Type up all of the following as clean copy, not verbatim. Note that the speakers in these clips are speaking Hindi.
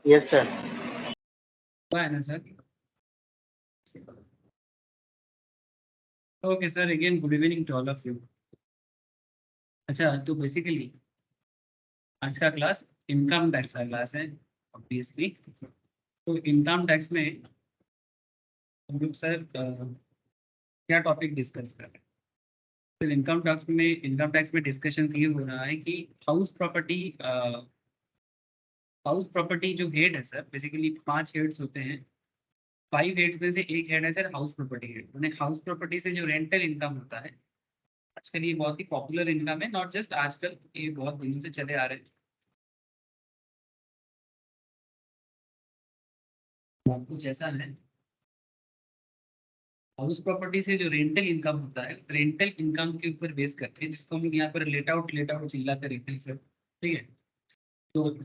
Yes sir. हुआ है ना sir? Okay sir, again good evening to all of you. अच्छा, तो बेसिकली आज का क्लास इनकम टैक्स का क्लास है ऑब्वियसली। तो इनकम टैक्स में हम लोग सर क्या टॉपिक डिस्कस कर रहे हैं? सर इनकम टैक्स में डिस्कशन ये हो रहा है कि हाउस प्रॉपर्टी जो हेड है सर, बेसिकली 5 हेड्स होते हैं। 5 हेड्स में से एक हेड है सर हाउस प्रॉपर्टी हेड। मैंने हाउस प्रॉपर्टी से जो रेंटल इनकम होता है, आजकल ये बहुत ही पॉपुलर इनकम है, नॉट जस्ट आजकल, ये बहुत दिनों से चले आ रहे हैं। बहुत कुछ ऐसा है, हाउस प्रॉपर्टी से जो रेंटल इनकम होता है, रेंटल इनकम के ऊपर बेस करके, जिसको हम लोग यहाँ पर लेट आउट चिल्लाते रहते हैं सर, ठीक है। तो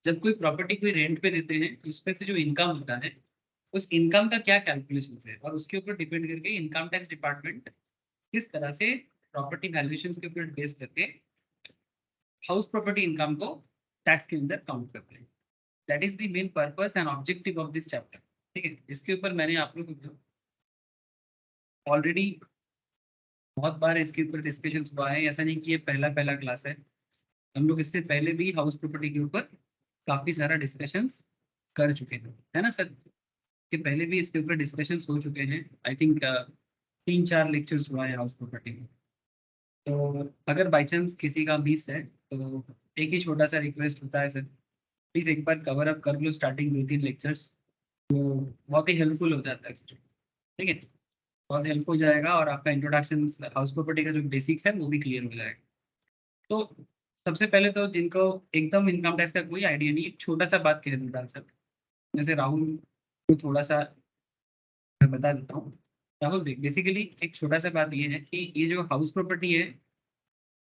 जब कोई प्रॉपर्टी कोई रेंट पे देते हैं तो उसमें से जो इनकम होता है, उस इनकम का क्या कैलकुलेशन है, और उसके ऊपर डिपेंड करके इनकम टैक्स डिपार्टमेंट किस तरह से प्रॉपर्टी वैल्यूएशन के ऊपर बेस करके हाउस प्रॉपर्टी इनकम को टैक्स के अंदर काउंट करते हैं। That is the main purpose and objective of this chapter, ठीक है। इसके ऊपर मैंने आप लोगों को ऑलरेडी बहुत बार इसके ऊपर डिस्कशन हुआ है, ऐसा नहीं कि ये पहला पहला क्लास है। हम लोग इससे पहले भी हाउस प्रॉपर्टी के ऊपर काफी सारा डिस्कशंस कर चुके हैं, है ना सर? इसके पहले भी इसके ऊपर डिस्कशंस हो चुके हैं। आई थिंक 3-4 लेक्चर्स हुआ है हाउस प्रॉपर्टी में। तो अगर बाई चांस किसी का मिस है तो एक ही छोटा सा रिक्वेस्ट होता है सर, प्लीज एक बार कवर अप कर लो स्टार्टिंग 2-3 लेक्चर्स, तो बहुत ही हेल्पफुल हो जाता है, ठीक है। बहुत हेल्प हो जाएगा और आपका इंट्रोडक्शन हाउस प्रॉपर्टी का जो बेसिक्स है वो भी क्लियर हो जाएगा। तो सबसे पहले तो जिनको एकदम इनकम टैक्स का कोई आइडिया नहीं, एक छोटा सा बात कह दूँ सर, जैसे राहुल को थोड़ा सा मैं बता देता हूँ। राहुल देख, बेसिकली एक छोटा सा बात ये है कि ये जो हाउस प्रॉपर्टी है,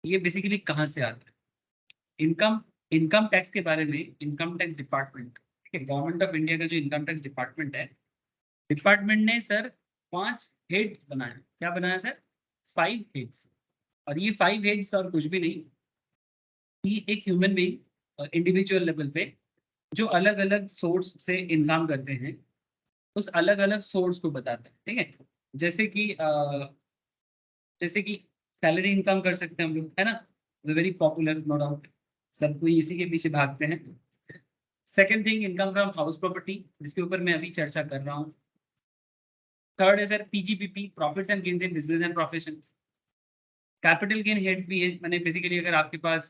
ये बेसिकली कहाँ से आता है? इनकम इनकम टैक्स के बारे में इनकम टैक्स डिपार्टमेंट, ठीक है, गवर्नमेंट ऑफ इंडिया का जो इनकम टैक्स डिपार्टमेंट है, डिपार्टमेंट ने सर 5 हेड्स बनाया। क्या बनाया सर? 5 हेड्स। और ये 5 हेड्स और कुछ भी नहीं, ये एक ह्यूमन बीइंग इंडिविजुअल लेवल पे जो अलग अलग सोर्स से इनकम करते हैं, उस अलग अलग सोर्स को बताते हैं, ठीक है। जैसे कि जैसे कि सैलरी इनकम कर सकते हैं हम लोग, है ना, वेरी पॉपुलर, नो डाउट, सब कोई इसी के पीछे भागते हैं। Second thing, income from house property, जिसके ऊपर मैं अभी चर्चा कर रहा हूँ। थर्ड है sir PGPP, profits and gains in business and professions. Capital gain heads भी है, मैंने बेसिकली अगर आपके पास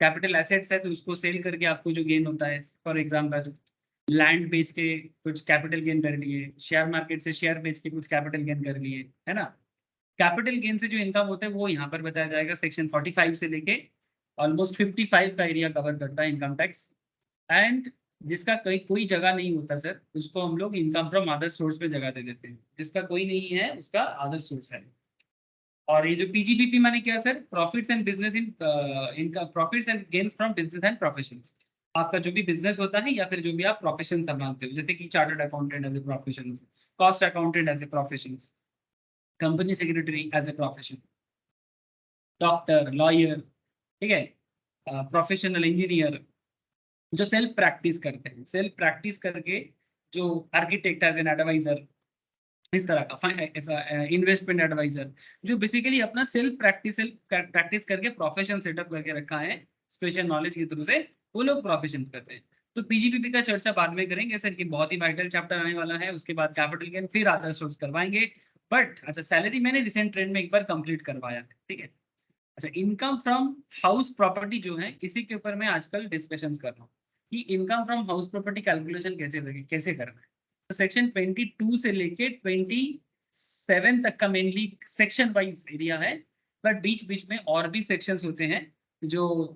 कैपिटल एसेट्स है तो उसको सेल करके आपको जो गेन होता है, फॉर एग्जांपल लैंड बेच के कुछ कैपिटल गेन कर लिए, शेयर मार्केट से शेयर बेच के कुछ कैपिटल गेन कर लिए, है ना। कैपिटल गेन से जो इनकम होता है वो यहाँ पर बताया जाएगा। सेक्शन 45 से लेके ऑलमोस्ट 55 का एरिया कवर करता है इनकम टैक्स। एंड जिसका कोई जगह नहीं होता सर, उसको हम लोग इनकम फ्रॉम अदर सोर्स पे जगह दे देते हैं। जिसका कोई नहीं है उसका अदर सोर्स है। और ये जो पीजीपीपी माने क्या sir? Profits and business in इनका profits and gains from business and professions. आपका जो भी बिजनेस होता है या फिर जो भी आप प्रोफेशन संभालते हो, जैसे कि chartered accountant as a profession, cost accountant as a profession, company secretary as a profession, doctor, lawyer, ठीक है, प्रोफेशनल इंजीनियर जो सेल्फ प्रैक्टिस करते हैं, सेल्फ प्रैक्टिस करके जो आर्किटेक्ट एज एन एडवाइजर, इस तरह का इन्वेस्टमेंट एडवाइजर, जो बेसिकली अपना सेल्फ प्रैक्टिस करके प्रोफेशन सेटअप करके रखा है स्पेशल नॉलेज के थ्रू से, वो लोग प्रोफेशन करते हैं। तो पीजीपीपी का चर्चा बाद में करेंगे सर, कि बहुत ही वाइटल चैप्टर आने वाला है। उसके बाद कैपिटल गेन, फिर अदर सोर्स करवाएंगे। बट अच्छा, सैलरी मैंने रिसेंट ट्रेंड में एक बार कंप्लीट करवाया है, ठीक है। अच्छा, इनकम फ्रॉम हाउस प्रॉपर्टी जो है, इसी के ऊपर मैं आजकल डिस्कशन कर रहा हूँ कि income from house property calculation कैसे करना है। तो सेक्शन 22 से लेके 27 तक का मेनली सेक्शन वाइज एरिया है, बट बीच बीच में और भी सेक्शंस होते हैं जो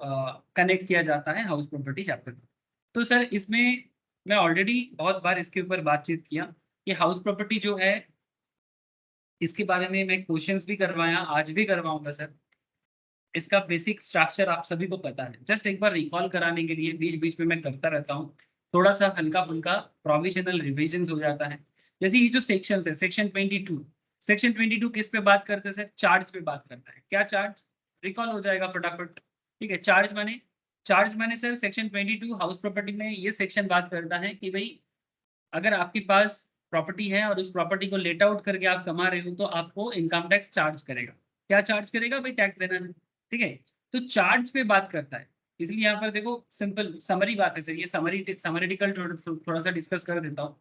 कनेक्ट किया जाता है हाउस प्रॉपर्टी चैप्टर। तो सर इसमें मैं ऑलरेडी बहुत बार इसके ऊपर बातचीत किया कि हाउस प्रॉपर्टी जो है, इसके बारे में मैं क्वेश्चंस भी करवाया, आज भी करवाऊंगा सर। इसका बेसिक स्ट्रक्चर आप सभी को पता है, जस्ट एक बार रिकॉल कराने के लिए बीच बीच में मैं करता रहता हूँ, थोड़ा सा हल्का फुल्का प्रोविजनल रिविजन हो जाता है। जैसे ये जो सेक्शन है, सेक्शन 22 किस पे बात करते हैं? चार्ज पे बात करता है। क्या चार्ज? रिकॉल हो जाएगा फटाफट, ठीक है। चार्ज माने चार्ज माने सर सेक्शन 22 हाउस प्रॉपर्टी में ये सेक्शन बात करता है कि भाई अगर आपके पास प्रॉपर्टी है और उस प्रॉपर्टी को लेट आउट करके आप कमा रहे हो तो आपको इनकम टैक्स चार्ज करेगा। क्या चार्ज करेगा भाई? टैक्स देना है। ठीक है, तो चार्ज पे बात करता है। इसलिए यहाँ पर देखो सिंपल समरी बात है सर, ये समरीटिकल थोड़ा सा डिस्कस कर देता हूँ।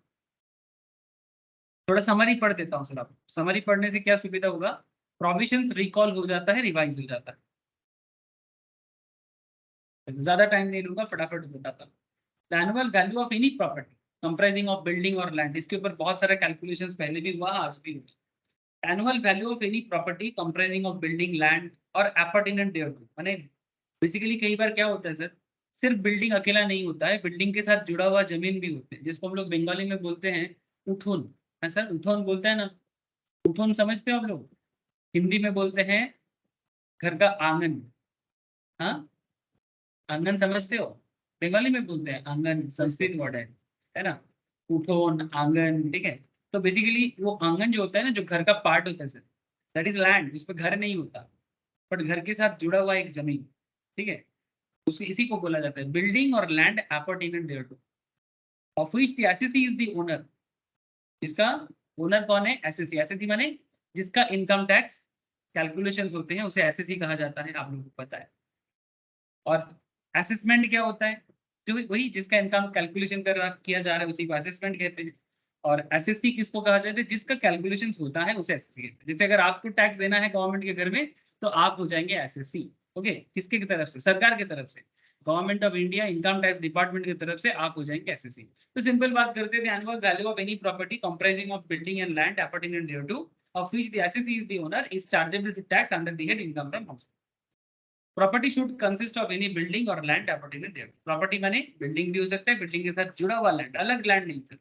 थोड़ा समरी पढ़ देता हूँ सर आपको। समरी पढ़ने से क्या सुविधा होगा? प्रोविजंस रिकॉल हो जाता है, रिवाइज हो जाता है। ज्यादा टाइम नहीं लूंगा, फटाफट बताता हूँ। The annual value of any property comprising of building और लैंड, इसके ऊपर बहुत सारे कैलकुलेशंस पहले भी हुआ, आज भी हुआ। Annual value of any property comprising of building, land और एपर्टिनेंट देयरटू, माने बेसिकली कई बार क्या होता है सर, सिर्फ बिल्डिंग अकेला नहीं होता है, बिल्डिंग के साथ जुड़ा हुआ जमीन भी होते हैं, जिसको हम लोग बंगाली में बोलते हैं उठोन। है सर, उठोन बोलते हैं ना। उठोन समझते हो आप लोग? हिंदी में बोलते हैं घर का आंगन। हाँ, आंगन समझते हो? बंगाली में बोलते हैं आंगन, संस्कृत वर्ड है ना। उठोन, आंगन, ठीक है। तो बेसिकली वो आंगन जो होता है ना, जो घर का पार्ट होता है सर, दैट इज लैंड, उस पर घर नहीं होता, बट घर के साथ जुड़ा हुआ एक जमीन। ठीक है, उसको इसी को बोला जाता है बिल्डिंग और land appurtenant thereto, of which the SSC is the owner. इसका ओनर कौन है? एसएससी। एसएससी माने जिसका इनकम टैक्स कैलकुलेशंस होते हैं उसे एसएससी कहा जाता है, आप लोगों को पता है। और असेसमेंट क्या होता है? जो वही जिसका इनकम कैलकुलेशन किया जा रहा है उसी को असेसमेंट कहते हैं। और एसएससी किसको कहा जाता है? जिसका कैलकुलेशन होता है उसे एसएससी कहते हैं। जैसे अगर आपको टैक्स देना है गवर्नमेंट के घर में तो आप हो जाएंगे एसएससी। ओके, किसके की तरफ से? सरकार की तरफ से, government of India income tax department की तरफ से आप हो जाएंगे एसएससी। तो सिंपल बात करते हैं, annual value of any property comprising of building and land appurtenant thereto of which the SSC is the owner is chargeable to tax under the head income from house. Property should consist of any building और लैंड अपॉर्टेंट देयर। प्रॉपर्टी माने बिल्डिंग भी हो सकता है, बिल्डिंग के साथ जुड़ा हुआ लैंड, अलग लैंड नहीं सर।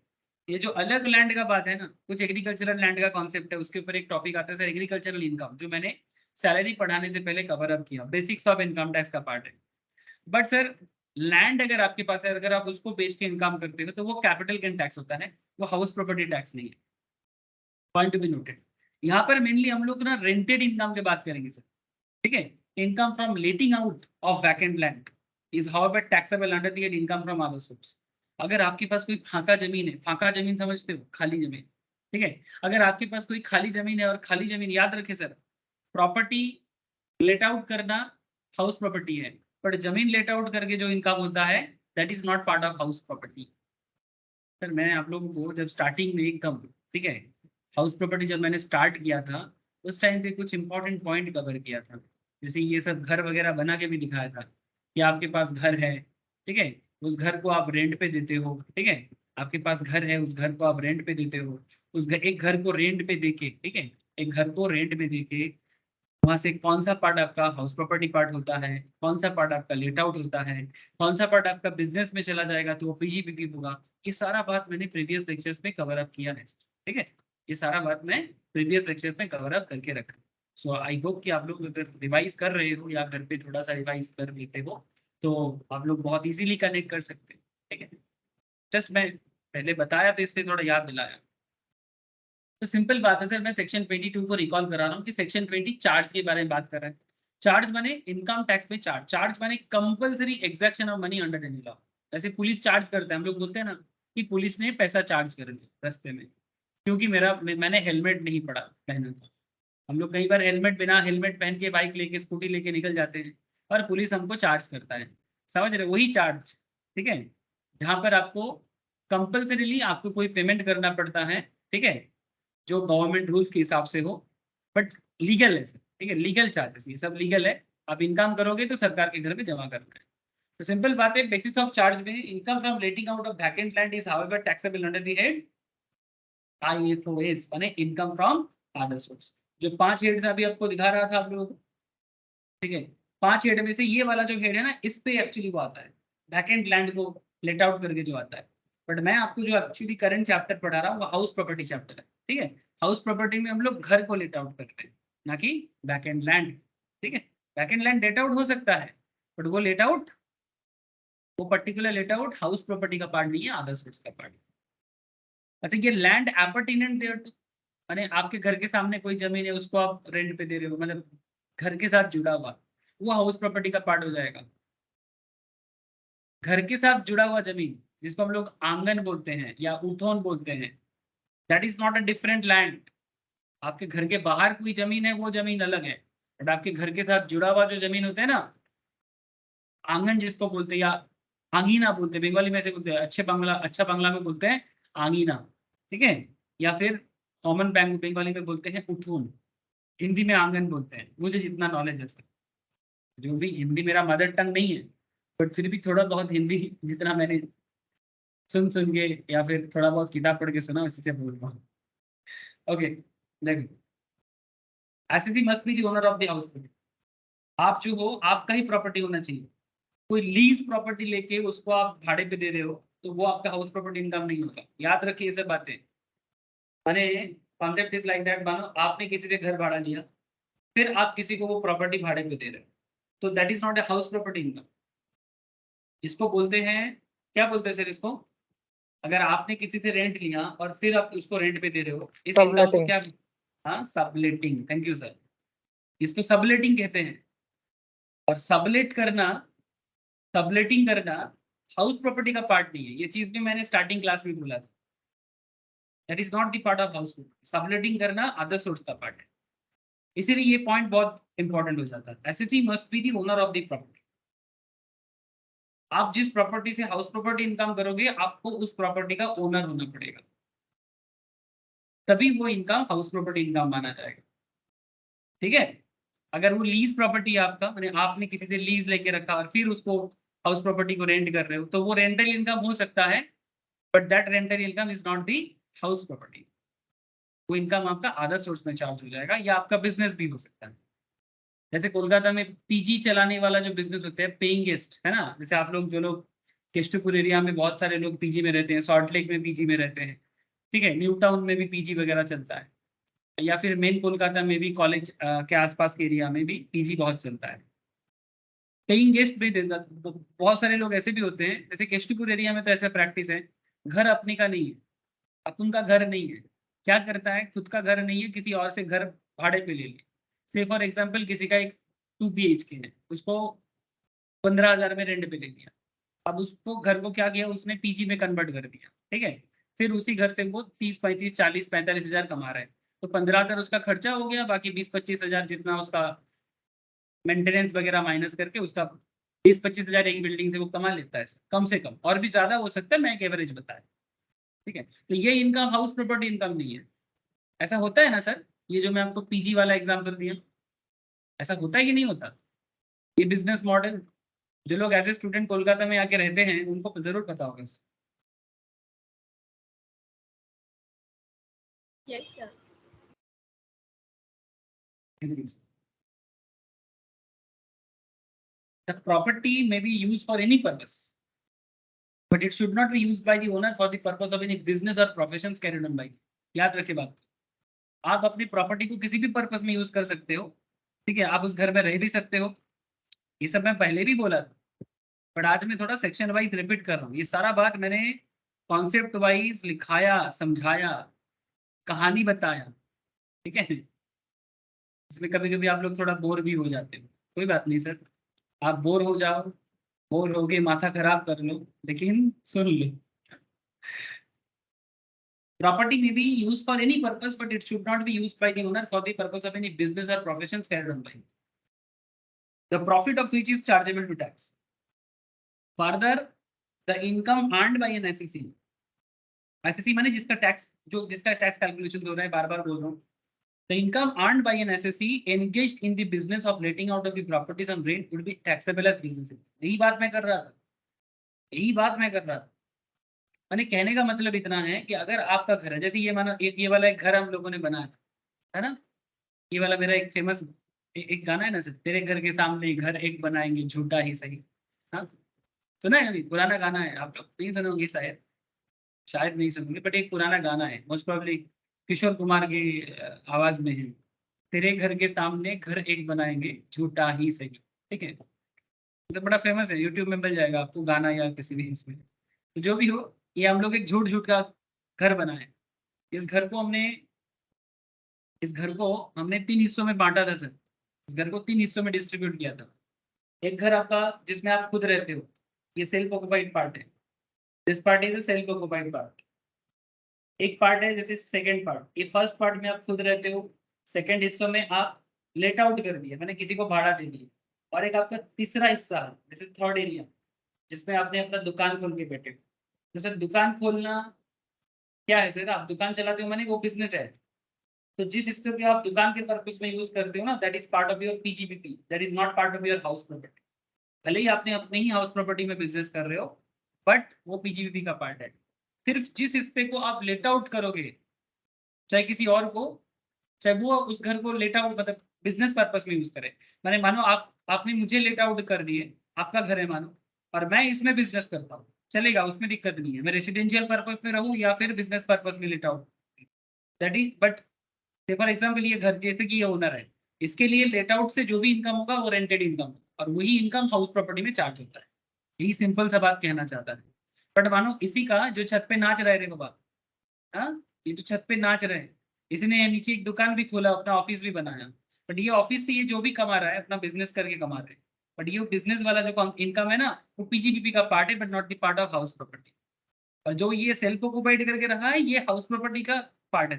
ये जो अलग लैंड का बात है ना, कुछ एग्रीकल्चरल लैंड का कॉन्सेप्ट है, उसके ऊपर एक टॉपिक आता है सर एग्रीकल्चरल इनकम, जो मैंने सैलरी पढ़ाने से पहले कवर अप किया, बेसिक्स ऑफ इनकम टैक्स का पार्ट है। बट सर लैंड अगर आपके पास है, अगर आप उसको बेच के इनकम करते हो तो वो कैपिटल गेन टैक्स होता है, वो हाउस प्रॉपर्टी टैक्स नहीं है। Point to be noted. यहाँ पर मेनली हम लोग ना रेंटेड इनकम की बात करेंगे सर। ठीक है, income from letting out of vacant land is however taxable under the income from other source. अगर आपके पास कोई फाका जमीन है, फाका जमीन समझते हो? खाली जमीन। ठीक है, अगर आपके पास कोई खाली जमीन है, और खाली जमीन याद रखे सर, प्रॉपर्टी लेट आउट करना हाउस प्रॉपर्टी है, बट जमीन लेट आउट करके जो इनकम होता है that is not part of house property. Sir मैंने आप लोगों को जब स्टार्टिंग में एकदम, ठीक है, हाउस प्रॉपर्टी जब मैंने स्टार्ट किया था उस टाइम पे कुछ इंपॉर्टेंट पॉइंट कवर किया था। जैसे ये सब घर वगैरह बना के भी दिखाया था कि आपके पास घर है, ठीक है, उस घर को आप रेंट पे देते हो। ठीक है, आपके पास घर है, उस घर को आप रेंट पे देते हो। उस घर, एक घर को रेंट पे देके, ठीक है, एक घर को रेंट पे देके वहां से कौन सा पार्ट आपका हाउस प्रॉपर्टी पार्ट होता है, कौन सा पार्ट आपका लेट आउट होता है, कौन सा पार्ट आपका बिजनेस में चला जाएगा तो वो पीजीपीपी होगा। ये सारा बात मैंने प्रीवियस लेक्चर्स में कवर अप किया है। ठीक है, ये सारा बात मैं प्रीवियस लेक्चर्स में कवर अप करके रखा। सो आई होप कि आप लोग अगर रिवाइज कर रहे हो या घर पे थोड़ा सा रिवाइज कर लेते हो तो आप लोग बहुत इजीली कनेक्ट कर सकते हैं। ठीक है, जस्ट मैं पहले बताया तो इसलिए थोड़ा याद दिलाया। तो सिंपल बात है सर, मैं सेक्शन 22 को रिकॉल करा रहा हूँ कि सेक्शन 20 चार्ज के बारे में बात कर रहे हैं। चार्ज माने इनकम टैक्स में चार्ज, चार्ज माने compulsory exaction of money under any law. जैसे पुलिस चार्ज करता है, हम लोग बोलते हैं ना कि पुलिस ने पैसा चार्ज कर दिया रास्ते में, क्योंकि मैंने हेलमेट नहीं पहना था। हम लोग कई बार हेलमेट, बिना हेलमेट पहन के बाइक लेके स्कूटी लेके निकल जाते हैं और पुलिस हमको चार्ज करता है। समझ रहे? वही चार्ज, ठीक है, जहां पर आपको कंपल्सरीली आपको कोई पेमेंट करना पड़ता है। ठीक है, जो गवर्नमेंट रूल्स के हिसाब से हो, बट लीगल है सर। ठीक है, लीगल चार्जेस, ये सब लीगल है। आप इनकम करोगे तो सरकार के घर में जमा करना है। तो सिंपल बात है, बेसिस ऑफ चार्ज में income from letting out of vacant land is however taxable under the head IFOS, माने इनकम फ्रॉम अदर सोर्स। जो 5 हेड्स अभी आपको दिखा रहा था आप लोगों को, ठीक है, 5 हेड में से ये वाला जो हेड है ना, इस पे एक्चुअली वो आता है, वैकेंट लैंड को लेट आउट करके जो आता है। बट मैं आपको जो एक्चुअली करंट चैप्टर पढ़ा रहा हूँ वो हाउस प्रॉपर्टी चैप्टर है। ठीक है, हाउस प्रॉपर्टी में हम लोग घर को लेट आउट करते हैं, ना कि वैकेंट लैंड। ठीक है, वैकेंट लैंड लेट आउट हो सकता है, बट वो लेट आउट, वो particular let out house property का पार्ट नहीं है, अदर सोर्स का पार्ट। अच्छा, ये लैंड अपॉर्टेंट देयर टू, माने आपके घर के सामने कोई जमीन है, उसको आप रेंट पे दे रहे हो, मतलब घर के साथ जुड़ा हुआ, वो हाउस प्रॉपर्टी का पार्ट हो जाएगा। घर के साथ जुड़ा हुआ जमीन जिसको हम लोग आंगन बोलते हैं या उठोन बोलते हैं, that is not a different land. आपके घर के बाहर कोई जमीन है वो जमीन अलग है, बट आपके घर के साथ जुड़ा हुआ जो जमीन होता है ना, आंगन जिसको बोलते हैं या आंगीना बोलते हैं, बंगाली में से बोलते हैं, अच्छा बांग्ला में बोलते हैं आंगीना, ठीक है, या फिर कॉमन बंगाली में बोलते हैं उठोन, हिंदी में आंगन बोलते हैं, मुझे जितना नॉलेज है सर। जो भी हिंदी मेरा मदर टंग नहीं है, बट फिर भी थोड़ा बहुत हिंदी जितना मैंने सुन सुन के या फिर थोड़ा बहुत किताब पढ़ के सुना उसी से बोल रहा हूँ। ओके, देखो, SSC must be the owner of the house. आप जो हो आपका ही प्रॉपर्टी होना चाहिए। कोई लीज प्रॉपर्टी लेके उसको आप भाड़े पे दे रहे हो तो वो आपका हाउस प्रॉपर्टी इनकम नहीं होता। याद रखिए ये सब बातें। माने कॉन्सेप्ट इज लाइक दैट, मानो आपने किसी से घर भाड़ा लिया, फिर आप किसी को वो प्रॉपर्टी भाड़े पे दे रहे हो, तो that is not a house property income. इसको बोलते हैं, क्या बोलते हैं सर इसको, अगर आपने किसी से रेंट लिया और फिर आप उसको रेंट पे दे रहे हो, इस इनकम को क्या, हाँ सबलेटिंग, थैंक यू सर, इसको सबलेटिंग कहते हैं। और सबलेटिंग करना हाउस प्रॉपर्टी का पार्ट नहीं है। ये चीज भी मैंने स्टार्टिंग क्लास में बोला था, that is not the part of house property. Subletting करना अदर सोर्स का पार्ट है, इसीलिए ये पॉइंट बहुत इंपॉर्टेंट हो जाता है। SSC must be the owner of the property. आप जिस प्रॉपर्टी से हाउस प्रॉपर्टी इनकम करोगे आपको उस प्रॉपर्टी का ओनर होना पड़ेगा, तभी वो इनकम हाउस प्रॉपर्टी इनकम माना जाएगा, ठीक है। अगर वो लीज प्रॉपर्टी है आपका, माने आपने किसी से लीज लेके रखा और फिर उसको हाउस प्रॉपर्टी को रेंट कर रहे हो, तो वो रेंटल इनकम हो सकता है, but that rental income is not the house property. वो इनकम आपका अदर सोर्स में चार्ज हो जाएगा, या आपका बिजनेस भी हो सकता है। जैसे कोलकाता में पीजी चलाने वाला जो बिजनेस होता है, पेइंग गेस्ट, है ना, जैसे आप लोग जो लोग केस्टपुर एरिया में बहुत सारे लोग पीजी में रहते हैं, सॉल्ट लेक में पीजी में रहते हैं, ठीक है, न्यू टाउन में भी पीजी वगैरह चलता है, या फिर मेन कोलकाता में भी कॉलेज के आसपास के एरिया में भी पीजी बहुत चलता है। पेइंग गेस्ट भी देता, बहुत सारे लोग ऐसे भी होते हैं, जैसे केस्टपुर एरिया में तो ऐसा प्रैक्टिस है, घर अपने का नहीं है, अपन का घर नहीं है, क्या करता है, खुद का घर नहीं है, किसी और से घर भाड़े पे ले लिया। से फॉर एग्जाम्पल किसी का एक 2 BHK है, उसको 15,000 में रेंट पे ले लिया। अब उसको घर को क्या किया, उसने पीजी में कन्वर्ट कर दिया, ठीक है, फिर उसी घर से वो 30, 35, 40, 45 हजार कमा रहे हैं, तो 15,000 उसका खर्चा हो गया, बाकी 20, 25 हजार जितना उसका मेंटेनेंस वगैरह माइनस करके उसका 20, 25 हजार एक बिल्डिंग से वो कमा लेता है, कम से कम, और भी ज्यादा हो सकता है, मैं एक एवरेज बताया, ठीक है। तो ये इनकम हाउस प्रॉपर्टी इनकम नहीं है। ऐसा होता है ना सर, ये जो मैं आपको पीजी वाला एग्जांपल दिया, ऐसा होता है कि नहीं होता, ये बिजनेस मॉडल जो लोग एज ए स्टूडेंट कोलकाता में आके रहते हैं उनको जरूर पता होगा। Yes, sir. The property may be used for any purpose, but it should not be used by the owner for the purpose of any business or professions carried on by. याद रखिए बात, आप अपनी प्रॉपर्टी को किसी भी पर्पस में यूज कर सकते हो, ठीक है, आप उस घर में रह भी सकते हो, ये सब मैं पहले भी बोला था, बट आज मैं थोड़ा सेक्शन वाइज रिपीट कर रहा हूँ। ये सारा बात मैंने कॉन्सेप्ट वाइज लिखाया, समझाया, कहानी बताया, ठीक है। इसमें कभी कभी आप लोग थोड़ा बोर भी हो जाते हो, कोई बात नहीं सर, आप बोर हो जाओ, बोर हो के माथा खराब कर लो, लेकिन सुन लो। Property may be used for any purpose, but it should not be used by the owner for the purpose of any business or professions carried on by him, the profit of which is chargeable to tax. Further, the income earned by an SEC, SEC माने जिसका टैक्स, जो जिसका टैक्स कैलकुलेशन हो रहा है, बार बार बोल रहा हूँ, the income earned by an SEC engaged in the business of letting out of the properties on rent would be taxable as business. यही बात मैं कर रहा था, यही बात मैं कर रहा था। मैंने कहने का मतलब इतना है कि अगर आपका घर है, जैसे ये माना ये वाला एक घर हम लोगों ने बनाया है ना, ये वाला मेरा एक फेमस एक गाना है ना सर, तेरे घर के सामने घर एक बनाएंगे झूठा ही सही, हाँ सुना है, अभी पुराना गाना है, आप लोग नहीं सुने होंगे शायद, शायद नहीं सुनोगे, बट एक पुराना गाना है, मोस्ट प्रोबेबली किशोर कुमार की आवाज में है। तेरे घर के सामने घर एक बनाएंगे झूठा ही सही, ठीक है, तो बड़ा फेमस है, यूट्यूब में मिल जाएगा आपको गाना या किसी भी इसमें। तो जो भी हो, ये हम लोग एक झूठ झूठ का घर बनाए। इस घर को हमने इस घर को हमने 3 हिस्सों में बांटा था सर, इस घर को 3 हिस्सों में डिस्ट्रीब्यूट किया था। एक घर आपका जिसमें आप खुद रहते हो, ये सेल्फ ऑक्युपाइड पार्ट है, this part is a self occupied part. एक पार्ट है जैसे सेकंड पार्ट, ये फर्स्ट पार्ट में आप खुद रहते हो, सेकंड हिस्सों में आप लेट आउट कर दिया, मैंने किसी को भाड़ा दे दिया, और एक आपका तीसरा हिस्सा है जैसे थर्ड एरिया, जिसमें आपने अपना दुकान खोल के बैठे हो। तो सर दुकान खोलना क्या है सर, आप दुकान चलाते हो माने वो बिजनेस है। तो जिस हिस्से को आप दुकान के पर्पस में यूज करते हो ना, that is part of your PGBP, that is not part of your house property. भले ही आपने अपने ही हाउस प्रॉपर्टी में बिजनेस कर रहे हो, बट वो पीजीबीपी का पार्ट है। सिर्फ जिस हिस्से को आप लेट आउट करोगे, चाहे किसी और को, चाहे वो उस घर को लेट आउट मतलब बिजनेस पर्पस में यूज करे। माने मानो आपने मुझे लेट आउट कर दिए, आपका घर है मानो, और मैं इसमें बिजनेस करता हूँ, चलेगा, उसमें दिक्कत नहीं है, मैं रेसिडेंशियल पर्पस में रहूँ या फिर बिजनेस पर्पस में let out, that is but for example ये घर जैसे कि ये ओनर है, इसके लिए लेट आउट से जो भी इनकम होगा वो रेंटेड इनकम होगा, और वही इनकम हाउस प्रॉपर्टी में चार्ज होता है। यही सिंपल सा बात कहना चाहता है। बट मानो इसी का जो छत पे नाच रहे रे बाबा, हाँ, ये जो छत पे नाच रहे हैं, इसने नीचे एक दुकान भी खोला, अपना ऑफिस भी बनाया, बट ये ऑफिस से ये जो भी कमा रहा है अपना बिजनेस करके कमा रहे हैं, बट ये बिजनेस वाला जो इनकम है ना, वो पीजीबीपी का पार्ट है, but not the part of house property. और जो ये सेल्फ ऑक्युपाइड करके रहा है, ये हाउस प्रॉपर्टी का पार्ट है।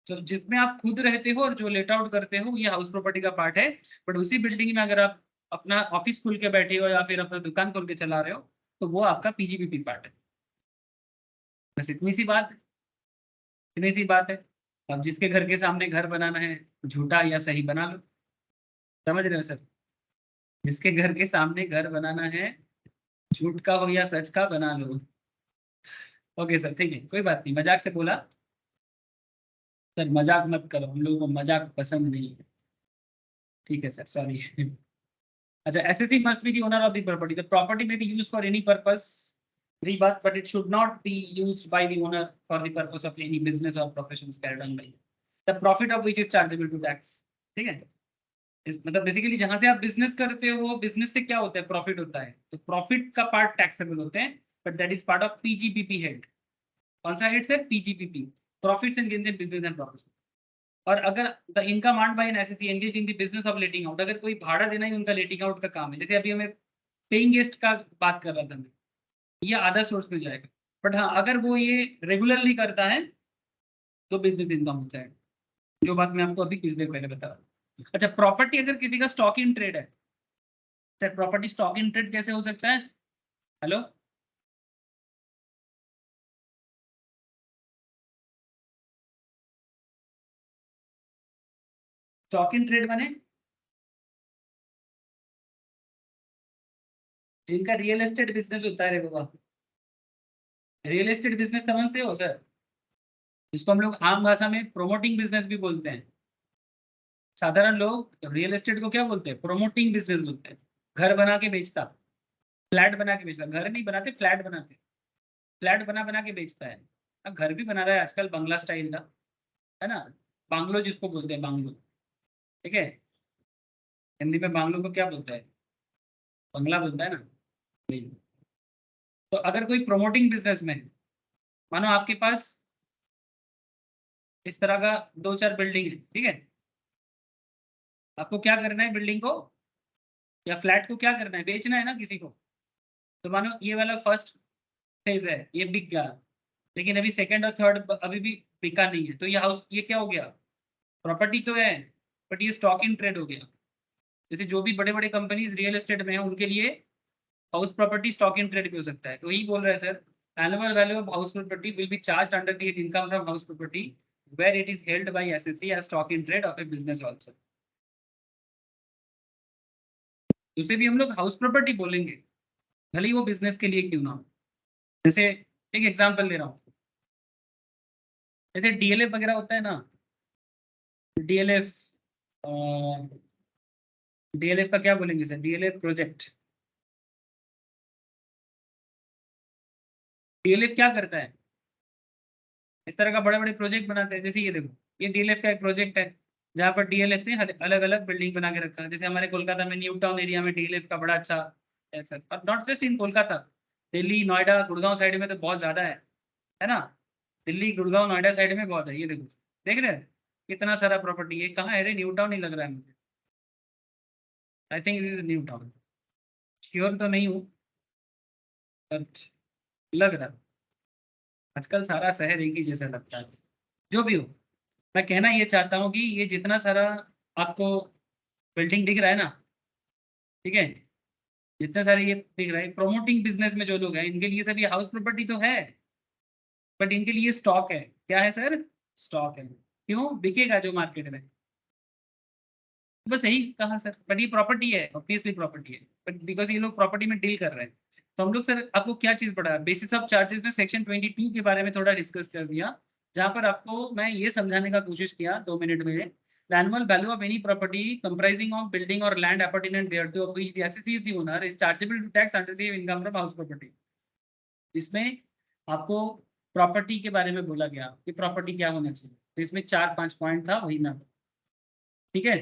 तो जिसमें आप खुद रहते हो और जो लेट आउट करते हो, ये हाउस प्रॉपर्टी का पार्ट है। बट उसी बिल्डिंग में अगर आप अपना ऑफिस खोल के बैठे हो या फिर अपना दुकान खोल के चला रहे हो, तो वो आपका पीजीबीपी पार्ट है। बस इतनी सी बात है, इतनी सी बात है। अब जिसके घर के सामने घर बनाना है, झूठा या सही बना लो, समझ रहे हो सर? जिसके घर के सामने घर बनाना है, झूठ का हो या सच का बना लो। ओके सर, ठीक है, कोई बात नहीं, मजाक से बोला। सर मजाक मत करो, हम लोगों को मजाक पसंद नहीं है। ठीक है सर, सॉरी। अच्छा, SSC must be the owner of the property. The property may be used for any purpose, rebirth, but it should not be used by the owner for the purpose of any business or professions carried on by him. The profit of which is chargeable to tax. ठीक है, इस मतलब बेसिकली जहां से आप बिजनेस करते हो, बिजनेस से क्या होता है, प्रॉफिट होता है, तो प्रॉफिट का पार्ट टैक्सेबल होते हैं, but that is part of PGPP head. कौन सा हेड से? PGPP, profits and gains in business and profit. और अगर the income earned by an SSC engage in the business of letting out, अगर कोई भाड़ा देना ही उनका लेटिंग आउट का काम है, जैसे अभी हमें पेइंग गेस्ट का बात कर रहा था मैं, ये आधा सोर्स में जाएगा। बट हाँ, अगर वो ये रेगुलरली करता है तो बिजनेस इनकम होता है, जो बात मैं आपको अभी कुछ देर पहले बता रहा हूँ। अच्छा, प्रॉपर्टी अगर किसी का स्टॉक इन ट्रेड है, sir property stock in trade कैसे हो सकता है? हेलो, स्टॉक इन ट्रेड माने जिनका रियल एस्टेट बिजनेस होता है रे बाबा। रियल एस्टेट बिजनेस समझते हो सर? जिसको हम लोग आम भाषा में प्रोमोटिंग बिजनेस भी बोलते हैं। साधारण लोग रियल एस्टेट को क्या बोलते हैं? प्रोमोटिंग बिजनेस बोलते हैं। घर बना के बेचता, फ्लैट बना के बेचता, घर नहीं बनाते, फ्लैट बनाते, फ्लैट बना बना के बेचता है। अब घर भी बना रहा है आजकल बंगला स्टाइल का, है ना, बांग्लो जिसको बोलते हैं, बांग्लो। ठीक है, हिंदी में बांग्लो को क्या बोलता है? बंगला बोलता है ना। नहीं। तो अगर कोई प्रोमोटिंग बिजनेस में है, मानो आपके पास इस तरह का दो चार बिल्डिंग है, ठीक है, आपको क्या करना है, बिल्डिंग को या फ्लैट को क्या करना है, बेचना है ना किसी को। तो मानो ये वाला फर्स्ट फेज है, ये बिक गया, लेकिन अभी सेकंड और थर्ड अभी भी बिका नहीं है, तो ये हाउस, ये क्या हो गया, प्रॉपर्टी तो है, बट ये स्टॉक इन ट्रेड हो गया। जैसे जो भी बड़े बड़े कंपनीज रियल एस्टेट में है, उनके लिए house property stock in trade भी हो सकता है। तो यही बोल रहे हैं sir, annual value of house property will be charge under the income from house property where it is held by SSC as stock in trade of a business also. उसे भी हम लोग हाउस प्रॉपर्टी बोलेंगे, भले ही वो बिजनेस के लिए क्यों ना हो। जैसे एक एग्जांपल दे रहा हूँ, जैसे डीएलएफ वगैरह होता है ना, डीएलएफ, डीएलएफ का क्या बोलेंगे सर? DLF project. डीएलएफ क्या करता है? इस तरह का बड़े बड़े प्रोजेक्ट बनाते हैं, जैसे ये देखो, ये डीएलएफ का एक प्रोजेक्ट है, जहाँ पर डीएलएफ ने अलग अलग बिल्डिंग बना के रखा है। जैसे हमारे कोलकाता में न्यू टाउन एरिया में डीएलएफ का बड़ा अच्छा है सर, और not just in Kolkata, Delhi Noida Gurgaon side में तो बहुत ज्यादा है ना। दिल्ली गुड़गांव नोएडा साइड में बहुत है, ये देखो, देख रहे हैं कितना सारा प्रॉपर्टी है। कहाँ है रे, न्यू टाउन ही लग रहा है मुझे, I think it is New town, sure तो नहीं हूँ। बट लग रहा आजकल सारा शहर एक ही जैसा लगता है। जो भी हो, मैं कहना ये चाहता हूँ कि ये जितना सारा आपको बिल्डिंग दिख रहा है ना, ठीक है, जितने सारे ये दिख रहा है प्रोमोटिंग बिजनेस में जो लोग हैं, इनके लिए सभी हाउस प्रॉपर्टी तो है, बट इनके लिए स्टॉक है। क्या है सर? स्टॉक है। क्यों? बिकेगा जो मार्केट में। बस यही कहा सर, बट ये प्रॉपर्टी है, ऑब्वियसली प्रॉपर्टी है, बट बिकॉज ये लोग प्रॉपर्टी में डील कर रहे हैं। तो हम लोग सर आपको क्या चीज पढ़ा, बेसिस ऑफ चार्जेस में सेक्शन 22 के बारे में थोड़ा डिस्कस कर दिया, जहां पर आपको मैं ये समझाने का कोशिश किया 2 मिनट में, the annual value of any property comprising of building और land appurtenant thereto of which the asset is the owner is chargeable to tax under the income from house property. इसमें आपको प्रॉपर्टी के बारे में बोला गया कि प्रॉपर्टी क्या होना चाहिए, तो इसमें 4-5 पॉइंट था, वही मैं, ठीक है,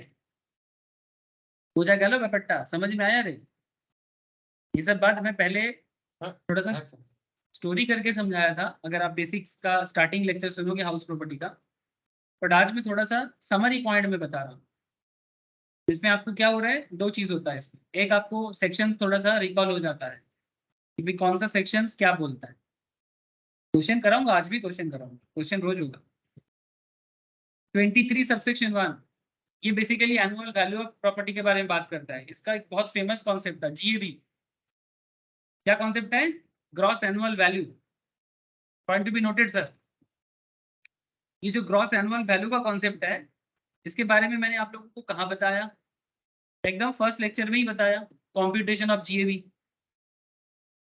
पूजा कह लो बेपट्टा, समझ में आया रे? ये सब बात मैं पहले थोड़ा सा स्टोरी करके समझाया था, अगर आप बेसिक्स का स्टार्टिंग लेक्चर सुनोगे हाउस प्रॉपर्टी का, बट आज मैं थोड़ा सा समरी पॉइंट में बता रहा हूँ। इसमें आपको क्या हो रहा है, दो चीज होता है इसमें, एक आपको सेक्शन थोड़ा सा रिकॉल हो जाता है कि भाई कौन सा सेक्शन क्या बोलता है। क्वेश्चन कराऊंगा, आज भी क्वेश्चन कराऊंगा, क्वेश्चन रोज होगा। 23 सबसेक्शन 1, ये basically annual value of property के बारे में बात करता है। इसका एक बहुत फेमस कॉन्सेप्ट था जीएबी। क्या कॉन्सेप्ट है? Gross annual value. Point to be noted sir. ये जो ग्रॉस एनुअल वैल्यू का कॉन्सेप्ट है, इसके बारे में मैंने आप लोगों को कहाँ बताया? एकदम फर्स्ट लेक्चर में ही बताया, कॉम्प्यूटेशन ऑफ जीएबी।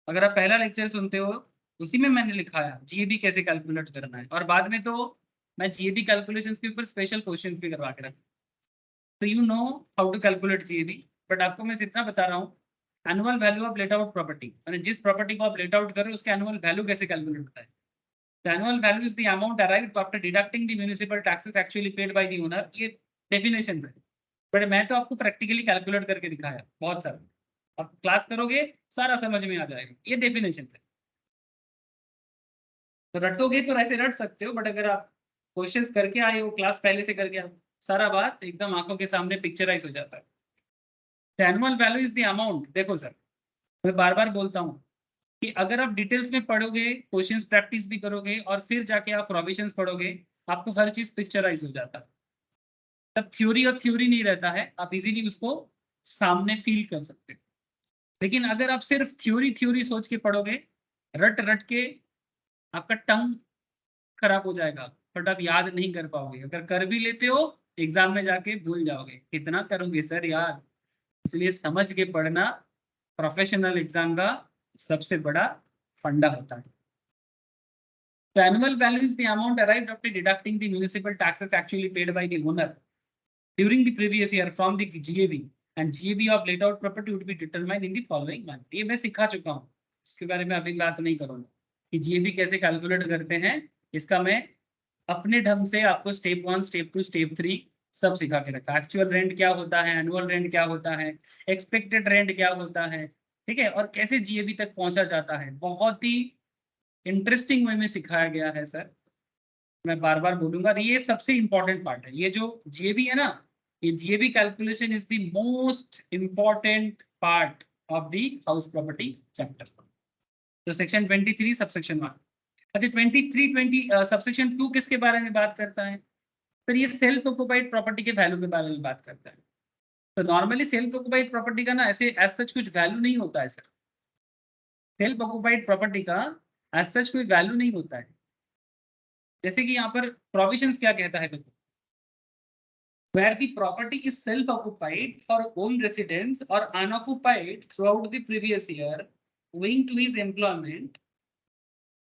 अगर आप पहला लेक्चर सुनते हो, उसी में मैंने लिखाया जीएबी कैसे कैलकुलेट करना है, और बाद में तो मैं जीएबी कैलकुलेशंस के ऊपर स्पेशल क्वेश्चंस भी करवा के रखा। तो you know how to calculate GAB, but आपको मैं जितना बता रहा हूँ, annual value of let out property, यानी जिस प्रॉपर्टी को आप लेट आउट कर रहे हो उसका एनुअल वैल्यू कैसे कैलकुलेट होता है। The annual value is the amount arrived after deducting the municipal taxes actually paid by the owner। ये डेफिनेशन है, बट मैं तो आपको प्रैक्टिकली कैलकुलेट करके दिखाया बहुत सारा। आप क्लास करोगे सारा समझ में आ जाएगा, ये डेफिनेशन है। तो रटोगे तो ऐसे रट सकते हो, बट अगर आप क्वेश्चंस करके आए हो, क्लास पहले से करके आओ, सारा बात एकदम आंखों के सामने पिक्चराइज हो जाता है। Annual value is the amount. देखो सर, मैं बार बार बोलता हूँ कि अगर आप डिटेल्स में पढ़ोगे, क्वेश्चंस प्रैक्टिस भी करोगे और फिर जाके आप प्रोविजंस पढ़ोगे, आपको हर चीज पिक्चराइज हो जाता है। तब थ्योरी और थ्योरी नहीं रहता है, आप इजीली उसको सामने फील कर सकते हो। लेकिन अगर आप सिर्फ थ्योरी थ्योरी सोच के पढ़ोगे, रट रट के, आपका टंग खराब हो जाएगा, बट आप याद नहीं कर पाओगे। अगर कर भी लेते हो, एग्जाम में जाके भूल जाओगे। कितना करोगे सर याद? इसलिए समझ के पढ़ना प्रोफेशनल एग्जाम का सबसे बड़ा फंडा होता है। The annual value is the amount arrived after deducting the municipal taxes actually paid by the owner during the previous year from the GAB, and GAB of laid out property would be determined in the following manner। ये मैं सिखा चुका हूँ, इसके बारे में अभी बात नहीं करूँगा कि GAB कैसे कैलकुलेट करते हैं। इसका मैं अपने ढंग से आपको स्टेप 1, स्टेप 2, स्टेप 3 सब सिखा के रखा। एक्चुअल रेंट क्या होता है, एनुअल रेंट क्या होता है, एक्सपेक्टेड रेंट क्या होता है, ठीक है, और कैसे GAB तक पहुंचा जाता है। बहुत ही इंटरेस्टिंग वे में सिखाया गया है सर। मैं बार बार बोलूंगा, ये सबसे इंपॉर्टेंट पार्ट है। ये जो जीएबी है ना, ये GAB calculation is the most important part of the house property chapter. तो सेक्शन 23 सबसेक्शन 1। अच्छा, 23 सबसेक्शन 2 किसके बारे में बात करता है सर? ये सेल्फ ऑक्युपाइड प्रॉपर्टी के वैल्यू के बारे में बात करता है। तो नॉर्मली सेल्फ ऑक्युपाइड प्रॉपर्टी का ना ऐसे एज सच कुछ वैल्यू नहीं होता है सर। सेल्फ ऑक्युपाइड प्रॉपर्टी का एज सच कोई वैल्यू नहीं होता है। जैसे कि यहाँ पर प्रोविजंस क्या कहता है देखो, where the property is self-occupied for own residence or unoccupied throughout the previous year, owing to his employment,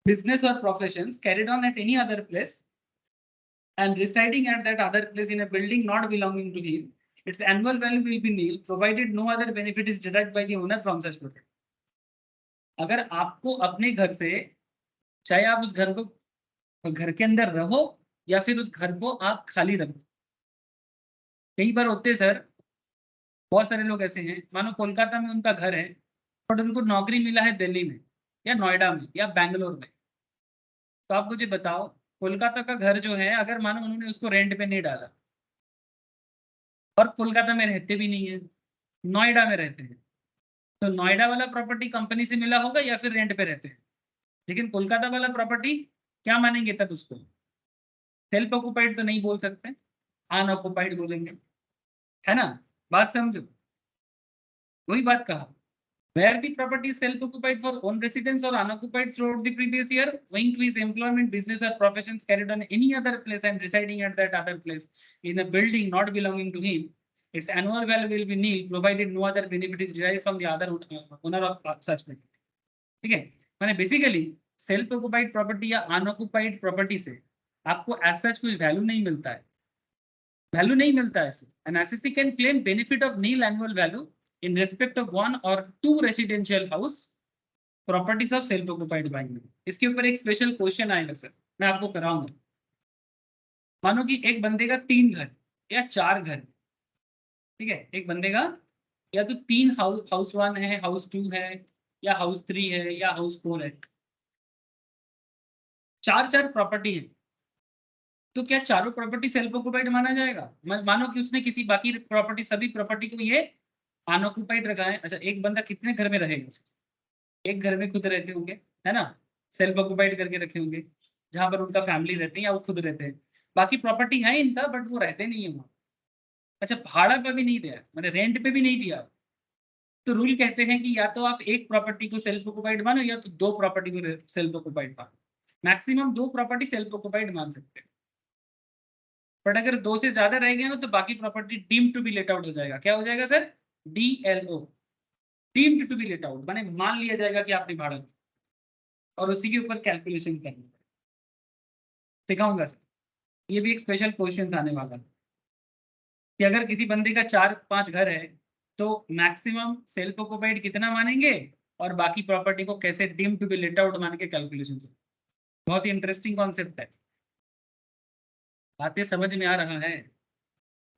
business or professions carried on at any other place, and residing at that other place in a building not belonging to him, its annual value will be nil, provided no other benefit is derived by the owner from such property। अगर आपको अपने घर से, चाहे आप उस घर को घर के अंदर रहो या फिर उस घर को आप खाली रखो, कई बार होते सर, बहुत सारे लोग ऐसे हैं, मानो कोलकाता में उनका घर है, बट उनको नौकरी मिला है दिल्ली में या नोएडा में या बैंगलोर में। तो आप मुझे बताओ, कोलकाता का घर जो है, अगर मानो उन्होंने उसको रेंट पे नहीं डाला और कोलकाता में रहते भी नहीं है, नोएडा में रहते हैं, तो नोएडा वाला प्रॉपर्टी कंपनी से मिला होगा या फिर रेंट पे रहते हैं, लेकिन कोलकाता वाला प्रॉपर्टी क्या मानेंगे तब उसको? सेल्फ ऑक्युपाइड तो नहीं बोल सकते, अनऑक्युपाइड बोलेंगे, है ना? बात समझो, वही बात कहा, where the property is self-occupied for own residence or unoccupied throughout the previous year, owing to his employment, business or professions carried on any other place and residing at that other place in a building not belonging to him, its annual value will be nil provided no other benefit is derived from the other owner of such property. ठीक है, माने बेसिकली सेल्फ ऑक्युपाइड प्रॉपर्टी या अनऑक्युपाइड प्रॉपर्टी से आपको एज सच कुछ वैल्यू नहीं मिलता है, वैल्यू नहीं मिलता है। An SSC can claim benefit of nil annual value in respect of one or two residential house properties of self occupied by me। इसके ऊपर एक स्पेशल क्वेश्चन आएगा सर, मैं आपको कराऊंगा। मानो कि एक बंदे का 3 घर या 4 घर, ठीक है, एक बंदे का या तो 3 हाउस 1 है, हाउस 2 है, या हाउस 3 है, या हाउस 4 है, 4 प्रॉपर्टी है, तो क्या चारों प्रॉपर्टी सेल्फ ऑक्युपाइड माना जाएगा? मानो कि उसने किसी बाकी प्रॉपर्टी, सभी प्रॉपर्टी को ये अनऑक्युपाइड रखा है। अच्छा, एक बंदा कितने घर में रहेगा? एक घर में खुद रहते होंगे, है ना, सेल्फ ऑक्युपाइड करके रखे होंगे, जहां पर उनका फैमिली रहते हैं या वो खुद रहते हैं, बाकी प्रॉपर्टी है इनका बट वो रहते नहीं है वहाँ। अच्छा, भाड़ा पे भी नहीं दिया, मैंने रेंट पे भी नहीं दिया, तो रूल कहते हैं कि या तो आप एक प्रॉपर्टी को सेल्फ ऑक्युपाइड मानो या तो 2 प्रॉपर्टी को सेल्फ ऑक्युपाइड मानो। मैक्सिमम 2 प्रॉपर्टी सेल्फ ऑक्युपाइड मान सकते हैं, बट अगर 2 से ज्यादा रह गया ना तो बाकी property deemed to be let out हो जाएगा। क्या हो जाएगा sir? DLO, deemed to be let out, माने मान लिया जाएगा कि आपने भाड़ा दिया, और उसी के ऊपर कैलकुलेशन करनी है। सिखाऊंगा सर, ये भी एक स्पेशल क्वेश्चन आने वाला है कि अगर किसी बंदे का 4-5 घर है तो मैक्सिमम सेल्फ ऑक्युपाइड कितना मानेंगे और बाकी प्रॉपर्टी को कैसे deem to be let out मान के कैलकुलेशन। बहुत ही इंटरेस्टिंग कॉन्सेप्ट है, बातें समझ में आ रहा है?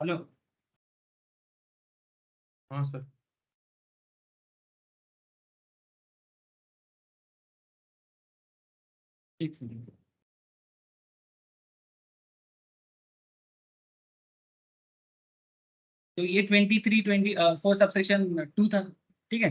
हेलो? हाँ सर। ठीक से तो ये 24 सबसेक्शन 2 था, ठीक है।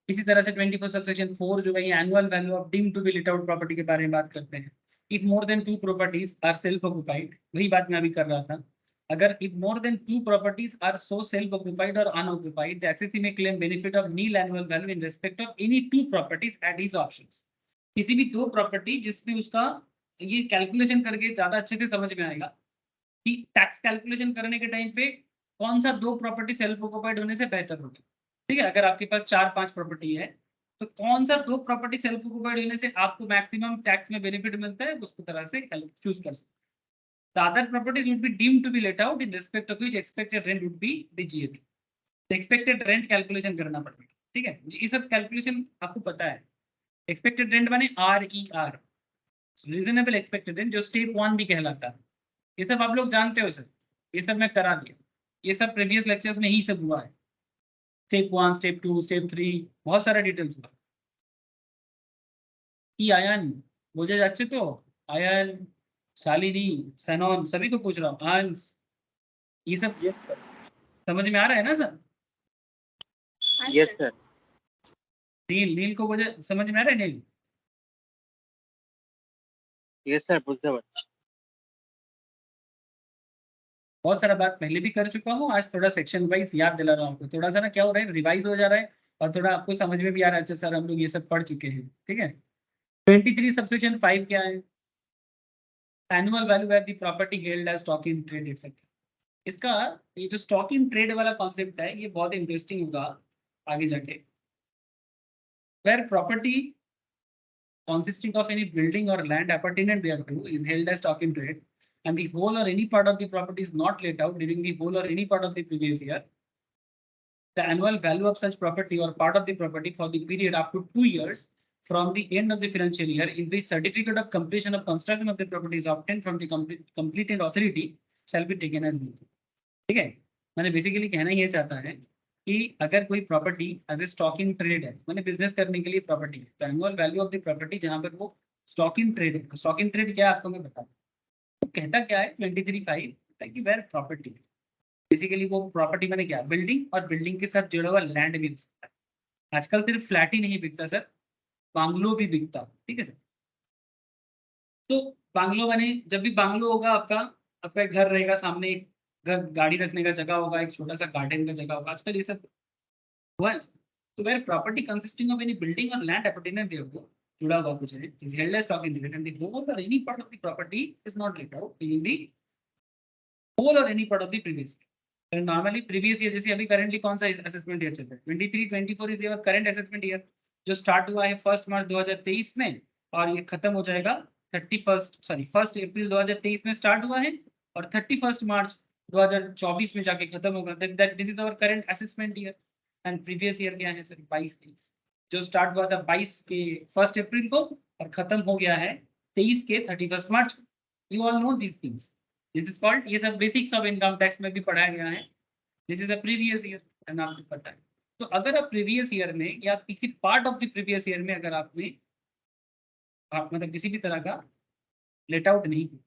इसी तरह से 24 सबसेक्शन 4 जो है ये annual value of deem to be let out property के बारे में बात करते हैं। If more than 2 properties are self occupied, वही बात मैं अभी कर रहा था, अगर if more than 2 properties are so self occupied और अनऑक्युपाइड, द एसएससी में claim benefit of nil annual value in respect of any 2 properties at his options. किसी भी 2 प्रॉपर्टी जिसमें उसका, ये कैलकुलेशन करके ज्यादा अच्छे से समझ में आएगा कि टैक्स कैलकुलेशन करने के टाइम पे कौन सा 2 प्रॉपर्टी सेल्फ ऑक्युपाइड होने से बेहतर होगा। ठीक है, अगर आपके पास 4-5 प्रॉपर्टी है तो कौन सा 2 प्रॉपर्टी सेल्फ ऑक्युपाइड होने से आपको मैक्सिमम टैक्स में बेनिफिट मिलता है, उसको तरह से चूज कर सकते हैं। The other properties would be deemed to be let out in respect of which expected rent would be the GAP। Expected rent calculation करना पड़ेगा, ठीक है जी, ये सब कैलकुलेशन आपको पता है। एक्सपेक्टेड रेंट माने RER, रीजनेबल एक्सपेक्टेड रेंट, जो स्टेप 1 भी कहलाता है। ये सब आप लोग जानते हो सर, ये सब मैं करा दिया, ये सब प्रीवियस लेक्चर्स में ही सब हुआ है। स्टेप 1, स्टेप 2, स्टेप 3, बहुत सारा डिटेल्स हुआ। कि आयन मुझे अच्छे तो आयन, शालिनी, सनोन, सभी को पूछ रहा हूँ, हंस, ये सब यस सर। समझ में आ रहा है ना sir? Yes sir. Neel, Neel को मुझे समझ में आ रहा है? नील, यस सर, बुझते बहुत सारा बात पहले भी कर चुका हूँ, आज थोड़ा सेक्शन वाइज याद दिला रहा हूँ आपको, थोड़ा सा ना क्या हो रहा है, रिवाइज हो जा रहा है और थोड़ा आपको समझ में भी आ रहा है। अच्छा सर, हम लोग ये सब पढ़ चुके हैं, ठीक है। 23 सबसेक्शन 5 क्या है? Annual value at the property held as stock in trade etcetera. इसका ये जो स्टॉक इन ट्रेड वाला कॉन्सेप्ट है ये बहुत इंटरेस्टिंग होगा आगे जाके। Where property consisting of any building or land appertaining thereto is held as stock in trade, and the whole or any part of the property is not let out during the whole or any part of the previous year, the annual value of such property or part of the property for the period up to 2 years from the end of the financial year in which certificate of completion of construction of the property is obtained from the completed authority shall be taken as legal। ठीक है, मैंने बेसिकली कहना ये चाहता है कि अगर कोई property as a stock in trade है, मैंने बिजनेस करने के लिए प्रॉपर्टी है, तो annual value of the property जहां पर वो स्टॉक इन ट्रेड है, स्टॉक इन ट्रेड क्या है आपको मैं बताऊं, तो कहता क्या है 23(5) कि वेयर प्रॉपर्टी, बेसिकली वो प्रॉपर्टी मैंने क्या, बिल्डिंग और बिल्डिंग के साथ जुड़ा हुआ लैंड भी हो सकता है। आजकल सिर्फ फ्लैट ही नहीं बिकता सर, बांग्लो भी बिकता, ठीक है सर। तो बांग्लो बने, जब भी बांग्लो होगा आपका, आपका एक घर रहेगा, सामने एक घर गाड़ी रखने का जगह होगा, एक छोटा सा गार्डन का जगह होगा, आजकल ये सब हुआ है। तो where property consisting of any building और लैंड अपॉर्चुनिटी देयरफॉर जुड़ा हुआ कुछ है is held as stock in limit and the whole और any part of the property is not let out in the whole और any part of the previous year. Normally previous year, जैसे अभी करंटली कौन सा असेसमेंट ईयर चल रहा है, 23-24 is your current assessment year, जो स्टार्ट हुआ है 1 मार्च 2023 में और ये खत्म हो जाएगा 1 अप्रैल 2023 में स्टार्ट हुआ है और 31 मार्च 2024 में जाके खत्म होगा। That this is our current assessment year. And previous year क्या है सर, 22-23, जो स्टार्ट हुआ था 22 के 1 अप्रैल को और खत्म हो गया है 23 के 31 मार्च को। You all know these things, this is called, ये सब बेसिक्स ऑफ इनकम टैक्स में भी पढ़ाया गया है। This is a previous year and आपको पता है। तो अगर आप प्रीवियस ईयर में या किसी part of the previous year में अगर आपने आप मतलब किसी भी तरह का लेट आउट नहीं किया,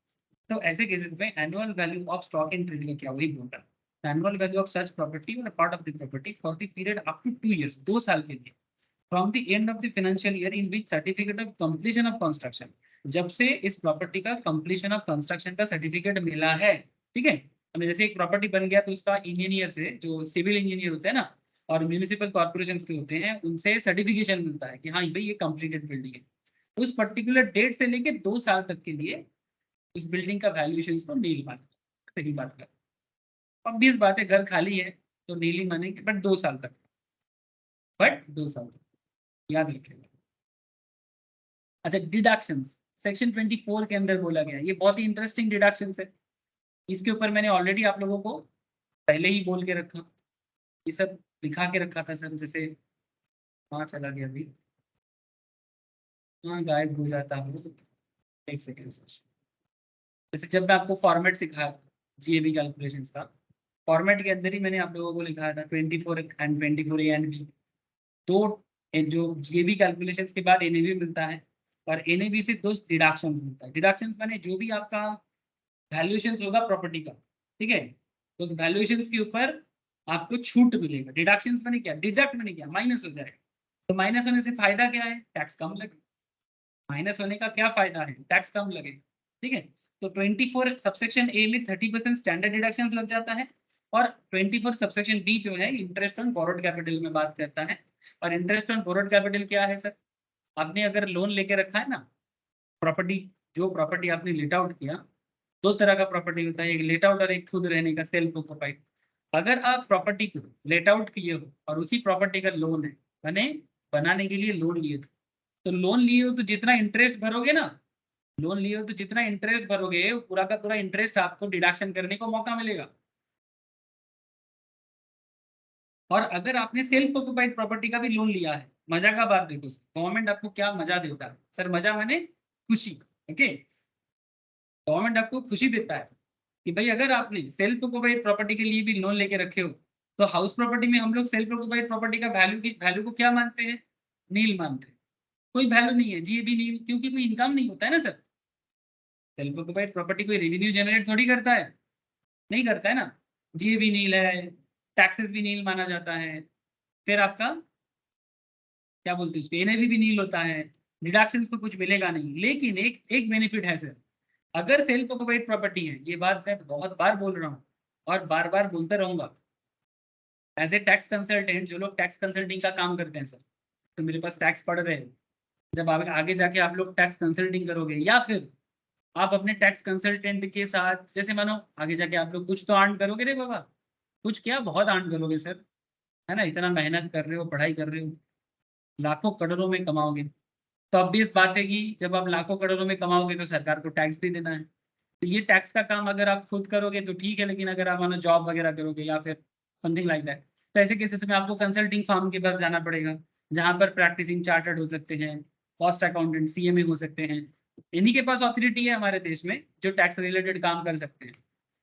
तो ऐसे केसेस में annual value of stock in trade का क्या वही बोल रहा है, annual value of such property और part of the property for the period up to 2 years, 2 साल के लिए, from the end of the financial year in which certificate of completion of construction, जब से इस प्रॉपर्टी का कंप्लीशन ऑफ कंस्ट्रक्शन का सर्टिफिकेट मिला है, ठीक है। हमें जैसे एक प्रॉपर्टी बन गया तो उसका इंजीनियर से, जो सिविल इंजीनियर होते हैं ना और म्यूनिसिपल कॉर्पोरेशन के होते हैं, उनसे सर्टिफिकेशन मिलता है कि हाँ भाई ये कंप्लीटेड बिल्डिंग है। उस पर्टिकुलर डेट से लेके 2 साल तक के लिए उस बिल्डिंग का वैल्यूएशन को नील मान, सही बात कर, ऑब्वियस बात है, घर खाली है तो नील ही मानेंगे, बट 2 साल तक, बट 2 साल तक याद रखिएगा। अच्छा, डिडक्शंस सेक्शन 24 के अंदर बोला गया, ये बहुत ही इंटरेस्टिंग डिडक्शंस है। इसके ऊपर मैंने ऑलरेडी आप लोगों को पहले ही बोल के रखा, ये सब लिखा के रखा था सर। जैसे कहाँ चला गया अभी, हाँ गायब हो जाता है, एक सेकेंड सर। जैसे जब मैं आपको फॉर्मेट सिखाया था जीएबी कैलकुलेशन का, फॉर्मेट के अंदर ही मैंने आप लोगों को लिखाया था 24 एंड 24 ए एंड बी, दो जो जीएबी कैलकुलेशन के बाद एनएबी मिलता है और एनएबी से 2 डिडक्शंस मिलता है। डिडक्शंस माने जो भी आपका वैल्यूएशन होगा प्रॉपर्टी का, ठीक है, तो उस वैल्यूएशन के ऊपर आपको छूट मिलेगा। डिडक्शंस माने क्या, डिडक्ट माने क्या, माइनस हो जाएगा। तो माइनस होने से फायदा क्या है, टैक्स कम लगेगा। माइनस होने का क्या फायदा है, टैक्स कम लगेगा, ठीक है। तो 24 सबसेक्शन ए में 30% स्टैंडर्ड डिडक्शन लग जाता है और 24 सबसेक्शन बी जो है इंटरेस्ट ऑन बोरोड कैपिटल में बात करता है। और इंटरेस्ट ऑन बोरोड कैपिटल क्या है सर, आपने अगर लोन लेके रखा है ना, प्रॉपर्टी, जो प्रॉपर्टी आपने लेट आउट किया, 2 तरह का प्रॉपर्टी होता है, एक लेट आउट और एक खुद रहने का सेल्फ ऑक्युपाइड। अगर आप प्रॉपर्टी को लेट आउट किए हो और उसी प्रॉपर्टी का लोन है, मैंने बनाने के लिए लोन लिए थे, तो लोन लिए हो तो जितना इंटरेस्ट भरोगे ना, लोन लिए हो तो जितना इंटरेस्ट भरोगे पूरा का पूरा इंटरेस्ट आपको डिडक्शन करने को मौका मिलेगा। और अगर आपने सेल्फ ऑक्युपाइड प्रॉपर्टी का भी लोन लिया है, मजा का बात देखो, गवर्नमेंट आपको क्या मजा देता है सर, मजा माने खुशी, ओके। गवर्नमेंट आपको खुशी देता है कि भाई अगर आपने सेल्फ ऑक्युपाइड प्रॉपर्टी के लिए भी लोन लेके रखे हो, तो हाउस प्रॉपर्टी में हम लोग सेल्फ ऑक्युपाइड प्रॉपर्टी का वैल्यू को क्या मानते हैं, नील मानते हैं। कोई वैल्यू नहीं है जी, भी नील, क्योंकि कोई इनकम नहीं होता है ना सर। सेल्फ ऑक्युपाइड प्रॉपर्टी कोई रेवेन्यू जनरेट थोड़ी करता है, नहीं करता है ना। जी भी नील है, टैक्सेस भी नील माना जाता है, फिर आपका क्या बोलते हैं उसको, एनएवी भी नील होता है, डिडक्शंस को कुछ मिलेगा नहीं। लेकिन एक एक बेनिफिट है सर, अगर सेल्फ ऑक्युपाइड प्रॉपर्टी है, ये बात मैं बहुत बार बोल रहा हूँ और बार बार बोलते रहूंगा, एज ए टैक्स कंसल्टेंट, जो लोग टैक्स कंसल्टिंग का काम करते हैं सर, तो मेरे पास टैक्स पढ़ रहे हैं, जब आगे जाके आप लोग टैक्स कंसल्टिंग करोगे या फिर आप अपने टैक्स कंसल्टेंट के साथ, जैसे मानो आगे जाके आप लोग कुछ तो अर्न करोगे रे बाबा, कुछ क्या बहुत अर्न करोगे सर, है ना, इतना मेहनत कर रहे हो, पढ़ाई कर रहे हो, लाखों करोड़ों में कमाओगे। तो ऑब्वियस बात है कि जब आप लाखों करोड़ों में कमाओगे तो सरकार को टैक्स भी देना है। तो ये टैक्स का काम अगर आप खुद करोगे तो ठीक है, लेकिन अगर आप मानो जॉब वगैरह करोगे या फिर समथिंग लाइक दैट, तो ऐसे केसेस में आपको कंसल्टिंग फर्म के पास जाना पड़ेगा, जहाँ पर प्रैक्टिसिंग चार्टर्ड हो सकते हैं, कॉस्ट अकाउंटेंट सीएमए हो सकते हैं। इन्हीं के पास ऑथोरिटी है हमारे देश में जो टैक्स रिलेटेड काम कर सकते हैं,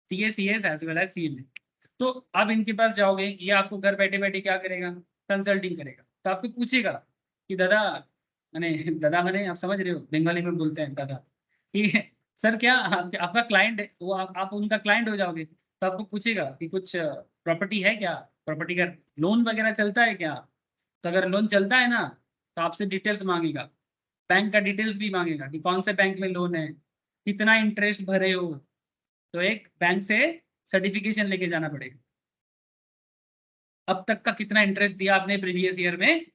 CA, CS as well as CMA. तो अब इनके पास जाओगे, ये आपको घर बैठे बैठे क्या करेगा, कंसल्टिंग करेगा। तो आपको पूछेगा कि दादा, दादा मैंने, आप समझ रहे हो, बंगाली में बोलते हैं दादा, कि सर क्या आपका क्लाइंट है, वो आप उनका क्लाइंट हो जाओगे, तो आपको पूछेगा कि कुछ प्रॉपर्टी है क्या, प्रॉपर्टी का लोन वगैरह चलता है क्या। तो अगर लोन चलता है ना तो आपसे डिटेल्स मांगेगा, बैंक का डिटेल्स भी मांगेगा कि कौन से बैंक में लोन है, कितना इंटरेस्ट भरे हो, तो एक बैंक से सर्टिफिकेशन लेके जाना पड़ेगा, अब तक का कितना इंटरेस्ट दिया आपने प्रीवियस ईयर में,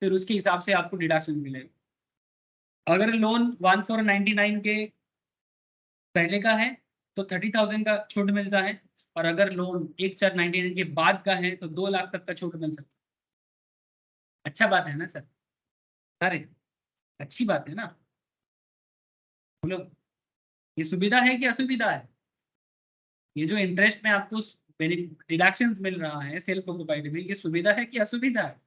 फिर उसके हिसाब से आपको डिडक्शन मिलेगा। अगर लोन 1499 के पहले का है तो 30,000 का छूट मिलता है, और अगर लोन 1499 के बाद का है तो 2 लाख तक का छूट मिल सकता है। अच्छा बात है ना सर? अरे अच्छी बात है ना, बोलो ये सुविधा है कि असुविधा है? ये जो इंटरेस्ट में आपको डिडक्शंस मिल रहा है सेल्फ ऑक्युपाइड में, ये सुविधा है कि असुविधा है?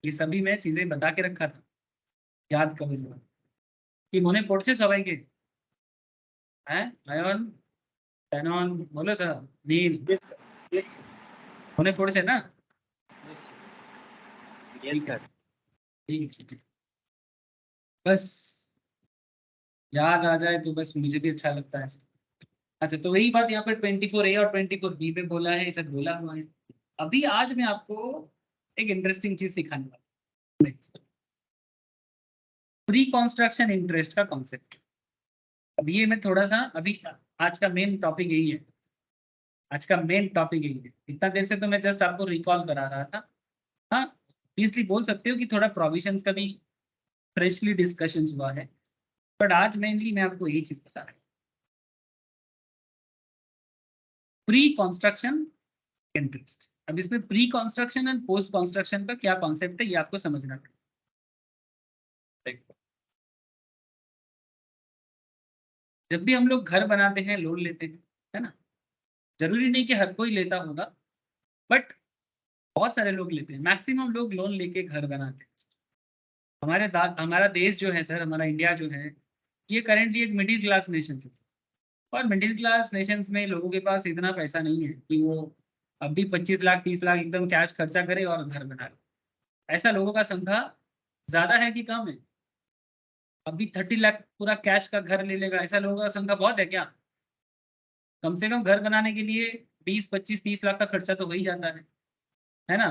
ये सभी मैं चीजें बता के रखा था, याद करो जरा कि मोने पढ़ছে সবাইকে, হ্যাঁ আয়ন স্যানন বলো স্যার নীল Yes, sir. Yes, sir. মনে পড়েছে না? Yes, sir. Yes, ठीक है sir. ठीक है ठीक है। बस याद आ जाए तो बस मुझे भी अच्छा लगता है। अच्छा तो वही बात यहाँ पर 24A और 24B पे बोला है, सब बोला हुआ है। अभी आज मैं आपको एक इंटरेस्टिंग चीज सिखाने वाला हूँ, प्री कंस्ट्रक्शन इंटरेस्ट का कॉन्सेप्ट। अब ये मैं थोड़ा सा अभी, आज का मेन टॉपिक यही है, आज का मेन टॉपिक यही है। इतना देर से तो मैं जस्ट आपको रिकॉल करा रहा था। हाँ प्लीजली बोल सकते हो कि थोड़ा प्रोविजंस का भी फ्रेशली डिस्कशन हुआ है, बट आज मेनली मैं आपको यही चीज बता रहा हूँ, प्री कंस्ट्रक्शन इंटरेस्ट। अब इसमें pre construction and post construction का क्या कॉन्सेप्ट है ये आपको समझना पड़ेगा। जब भी हम लोग घर बनाते हैं लोन लेते हैं, है ना, जरूरी नहीं कि हर कोई लेता होगा, बट बहुत सारे लोग लेते हैं, मैक्सिमम लोग लोन लेके घर बनाते हैं। हमारा देश जो है सर, हमारा इंडिया जो है, ये करेंटली एक मिडिल क्लास नेशन है, और मिडिल क्लास नेशंस में लोगों के पास इतना पैसा नहीं है कि वो अब भी 25 लाख 30 लाख एकदम कैश खर्चा करे और घर बना ले। ऐसा लोगों का संख्या ज्यादा है कि कम है? अभी 30 लाख पूरा कैश का घर ले लेगा, ऐसा लोगों का संख्या बहुत है क्या? कम से कम घर बनाने के लिए 20 25 30 लाख का खर्चा तो हो ही जाता है ना?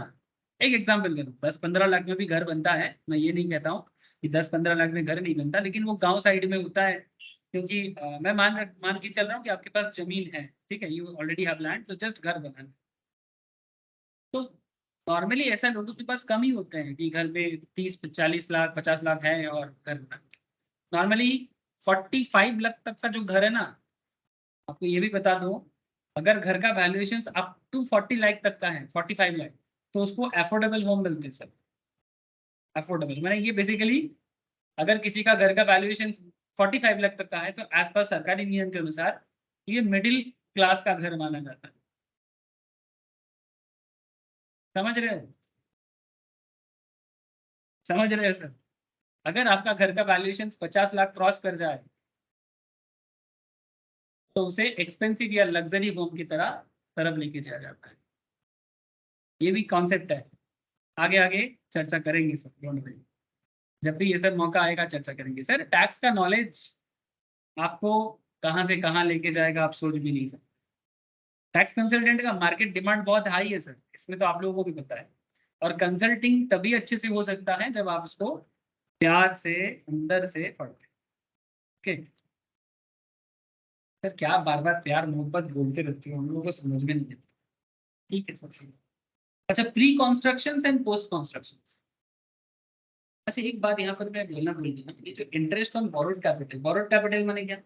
एक एग्जाम्पल करूँ, 10 15 लाख में भी घर बनता है, मैं ये नहीं कहता हूँ कि 10 15 लाख में घर नहीं बनता, लेकिन वो गांव साइड में होता है। क्योंकि मैं मान के चल रहा हूँ कि आपके पास जमीन है, ठीक है, यू ऑलरेडी हैव लैंड, तो जस्ट घर बनाना। तो नॉर्मली ऐसा लोगों के पास कम ही होते हैं कि घर में 30 40 लाख 50 लाख है और घर बना। नॉर्मली 45 लाख तक का जो घर है ना, आपको ये भी बता दो, अगर घर का वैल्यूएशन अप टू 40 लाख तक का है, 45 लाख, तो उसको अफोर्डेबल होम मिलते हैं सर। अफोर्डेबल मैंने ये बेसिकली, अगर किसी का घर का वैल्यूएशन 45 लाख तक का है तो एज पर सरकारी नियम के अनुसार ये मिडिल क्लास का घर माना जाता है। समझ रहे हो? समझ रहे हो सर? अगर आपका घर का वैल्यूएशन 50 लाख क्रॉस कर जाए तो उसे एक्सपेंसिव या लग्जरी होम की तरफ लेके जाया जाता है। ये भी कॉन्सेप्ट है, आगे आगे चर्चा करेंगे सर, डोंट वरी, जब भी ये सब मौका आएगा चर्चा करेंगे। सर टैक्स का नॉलेज आपको कहाँ से कहाँ लेके जाएगा आप सोच भी नहीं सकते। टैक्स कंसल्टेंट का मार्केट डिमांड बहुत हाई है सर, इसमें तो आप लोगों को भी पता है, और कंसल्टिंग तभी अच्छे से हो सकता है जब आप उसको प्यार से अंदर से पढ़ते हैं। ओके सर, क्या बार बार प्यार मोहब्बत बोलते रहते हो, हम लोगों को समझ में नहीं आता। ठीक है सर। अच्छा pre construction and post construction. अच्छा एक बात यहाँ पर मैं बोलना भूल गया, ये जो इंटरेस्ट ऑन बोरोड कैपिटल माने क्या?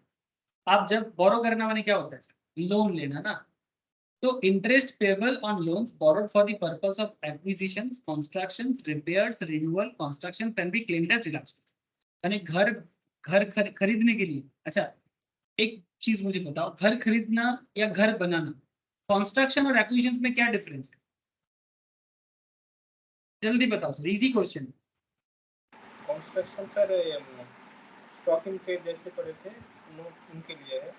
आप जब बोरो करना माने क्या होता है सर? लोन लेना ना। तो interest payable on loans borrowed for the purpose of acquisitions constructions repairs renewal construction can be claimed as deductions. यानी खरीदने के लिए। अच्छा एक चीज मुझे बताओ, घर खरीदना या घर बनाना, कंस्ट्रक्शन और एक्विजिशंस में क्या डिफरेंस है? जल्दी बताओ sir, easy question. Construction sir stock in trade जैसे पड़े थे उनके लिए है,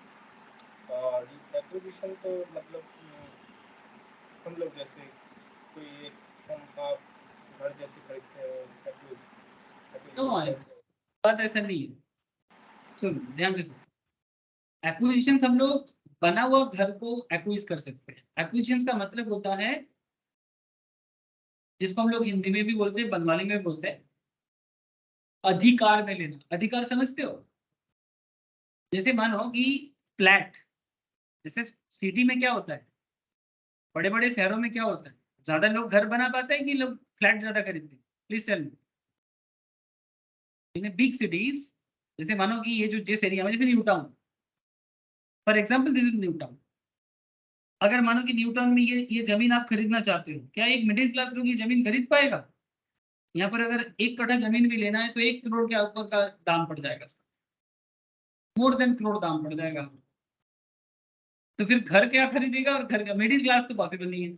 और एक्विजिशन तो मतलब हम लोग जैसे कोई एक हम आप घर जैसे खरीदते हैं एक्विजिशन। बात ऐसा नहीं है, सुन ध्यान से सुन। एक्विजिशन हम लोग बना हुआ घर को एक्विज कर सकते हैं। एक्विजिशन का मतलब होता है, जिसको हम लोग हिंदी में भी बोलते हैं, बंगाली में भी बोलते हैं, अधिकार में लेना। अधिकार समझते हो? जैसे मानो कि फ्लैट, जैसे सिटी में क्या होता है, बड़े बड़े शहरों में क्या होता है, ज्यादा लोग घर बना पाते हैं कि लोग फ्लैट ज्यादा खरीदते हैं? Please tell me. In big cities, जैसे मानो कि ये जो जिस एरिया में, जैसे New Town for example, this is New Town. अगर मानो कि न्यू टाउन में ये जमीन आप खरीदना चाहते हो, क्या एक मिडिल क्लास लोग ये जमीन खरीद पाएगा? यहाँ पर अगर 1 कट्ठा जमीन भी लेना है तो 1 करोड़ के ऊपर का दाम पड़ जाएगा, मोर देन करोड़ दाम पड़ जाएगा। तो फिर घर क्या खरीदेगा? और घर का मिडिल क्लास तो पॉसिबल नहीं है।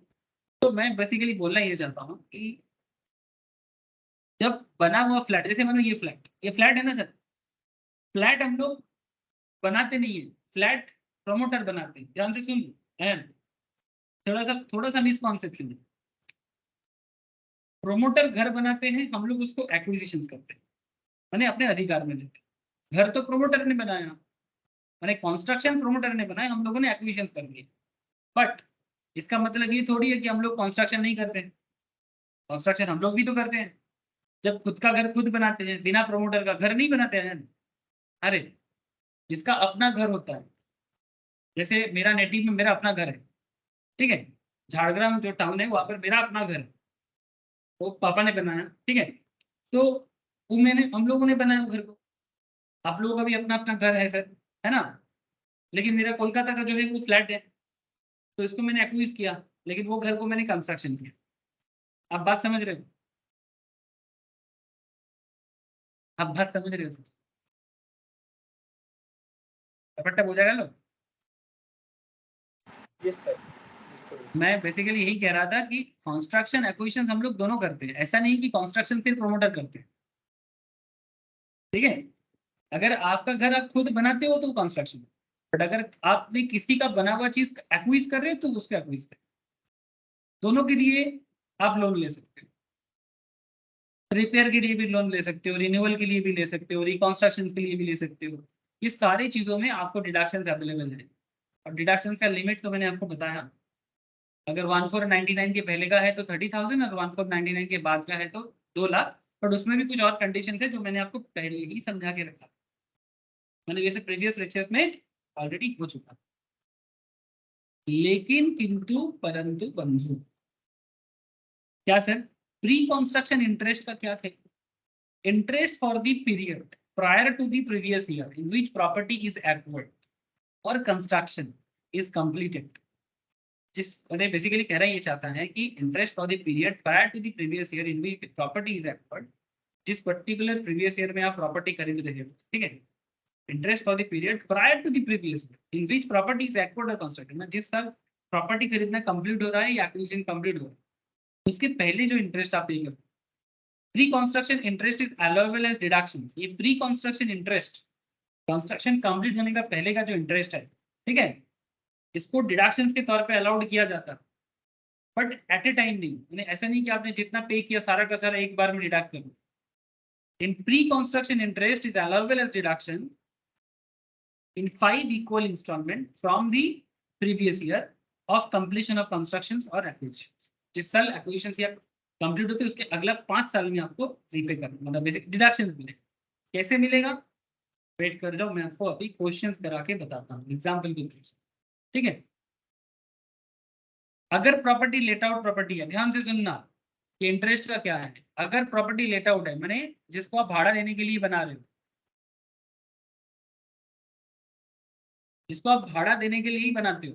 तो मैं बेसिकली बोलना ये चाहता हूँ कि जब बना हुआ फ्लैट, जैसे मानो ये फ्लैट है ना सर, फ्लैट हम लोग बनाते नहीं है, फ्लैट प्रमोटर बनाते हैं। ध्यान से सुन लो, अहम थोड़ा सा मिसकॉन्सेप्शन है। प्रोमोटर घर बनाते हैं, हम लोग उसको एक्विजिशन करते हैं, माने अपने अधिकार में लेते हैं। घर तो प्रोमोटर ने बनाया, माने कंस्ट्रक्शन प्रोमोटर ने बनाया, हम लोगों ने एक्विजिशन कर लिए। बट इसका मतलब ये थोड़ी है कि हम लोग कंस्ट्रक्शन नहीं करते हैं। कंस्ट्रक्शन हम लोग भी तो करते हैं। जब खुद का घर खुद बनाते हैं, बिना प्रोमोटर का घर नहीं बनाते हैं। अरे जिसका अपना घर होता है, जैसे मेरा नेटिव में मेरा अपना घर है, ठीक है, झाड़ग्राम जो टाउन है वहां पर मेरा अपना घर है, वो पापा ने बनाया, ठीक है। तो वो हम लोगों ने बनाया घर को। आप लोगों का भी अपना अपना घर है सर, है ना? लेकिन मेरा कोलकाता का जो है वो फ्लैट है, तो इसको मैंने एक्विज किया, लेकिन वो घर को मैंने कंस्ट्रक्शन किया। आप बात समझ रहे हो? आप बात समझ रहे हो सर? झपट्टा हो जाएगा लो। यस सर, बिल्कुल। मैं बेसिकली यही कह रहा था कि कंस्ट्रक्शन एक्विजिशन हम लोग दोनों करते हैं। ऐसा नहीं कि कंस्ट्रक्शन सिर्फ प्रोमोटर करते हैं, ठीक है। अगर आपका घर आप खुद बनाते हो तो कंस्ट्रक्शन, बट अगर आपने किसी का बना हुआ चीज एक्विज कर रहे हो तो उसको एक्विज कर, दोनों के लिए आप लोन ले सकते हो। रिपेयर के लिए भी लोन ले सकते हो, रिन्यूअल के लिए भी ले सकते हो, रिकंस्ट्रक्शन के लिए भी ले सकते हो। ये सारी चीजों में आपको डिडक्शंस अवेलेबल है। और डिडक्शंस का लिमिट तो मैंने आपको बताया, अगर 1499 के पहले का है तो 30,000, और 1499 के बाद का है तो 2 लाख। बट उसमें भी कुछ और कंडीशन है जो मैंने आपको पहले ही समझा के रखा, मैंने वैसे प्रीवियस लेक्चर्स में ऑलरेडी हो चुका। लेकिन किंतु परंतु बंधु, क्या सर? प्री कंस्ट्रक्शन इंटरेस्ट का क्या थे? Interest for the period prior to the previous year in which property is acquired और कंस्ट्रक्शन इज कंप्लीटेड। जिस मैंने बेसिकली कह रहा है, ये चाहता है कि interest for the period prior to the previous year in which property is acquired, जिस पर्टिकुलर प्रीवियस ईयर में आप प्रॉपर्टी खरीद रहे हो, ठीक है, interest for the period prior to the previous year in which property is acquired और कंस्ट्रक्टेड, ना जिस साल प्रॉपर्टी खरीदना कंप्लीट हो रहा है या एक्विजिशन कंप्लीट हो रहा है, उसके पहले जो इंटरेस्ट आप पे करते हो। Pre construction interest is allowable as deductions. ये pre construction interest, construction complete होने का पहले का जो इंटरेस्ट है, ठीक है, इसको डिडक्शंस के तौर पे अलाउड किया जाता है, बट एट ए टाइम नहीं। यानी ऐसा नहीं कि आपने जितना पे किया सारा का सारा एक बार में डिडक्ट करो। In pre construction interest is allowable as deduction in 5 equal installment from the previous year of completion of constructions or acquisitions। जिस साल acquisitions या कंप्लीट होते हैं उसके अगला 5 साल में आपको रीपे करना, मतलब बेसिक डिडक्शन मिलेगा। कैसे मिलेगा? वेट कर जाओ, मैं आपको अभी क्वेश्चंस करा के बताता हूँ एग्जाम्पल के थ्रू, ठीक है। अगर प्रॉपर्टी लेट आउट प्रॉपर्टी है, ध्यान से सुनना, कि इंटरेस्ट का क्या है। अगर प्रॉपर्टी लेट आउट है, माने जिसको आप भाड़ा देने के लिए बना रहे हो, जिसको आप भाड़ा देने के लिए ही बनाते हो,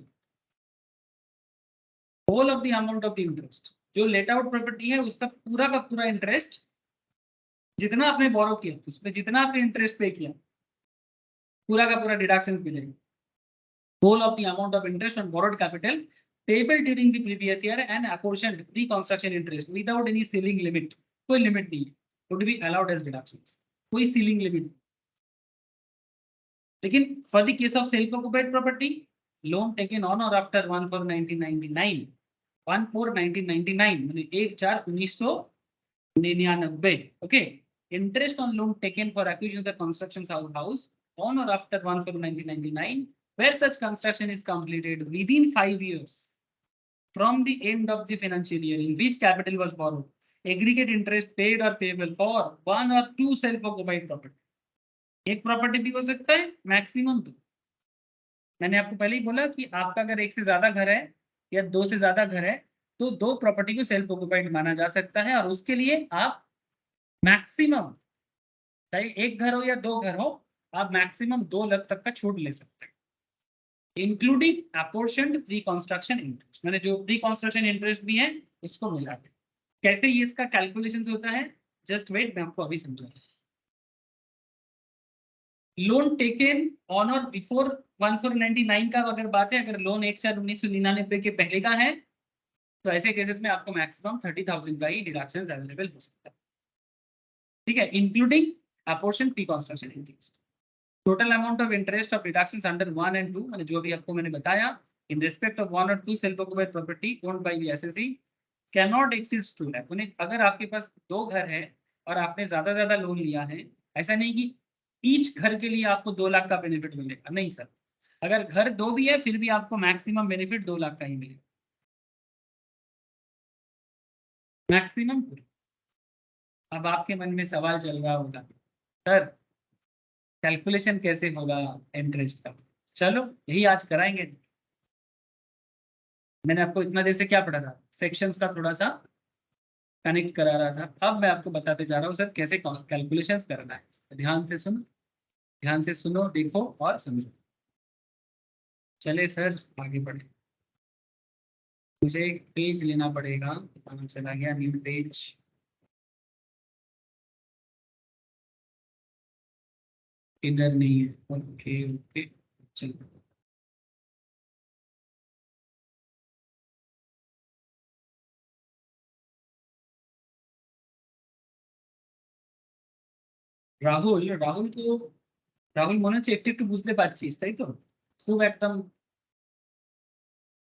whole of the amount of the interest, जो लेट आउट प्रॉपर्टी है उसका पूरा का पूरा इंटरेस्ट, जितना आपने बोरो किया उसमें जितना आपने इंटरेस्ट पे किया, पूरा का पूरा डिडक्शंस मिलेगा। Whole of the amount of interest on borrowed capital payable during the previous year and apportioned pre construction interest without any ceiling limit. कोई लिमिट नहीं है, would be allowed as deductions, कोई सीलिंग लिमिट। लेकिन for the case of self occupied property, loan taken on or after 1/4/1999, 1/4/1999 माने 1/4/1999, okay, interest on loan taken for acquisition of the construction house on or after 1/4/1999 where such construction is completed within 5 years from the end of the financial year in which capital was borrowed, aggregate interest paid or payable for one or two self-occupied property. एक प्रॉपर्टी भी हो सकता है, मैक्सिमम 2। मैंने आपको पहले ही बोला कि आपका अगर एक से ज्यादा घर है या 2 से ज्यादा घर है तो 2 प्रॉपर्टी को सेल्फ ऑक्युपाइड माना जा सकता है, और उसके लिए आप मैक्सिमम, चाहे एक घर हो या 2 घर हो, आप मैक्सिमम 2 लाख तक का छूट ले सकते हैं, इंक्लूडिंग अपोर्शन्ड प्री कंस्ट्रक्शन इंटरेस्ट। मैंने जो प्री कंस्ट्रक्शन इंटरेस्ट भी है उसको मिला के। कैसे ये इसका कैलकुलेशन होता है, जस्ट वेट, मैं आपको अभी समझाऊंगा। लोन टेकन ऑन और बिफोर 1499 का अगर बात है, अगर लोन 1/4/1999 के पहले का है तो ऐसे केसेस में आपको मैक्सिमम 30,000 का ही डिडक्शन अवेलेबल हो सकता है, ठीक है, including apportion pre construction interest. Total amount of interest of deductions under 1 and 2, मैंने जो भी आपको मैंने बताया, इन respect of 1 or 2 self occupied property owned by the assessee can not exceed 2 lakh. अगर आपके पास 2 घर है और आपने ज्यादा लोन लिया है, ऐसा नहीं कि ईच घर के लिए आपको 2 लाख का बेनिफिट मिलेगा, नहीं सर। अगर घर 2 भी है फिर भी आपको मैक्सिमम बेनिफिट 2 लाख का ही मिलेगा, मैक्सिमम। अब आपके मन में सवाल चल रहा होगा, सर कैलकुलेशन कैसे होगा इंटरेस्ट का? चलो यही आज कराएंगे। मैंने आपको इतना देर से क्या पढ़ा था, सेक्शंस का थोड़ा सा कनेक्ट करा रहा था। अब मैं आपको बताते जा रहा हूँ सर कैसे कैलकुलेशंस करना है। ध्यान से सुनो, ध्यान से सुनो, देखो और समझो। चले सर आगे बढ़े। मुझे एक पेज लेना पड़ेगा, कहाँ चला गया न्यू पेज। इधर नहीं है, ओके ओके चलो। রাহুল রাহুল তো রাহুল মনে হচ্ছে একটু একটু বুঝতে পারছিস, তাই তো? খুব একদম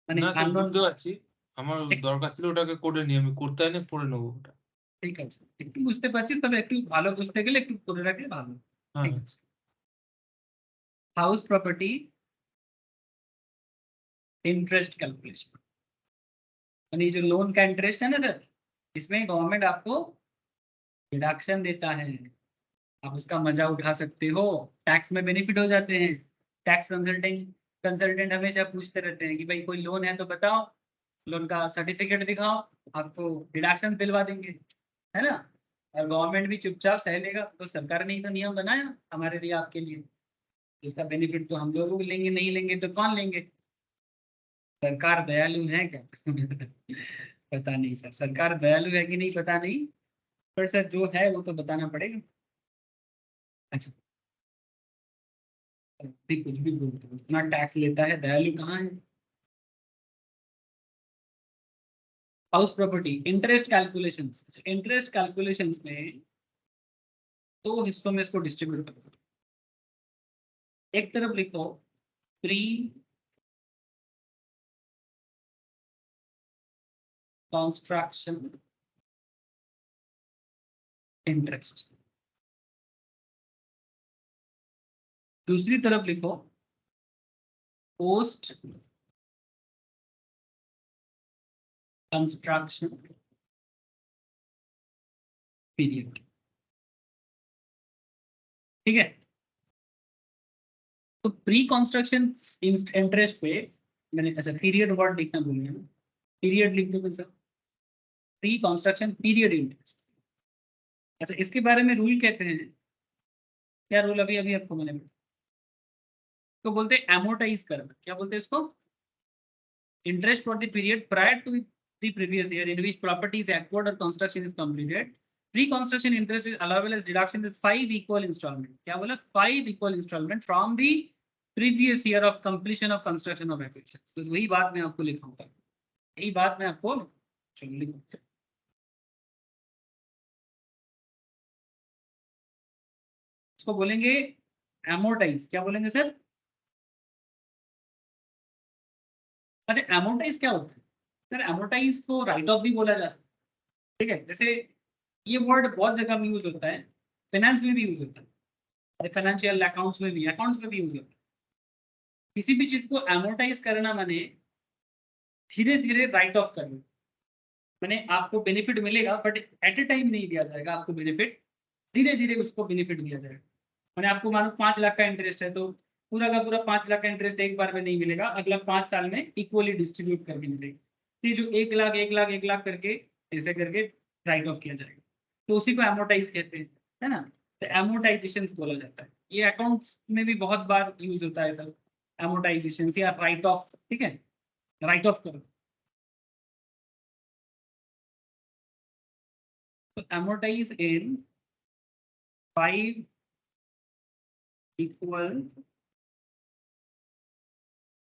মানে না স্যার unknown। বুঝতে পারছি, আমার দরকার ছিল ওটাকে করে নিয়ে আমি করতে এনে পড়ে নেবো ওটা। ঠিক আছে, একটু বুঝতে পারছিস, তবে একটু ভালো বুঝতে গেলে একটু করে রাখলে ভালো। হ্যাঁ ঠিক আছে। हाउस प्रॉपर्टी इंटरेस्ट कैलकुलेशन, यानी जो लोन का इंटरेस्ट है ना सर, इसमें गवर्नमेंट आपको डिडक्शन देता है, आप उसका मजा उठा सकते हो, टैक्स में बेनिफिट हो जाते हैं। टैक्स कंसल्टेंट हमेशा पूछते रहते हैं कि भाई कोई लोन है तो बताओ, लोन का सर्टिफिकेट दिखाओ, आपको डिडक्शन दिलवा देंगे, है ना। और गवर्नमेंट भी चुपचाप सह लेगा, तो सरकार ने ही तो नियम बनाया हमारे लिए, आपके लिए। इसका बेनिफिट तो हम लोग लेंगे, नहीं लेंगे तो कौन लेंगे? सरकार दयालु है क्या? पता नहीं सर, सरकार दयालु है कि नहीं पता नहीं, पर सर जो है वो तो बताना पड़ेगा। अच्छा, भी कुछ भी बोलते हो, इतना टैक्स लेता है, दयालु कहाँ है? House property interest calculations, interest calculations में 2 हिस्सों में इसको डिस्ट्रीब्यूट करो। एक तरफ लिखो प्री कंस्ट्रक्शन इंटरेस्ट, दूसरी तरफ लिखो पोस्ट कंस्ट्रक्शन पीरियड, ठीक है। तो प्री कंस्ट्रक्शन इंटरेस्ट पे मैंने, अच्छा पीरियड वर्ड लिखना भूल गया, पीरियड लिख दो sir, pre construction period interest. अच्छा, इसके बारे में रूल कहते हैं, क्या रूल? अभी अभी आपको मैंने तो बोलते हैं एमोटाइज करना। क्या बोलते हैं इसको? Interest for the period prior to the previous year in which property is acquired और construction is completed. Pre construction interest is allowable as deduction is 5 equal installment. क्या बोला? 5 equal installment from the previous year of completion of construction of acquisitions. बस वही बात मैं आपको लिखाऊंगा, यही बात मैं आपको, चलो लिखो। इसको बोलेंगे एमोटाइज। क्या बोलेंगे सर? अच्छा, एमोटाइज क्या होता है सर? एमोटाइज को राइट ऑफ भी बोला जा सकता है, ठीक है। जैसे ये वर्ड बहुत जगह में यूज होता है, फाइनेंस में भी यूज होता है, फाइनेंशियल अकाउंट्स में भी यूज होता है। किसी भी चीज को एमोर्टाइज करना माने धीरे धीरे राइट ऑफ करना, माने आपको बेनिफिट मिलेगा बट एट ए टाइम नहीं दिया जाएगा आपको बेनिफिट, धीरे धीरे उसको बेनिफिट दिया जाएगा। मैंने आपको मानो 5 लाख का इंटरेस्ट है तो पूरा का पूरा 5 लाख का इंटरेस्ट एक बार में नहीं मिलेगा, अगला 5 साल में इक्वली डिस्ट्रीब्यूट करके मिलेगा। ये जो 1 लाख 1 लाख 1 लाख करके ऐसे करके राइट ऑफ किया जाएगा, तो उसी को एमोर्टाइज कहते हैं, है ना। तो एमोर्टाइजेशन बोला जाता है, ये अकाउंट्स में भी बहुत बार यूज होता है सर, एमोर्टाइजेशन या राइट ऑफ, ठीक है, राइट ऑफ करो। तो amortize in 5 equal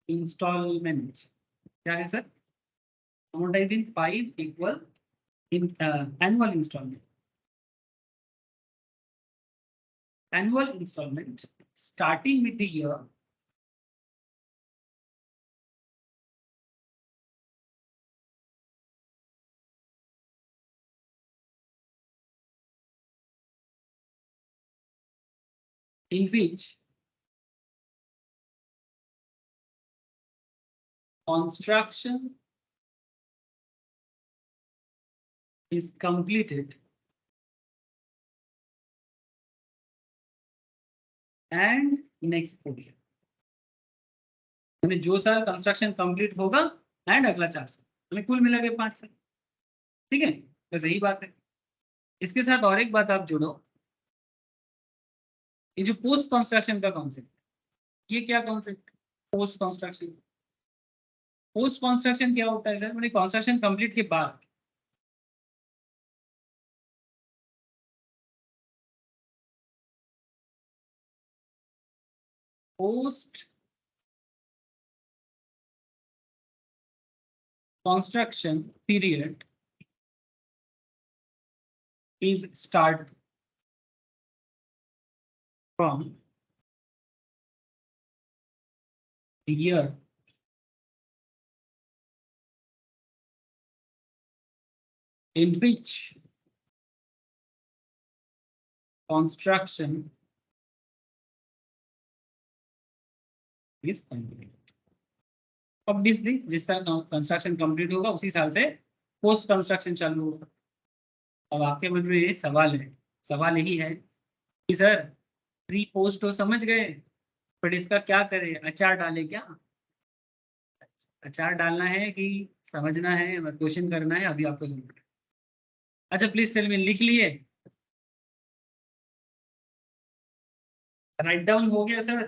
installment, क्या है sir? amortize in 5 equal in annual installment. Annual installment starting with the year in which construction is completed and next 4 year, यानी जो साल कंस्ट्रक्शन कंप्लीट होगा एंड अगला 4 साल, हमें कुल मिला के 5 साल, ठीक है, बस यही बात है। इसके साथ और एक बात आप जोड़ो, ये जो पोस्ट कंस्ट्रक्शन का कॉन्सेप्ट, ये क्या concept? Post construction. Post construction क्या होता है सर? मतलब कंस्ट्रक्शन कंप्लीट के बाद post construction period is start from the year in which construction is complete. Obviously जिस साल कंस्ट्रक्शन कंप्लीट होगा उसी साल से पोस्ट कंस्ट्रक्शन चालू होगा। अब आपके मन में सवाल है, सवाल यही है कि सर प्री पोस्ट तो समझ गए, बट इसका क्या करें, अचार डाले क्या? अचार डालना है कि समझना है और क्वेश्चन करना है, अभी आपको समझना है। अच्छा प्लीज टेल मी, लिख लिए? राइट डाउन हो गया सर?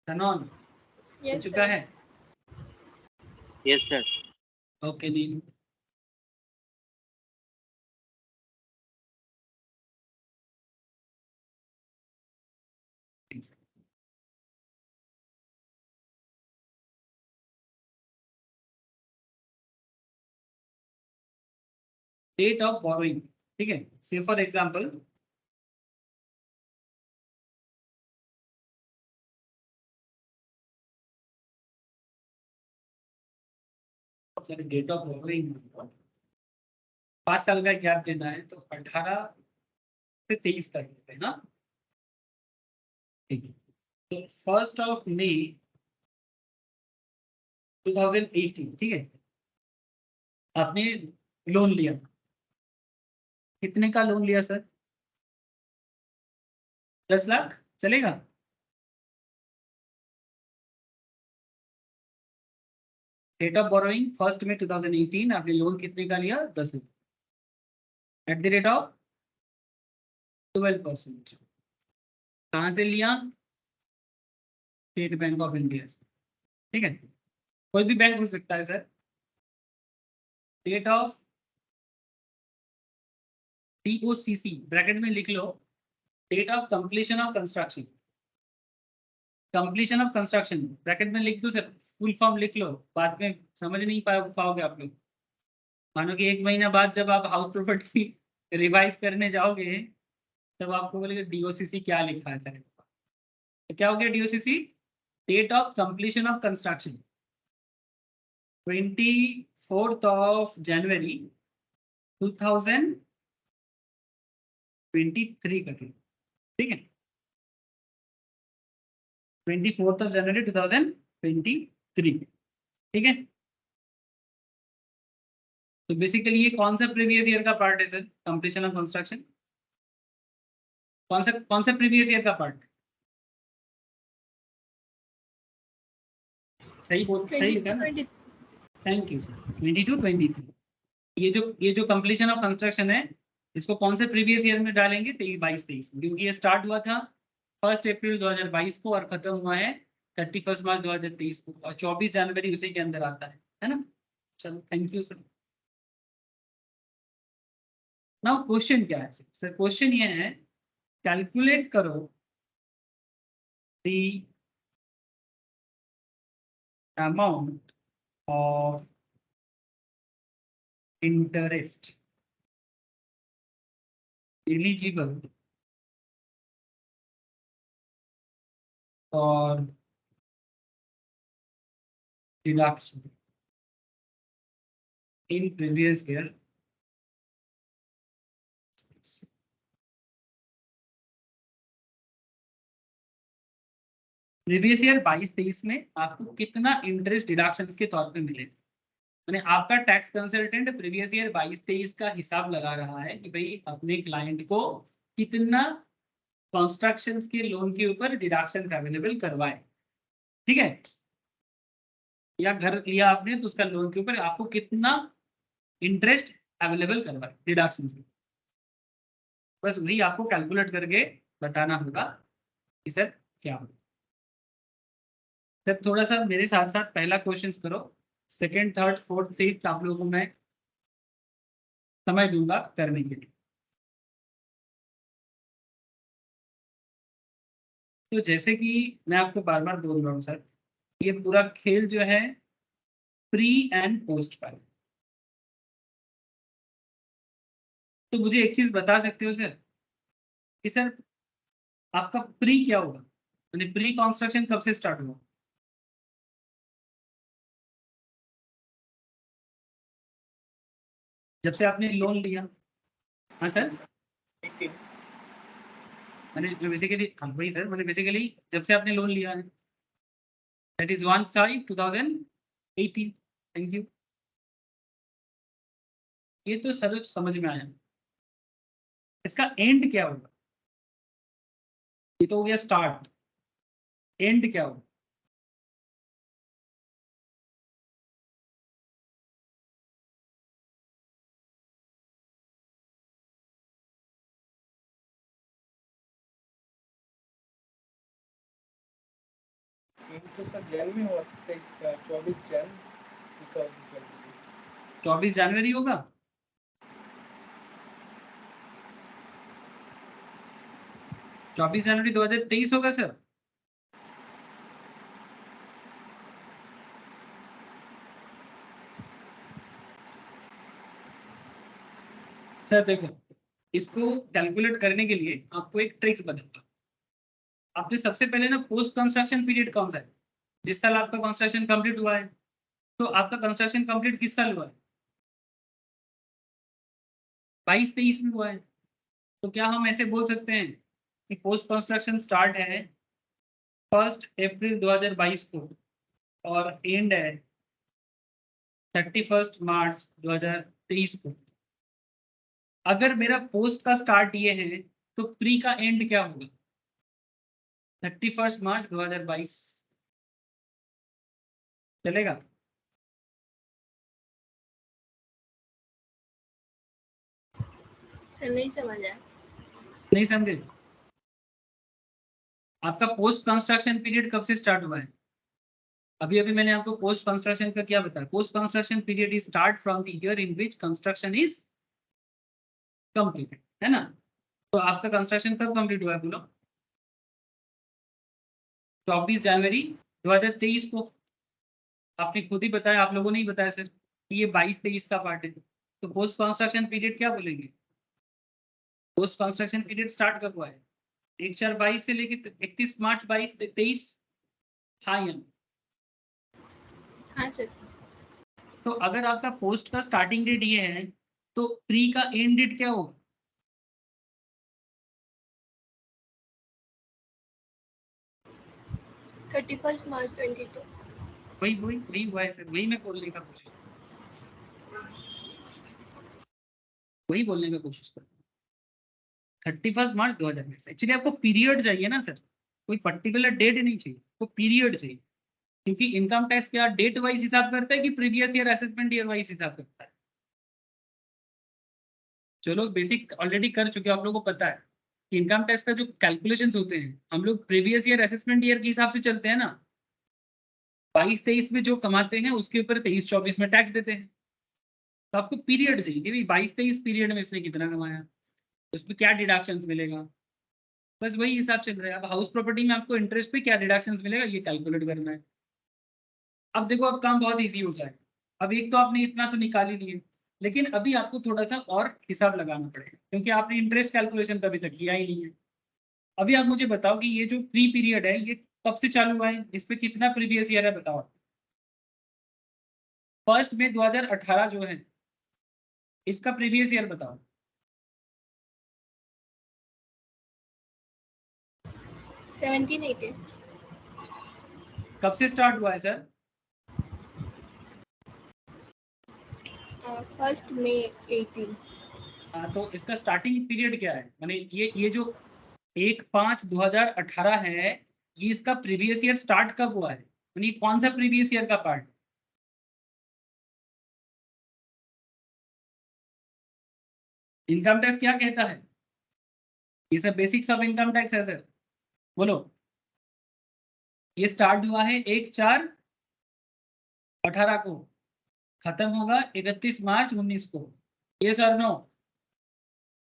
तनॉन हो Yes, चुका sir. है? Yes, sir. Okay Neelu, date of borrowing, ठीक है, say for example sir date of borrowing 5 साल का गैप देना है तो 18 से 23 कर देते हैं ना, ठीक है। तो 1 मई 2018, ठीक है, आपने लोन लिया, कितने का लोन लिया सर? 10 लाख चलेगा? डेट ऑफ बोरोइंग 1 मई 2018, आपने लोन कितने का लिया? 10 lakh at the rate of 12%। कहाँ से लिया? स्टेट बैंक ऑफ इंडिया से, ठीक है, कोई भी बैंक हो सकता है sir. Date of DOCC bracket में लिख लो, date of completion of construction, completion of construction bracket में लिख दो सर, फुल फॉर्म लिख लो, बाद में समझ नहीं पाओगे आप लोग। मानो कि 1 महीना बाद जब आप हाउस प्रॉपर्टी रिवाइज करने जाओगे तब आपको बोलेगा DOCC क्या लिखा है सर, तो क्या हो गया DOCC? Date of completion of construction 24 जनवरी 2023 का, ठीक है। 24 जनवरी 2023, ठीक है। तो बेसिकली ये कौन सा प्रीवियस ईयर का पार्ट है सर, कंप्लीशन ऑफ कंस्ट्रक्शन? कौन सा प्रीवियस ईयर का पार्ट? सही लिखा ना? Thank you sir, 22-23। ये जो कंप्लीशन ऑफ कंस्ट्रक्शन है, इसको कौन से प्रीवियस ईयर में डालेंगे? 22-23, क्योंकि ये स्टार्ट हुआ था 1 अप्रैल 2022 को और खत्म हुआ है 31 मार्च 2023 को, और 24 जनवरी उसी के अंदर आता है ना? चलो thank you sir. Now question क्या है सर? क्वेश्चन ये है, कैलकुलेट करो the amount of interest eligible और deduction in previous year. Previous year 22-23 में आपको कितना इंटरेस्ट डिडक्शंस के तौर पे मिले? मैंने आपका टैक्स कंसल्टेंट प्रीवियस ईयर 22-23 का हिसाब लगा रहा है कि भाई अपने क्लाइंट को कितना कंस्ट्रक्शंस के लोन के ऊपर डिडक्शन अवेलेबल करवाए, ठीक है? या घर लिया आपने तो उसका लोन के ऊपर आपको कितना इंटरेस्ट अवेलेबल करवाए डिडक्शंस के, बस वही आपको कैलकुलेट करके बताना होगा कि सर क्या होगा। सर थोड़ा सा मेरे साथ साथ पहला क्वेश्चन करो, सेकंड, थर्ड, फोर्थ, फिफ्थ आप लोगों को मैं समय दूंगा करने के लिए। तो जैसे कि मैं आपको बार बार बोल रहा हूँ सर, ये पूरा खेल जो है प्री एंड पोस्ट का है। तो मुझे एक चीज बता सकते हो सर कि सर आपका प्री क्या होगा, यानी प्री कंस्ट्रक्शन कब से स्टार्ट हुआ? जब से आपने लोन लिया। हाँ सर, मैंने बेसिकली, हाँ वही सर, मैंने बेसिकली जब से आपने लोन लिया है, दैट इज 1/5/2018। थैंक यू, ये तो सर समझ में आया। इसका एंड क्या होगा? ये तो हो गया स्टार्ट, एंड क्या होगा? तो सर जैन में हुआ था, 24 जैन 2023। 24 जनवरी होगा? चौबीस जनवरी 2023 होगा सर? सर देखो, इसको कैलकुलेट करने के लिए आपको एक ट्रिक्स बताता हूँ। आपने सबसे पहले ना पोस्ट कंस्ट्रक्शन पीरियड कौन सा है? जिस साल आपका कंस्ट्रक्शन कंप्लीट हुआ है, तो आपका कंस्ट्रक्शन कंप्लीट किस साल हुआ है? 22-23 में हुआ है। तो क्या हम ऐसे बोल सकते हैं कि पोस्ट कंस्ट्रक्शन स्टार्ट है 1 अप्रैल 2022 को और एंड है 31 मार्च 2023 को? अगर मेरा पोस्ट का स्टार्ट ये है तो प्री का एंड क्या होगा? 31 मार्च 2022 चलेगा? सर नहीं समझ आया। नहीं समझे? आपका पोस्ट कंस्ट्रक्शन पीरियड कब से स्टार्ट हुआ है? अभी अभी मैंने आपको पोस्ट कंस्ट्रक्शन का क्या बताया? Post construction period is start from the year in which construction is completed, है ना? तो आपका कंस्ट्रक्शन कब कंप्लीट हुआ है बोलो? 24 जनवरी 2023 को। आपने खुद ही बताया, आप लोगों ने ही बताया सर कि ये 22-23 का पार्ट है। तो पोस्ट कंस्ट्रक्शन पीरियड क्या बोलेंगे? पोस्ट कंस्ट्रक्शन पीरियड स्टार्ट कब हुआ है? 1/4/22 से लेकर 31 मार्च 23। हाँ या? हाँ सर। तो अगर आपका पोस्ट का स्टार्टिंग डेट ये है तो प्री का एंड डेट क्या होगा? 31 मार्च 22। वही वही वही हुआ है सर, वही मैं बोलने का कोशिश कर 31 मार्च 2022। एक्चुअली आपको पीरियड चाहिए ना सर, कोई पर्टिकुलर डेट नहीं चाहिए, आपको पीरियड चाहिए, क्योंकि इनकम टैक्स क्या डेट वाइज हिसाब करता है कि previous year assessment year wise हिसाब करता है। जो लोग बेसिक ऑलरेडी कर चुके हो आप लोगों को पता है कि इनकम टैक्स का जो कैलकुलेशंस होते हैं हम लोग प्रीवियस ईयर असेसमेंट ईयर के हिसाब से चलते हैं ना। 22-23 में जो कमाते हैं उसके ऊपर 23-24 में टैक्स देते हैं। तो आपको पीरियड चाहिए कि भाई 22-23 पीरियड में इसने कितना कमाया, उसमें क्या डिडक्शंस मिलेगा, बस वही हिसाब चल रहा है। अब हाउस प्रॉपर्टी में आपको इंटरेस्ट पे क्या डिडक्शंस मिलेगा ये कैलकुलेट करना है। अब देखो अब काम बहुत ईजी हो जाएगा। अब एक तो आपने इतना तो निकाल ही लिए, लेकिन अभी आपको थोड़ा सा और हिसाब लगाना पड़ेगा क्योंकि आपने इंटरेस्ट कैलकुलेशन तो अभी तक किया ही नहीं है। अभी आप मुझे बताओ कि ये जो प्री पीरियड है ये कब से चालू हुआ है, इस पे कितना प्रीवियस ईयर है बताओ। फर्स्ट में 2018 जो है इसका प्रीवियस ईयर बताओ। 17-18। कब से स्टार्ट हुआ है सर? 1 मई 18। हाँ तो इसका स्टार्टिंग पीरियड क्या है, माने ये जो 1/5/2018 है ये इसका प्रीवियस ईयर स्टार्ट कब हुआ है, यानी कौन सा प्रीवियस ईयर का पार्ट? इनकम टैक्स क्या कहता है, ये सब बेसिक्स ऑफ इनकम टैक्स है सर, बोलो। ये स्टार्ट हुआ है 1/4/18 को, खत्म होगा 31 मार्च 2019 को, ये सर नो।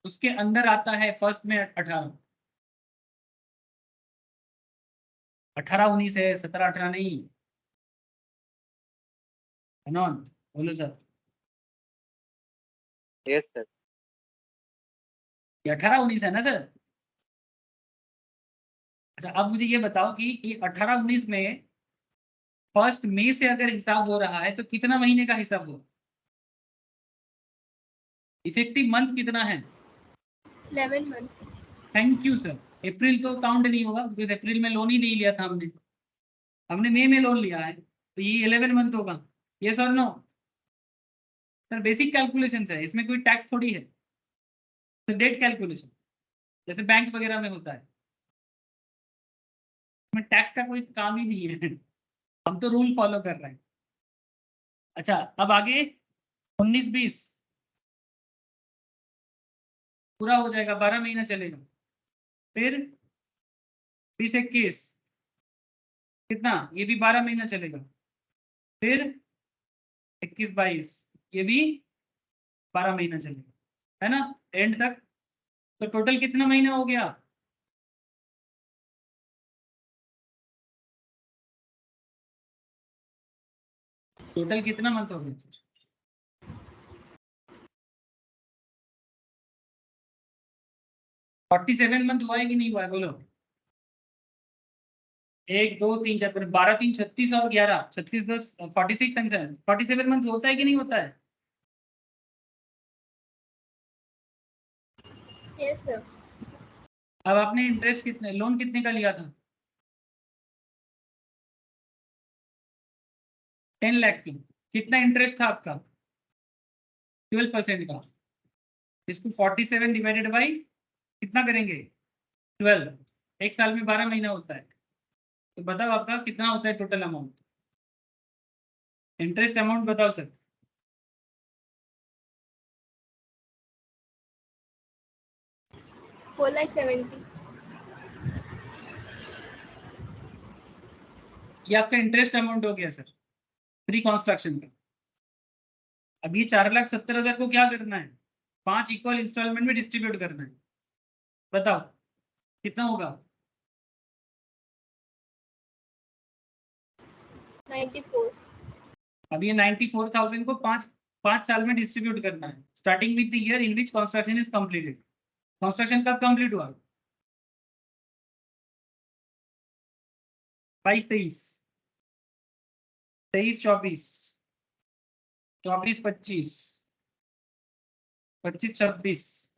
उसके अंदर आता है फर्स्ट में 18, 18-19 है, 17-18 नहीं। अनोन बोलो सर। Yes sir. ये 18-19 है ना सर? अच्छा अब मुझे ये बताओ कि ये 18-19 में फर्स्ट मई से अगर हिसाब हो रहा है तो कितना महीने का हिसाब हो, इफेक्टिव मंथ कितना है? 11 month. Thank you sir. April तो काउंट नहीं होगा बिकॉज अप्रैल में लोन ही नहीं लिया था हमने, हमने मई में लोन लिया है, तो ये 11 मंथ होगा। यस और नो सर? बेसिक कैलकुलेशन है, इसमें कोई टैक्स थोड़ी है, तो डेट कैलकुलेशन जैसे बैंक वगैरह में होता है, इसमें टैक्स का कोई काम ही नहीं है हम तो रूल फॉलो कर रहे हैं। अच्छा अब आगे 19-20 पूरा हो जाएगा, 12 महीना चलेगा। फिर 20-21 कितना, ये भी 12 महीना चलेगा। फिर 21-22 ये भी 12 महीना चलेगा, है ना, एंड तक। तो टोटल कितना महीना हो गया? टोटल कितना मंथ हो गया सर? 47 मंथ हुआ है कि नहीं हुआ है, बोलो। 1 2 3 4 12 3 36 और 11 36 10 46 एंड 47 मंथ होता है कि नहीं होता है? Yes sir. अब आपने इंटरेस्ट कितने, लोन कितने का लिया था? 10 लाख की। कितना इंटरेस्ट था आपका? 12% का। इसको 47 डिवाइडेड बाई कितना करेंगे? 12। एक साल में 12 महीना होता है, तो बताओ आपका कितना होता है टोटल अमाउंट, इंटरेस्ट अमाउंट बताओ सर। 4,70,000। ये आपका इंटरेस्ट अमाउंट हो गया सर प्री कंस्ट्रक्शन का। अब ये 4,70,000 को क्या करना है, 5 इक्वल इंस्टॉलमेंट में डिस्ट्रीब्यूट करना है, बताओ कितना होगा? 94। अब ये 94,000 को 5 साल में डिस्ट्रीब्यूट करना है, starting with the year in which construction is completed. Construction कब कंप्लीट हुआ? 22-23, 23-24, 24-25, 25-26,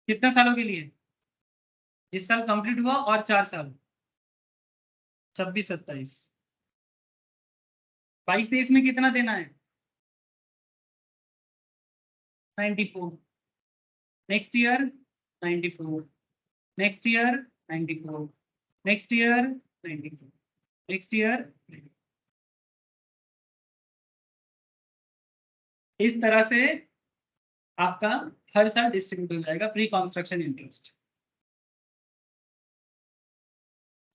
कितना सालों के लिए? जिस साल कंप्लीट हुआ और 4 साल, 26, 27, 22, 23 में कितना देना है? 94। Next year 94, next year 94, next year 94, next year. इस तरह से आपका हर साल डिस्ट्रीब्यूट हो जाएगा प्री कंस्ट्रक्शन इंटरेस्ट।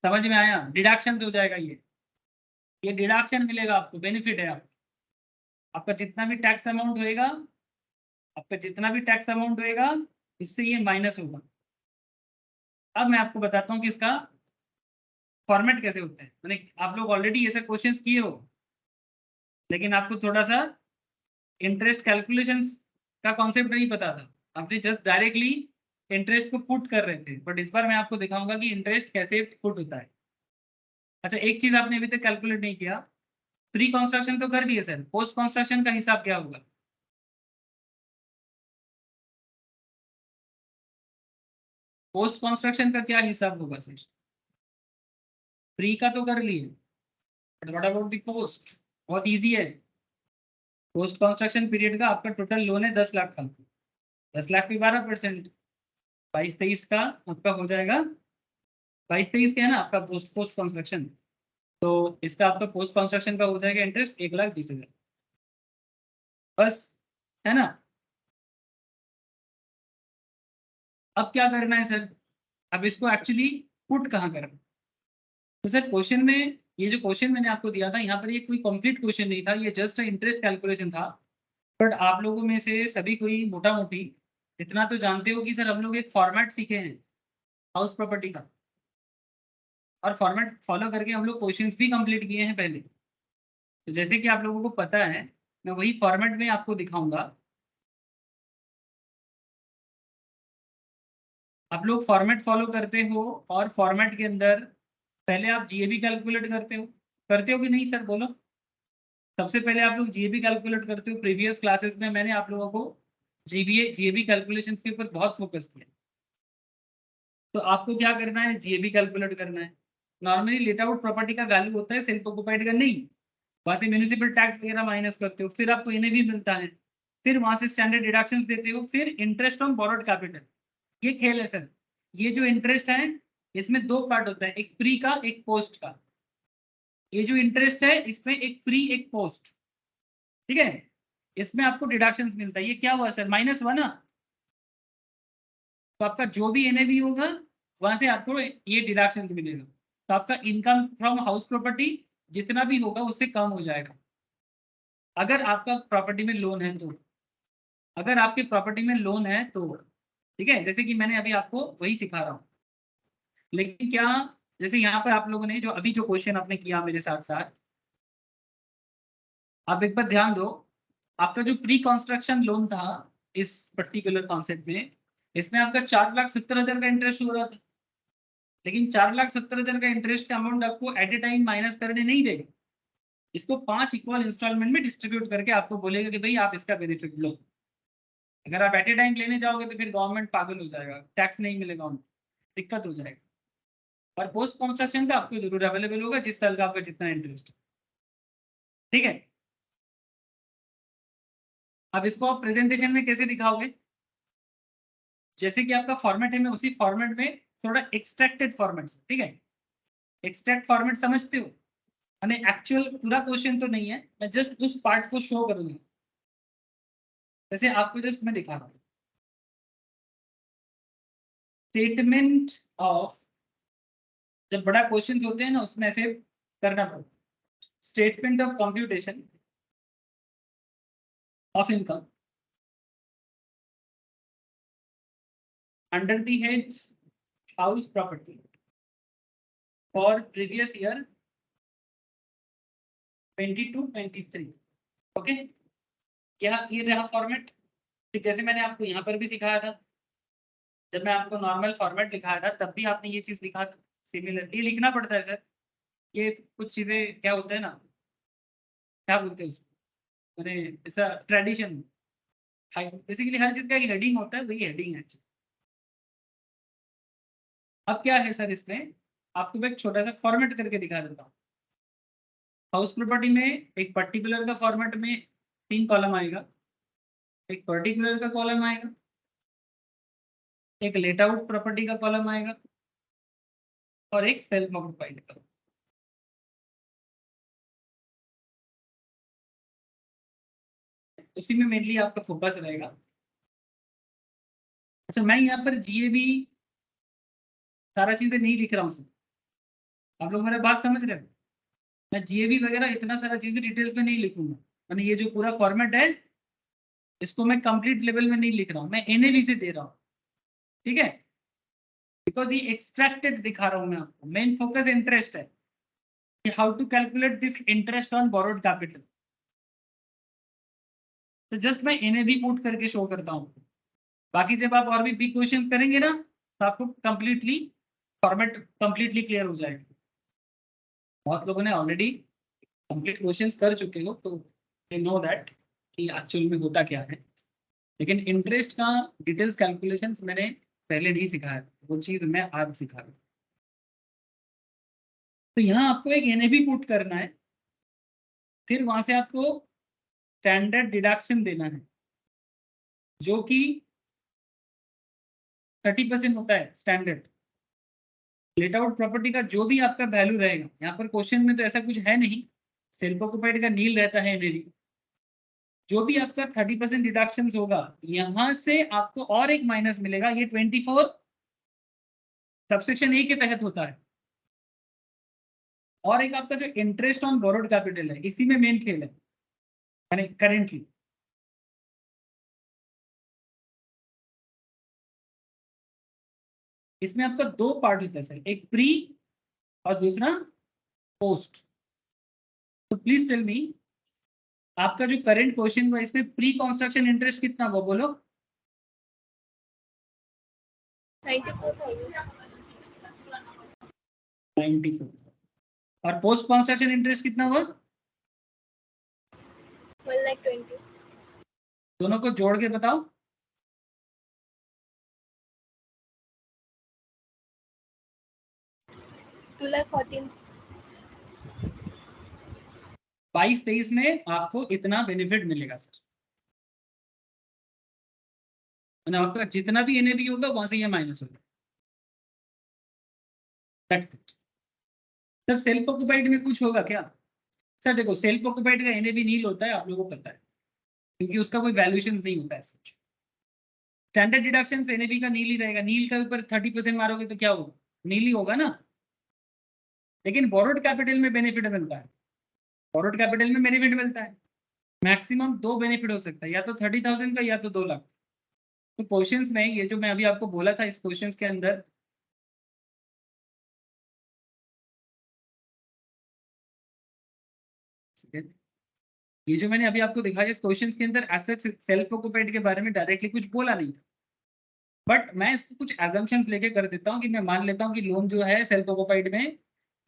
समझ में आया? डिडक्शन हो जाएगा ये डिडक्शन मिलेगा आपको, बेनिफिट है आपका जितना भी टैक्स अमाउंट होएगा, आपका जितना भी टैक्स अमाउंट होएगा इससे ये माइनस होगा। अब मैं आपको बताता हूँ कि इसका फॉर्मेट कैसे होता है। मैंने आप लोग ऑलरेडी ऐसे क्वेश्चंस किए हो, लेकिन आपको थोड़ा सा इंटरेस्ट कैलकुलेशंस का कॉन्सेप्ट नहीं पता था, आपने जस्ट डायरेक्टली इंटरेस्ट को पुट कर रहे थे। बट इस बार मैं आपको दिखाऊंगा कि इंटरेस्ट कैसे पुट होता है। अच्छा, एक चीज आपने अभी तक कैलकुलेट नहीं किया, प्री कंस्ट्रक्शन तो कर दिए सर, पोस्ट कंस्ट्रक्शन का हिसाब क्या होगा? पोस्ट कंस्ट्रक्शन का क्या हिसाब होगा सर? प्री का तो कर लिए, but what about the post? बहुत इजी है। पोस्ट कंस्ट्रक्शन पीरियड का आपका टोटल लोन है 10 लाख का, 10 लाख पे 12%, 22-23 का आपका हो जाएगा, 22-23 का है ना आपका पोस्ट कंस्ट्रक्शन, तो इसका आपका पोस्ट कंस्ट्रक्शन का हो जाएगा इंटरेस्ट 1,20,000 बस, है ना? अब क्या करना है सर? अब इसको एक्चुअली पुट कहाँ करना? तो सर क्वेश्चन में, ये जो क्वेश्चन मैंने आपको दिया था यहाँ पर, ये कोई कंप्लीट क्वेश्चन नहीं था, ये जस्ट इंटरेस्ट कैलकुलेशन था। बट आप लोगों में से सभी कोई मोटा मोटी इतना तो जानते हो कि सर हम लोग एक फॉर्मेट सीखे हैं हाउस प्रॉपर्टी का, और फॉर्मेट फॉलो करके हम लोग क्वेश्चंस भी कंप्लीट किए हैं पहले। तो जैसे कि आप लोगों को पता है, मैं वही फॉर्मेट में आपको दिखाऊंगा। आप लोग फॉर्मेट फॉलो करते हो, और फॉर्मेट के अंदर पहले आप जीएबी कैलकुलेट करते हो कि नहीं सर? बोलो। सबसे पहले आप लोग जीएबी कैलकुलेट करते हो। प्रीवियस क्लासेस में मैंने आप लोगों को जीएबी कैलकुलेशंस के ऊपर बहुत फोकस किया। तो आपको क्या करना है? जीएबी कैलकुलेट करना है। नॉर्मली लेट आउट प्रॉपर्टी का वैल्यू होता है सेल्फ ऑक्युपाइड का, नहीं, वहां से म्यूनिसिपल टैक्स वगैरह माइनस करते हो, फिर आपको एनएवी मिलता है, फिर वहां से स्टैंडर्ड डिडक्शंस देते हो, फिर इंटरेस्ट ऑन बोरोड कैपिटल। ये खेल है सर। ये जो इंटरेस्ट है इसमें दो पार्ट होता है, एक प्री का, एक पोस्ट का। ये जो इंटरेस्ट है इसमें एक प्री एक पोस्ट, ठीक है? इसमें आपको डिडक्शंस मिलता है। ये क्या हुआ सर? -1 ना? तो आपका जो भी एनएवी होगा वहां से आपको ये डिडक्शंस मिलेगा, तो आपका इनकम फ्रॉम हाउस प्रॉपर्टी जितना भी होगा उससे कम हो जाएगा। अगर आपका प्रॉपर्टी में लोन है तो, अगर आपके प्रॉपर्टी में लोन है तो, ठीक है, जैसे कि मैंने अभी आपको वही सिखा रहा हूँ। लेकिन क्या, जैसे यहाँ पर आप लोगों ने जो अभी जो क्वेश्चन आपने किया मेरे साथ साथ, आप एक बार ध्यान दो। आपका जो प्री कंस्ट्रक्शन लोन था इस पर्टिकुलर कॉन्सेप्ट में, इसमें आपका 4,70,000 का इंटरेस्ट हो रहा था। लेकिन 4,70,000 का इंटरेस्ट का अमाउंट आपको एट ए टाइम माइनस करने नहीं देगा, इसको 5 इक्वल इंस्टॉलमेंट में डिस्ट्रीब्यूट करके आपको बोलेगा कि भाई आप इसका बेनिफिट लो। अगर आप एट ए टाइम लेने जाओगे तो फिर गवर्नमेंट पागल हो जाएगा, टैक्स नहीं मिलेगा उनको, दिक्कत हो जाएगी। और पोस्ट कंस्ट्रक्शन का आपको जरूर अवेलेबल होगा जिस साल का आपका जितना इंटरेस्ट है, ठीक है? अब इसको आप प्रेजेंटेशन में कैसे दिखाओगे? जैसे कि आपका फॉर्मेट है, मैं उसी फॉर्मेट में थोड़ा एक्सट्रैक्टेड फॉर्मेट, ठीक है? एक्सट्रैक्ट फॉर्मेट समझते हो? मैंने एक्चुअल पूरा क्वेश्चन तो नहीं है, मैं जस्ट उस पार्ट को शो करूंगा। जैसे आपको जस्ट मैं दिखा रहा हूँ, स्टेटमेंट ऑफ, जब बड़ा क्वेश्चन होते हैं ना उसमें ऐसे करना पड़ता है। Statement of computation of income under the head house property for previous year 22-23। Okay, ये रहा फॉर्मेट। जैसे मैंने आपको यहाँ पर भी सिखाया था, जब मैं आपको नॉर्मल फॉर्मेट दिखाया था तब भी आपने ये चीज लिखा था। सिमिलरली लिखना पड़ता है सर, ये कुछ चीजें क्या होता है ना, क्या बोलते हैं उसको, मैंने ऐसा ट्रेडिशन, बेसिकली हर चीज का एक हेडिंग होता है, वही हेडिंग है। अब क्या है सर इसमें, आपको मैं एक छोटा सा फॉर्मेट करके दिखा देता हूँ। हाउस प्रॉपर्टी में एक पर्टिकुलर का फॉर्मेट में 3 कॉलम आएगा, एक पर्टिकुलर का कॉलम आएगा, एक लेट आउट प्रॉपर्टी का कॉलम आएगा और एक सेल्फ ऑक्युपाइड का। उसी में मेनली आपका फोकस रहेगा। अच्छा, मैं यहाँ पर जीएबी सारा चीजें नहीं लिख रहा हूँ सर, आप लोग मेरा बात समझ रहे हो। मैं जीएबी वगैरह इतना सारा चीजें डिटेल्स में नहीं लिखूंगा, मैंने ये जो पूरा फॉर्मेट है इसको मैं कंप्लीट लेवल में नहीं लिख रहा हूँ, मैं एनएवी से दे रहा हूँ, ठीक है। बिकॉज ये एक्सट्रैक्टेड दिखा रहा हूँ मैं आपको, मेन फोकस इंटरेस्ट है कि how to calculate this interest on borrowed capital. तो जस्ट मैं एनएवी पुट करके शो करता हूँ, बाकी जब आप और भी बिग क्वेश्चन करेंगे ना तो आपको कंप्लीटली फॉर्मेट कंप्लीटली क्लियर हो जाएगा। बहुत लोगों ने ऑलरेडी कंप्लीट क्वेश्चंस कर चुके हो तो दे नो दैट कि एक्चुअल में होता क्या है, लेकिन इंटरेस्ट का डिटेल्स कैलकुलेशंस मैंने पहले नहीं सिखाया, वो चीज मैं आज सिखा रहा हूँ। तो यहाँ आपको एक एनएवी पुट करना है, फिर वहां से आपको स्टैंडर्ड डिडक्शन देना है जो कि 30% होता है स्टैंडर्ड। लेट आउट प्रॉपर्टी का जो भी आपका वैल्यू रहेगा, यहाँ पर क्वेश्चन में तो ऐसा कुछ है नहीं, सेल्फ ऑक्युपाइड का नील रहता है एनएवी, जो भी आपका 30% डिडक्शन होगा यहाँ से आपको और एक माइनस मिलेगा, ये 24 सबसेक्शन ए के तहत होता है। और एक आपका जो इंटरेस्ट ऑन बोरोड कैपिटल है, इसी में मेन खेल है यानी करेंटली। इसमें आपका 2 पार्ट होता है सर, एक प्री और दूसरा पोस्ट। तो प्लीज टेल मी, आपका जो करंट क्वेश्चन हुआ इसमें प्री कंस्ट्रक्शन इंटरेस्ट कितना हुआ बोलो? 94,000 94। और पोस्ट कंस्ट्रक्शन इंटरेस्ट कितना हुआ? 1,20,000 दोनों को जोड़ के बताओ। 2,14,000 22-23 में आपको इतना बेनिफिट मिलेगा सर, आपका जितना भी एनएबी होगा वहां से ये माइनस होगा। That's it sir. Self occupied में कुछ होगा क्या सर? देखो, सेल्फ ऑक्युपाइड का एनएबी नील होता है, आप लोगों को पता है, क्योंकि उसका कोई वैल्यूएशन नहीं होता है सच। स्टैंडर्ड डिडक्शन एनएबी का नील ही रहेगा, नील के ऊपर 30% मारोगे तो क्या होगा? नील ही होगा ना। लेकिन बोरोड कैपिटल में बेनिफिट मिलता है, बोरोड कैपिटल में बेनिफिट मिलता है, मैक्सिमम 2 बेनिफिट हो सकता है, या तो 30,000 का या तो 2 लाख। तो क्वेश्चंस में ये जो मैं अभी आपको बोला था, इस क्वेश्चंस के अंदर ये जो मैंने अभी आपको दिखाया इस क्वेश्चंस के अंदर एसेट सेल्फ ऑक्युपाइड के बारे में डायरेक्टली कुछ बोला नहीं था, बट मैं इसको कुछ एजम्पशंस लेके कर देता हूँ कि मैं मान लेता हूँ कि लोन जो है सेल्फ ऑक्युपाइड में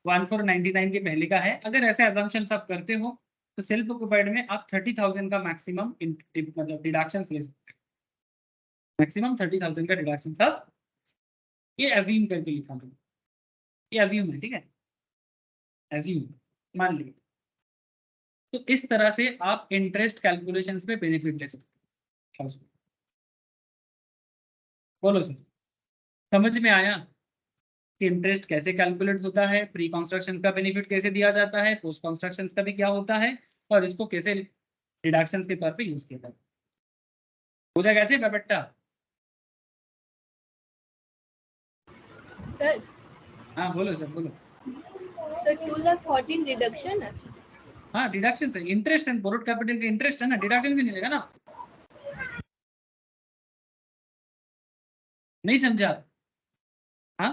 1499 के पहले का है। अगर ऐसे एजम्पशंस आप करते हो तो सेल्फ ऑक्युपाइड में आप 30,000 का मैक्सिमम मतलब डिडक्शन ले सकते हैं, मैक्सिमम 30,000 का डिडक्शन आप ये एज्यूम करके लिखा मैंने, ये एज्यूम है, ठीक है, एज्यूम मान लिया। तो इस तरह से आप इंटरेस्ट कैलकुलेशंस पे बेनिफिट ले सकते हैं। बोलो सर, समझ में आया कि इंटरेस्ट कैसे कैलकुलेट होता है, प्री कंस्ट्रक्शन का बेनिफिट कैसे दिया जाता है, पोस्ट कंस्ट्रक्शन का भी क्या होता है, और इसको कैसे डिडक्शंस के तौर पे यूज किया जाता है। हो जाएगा ऐसे बेटा? सर। हाँ बोलो सर, बोलो। सर 2,14,000 डिडक्शन है। हाँ डिडक्शन से इंटरेस्ट एंड बोरोड कैपिटल का इंटरेस्ट है ना, डिडक्शन भी नहीं लेगा ना। नहीं समझा? हाँ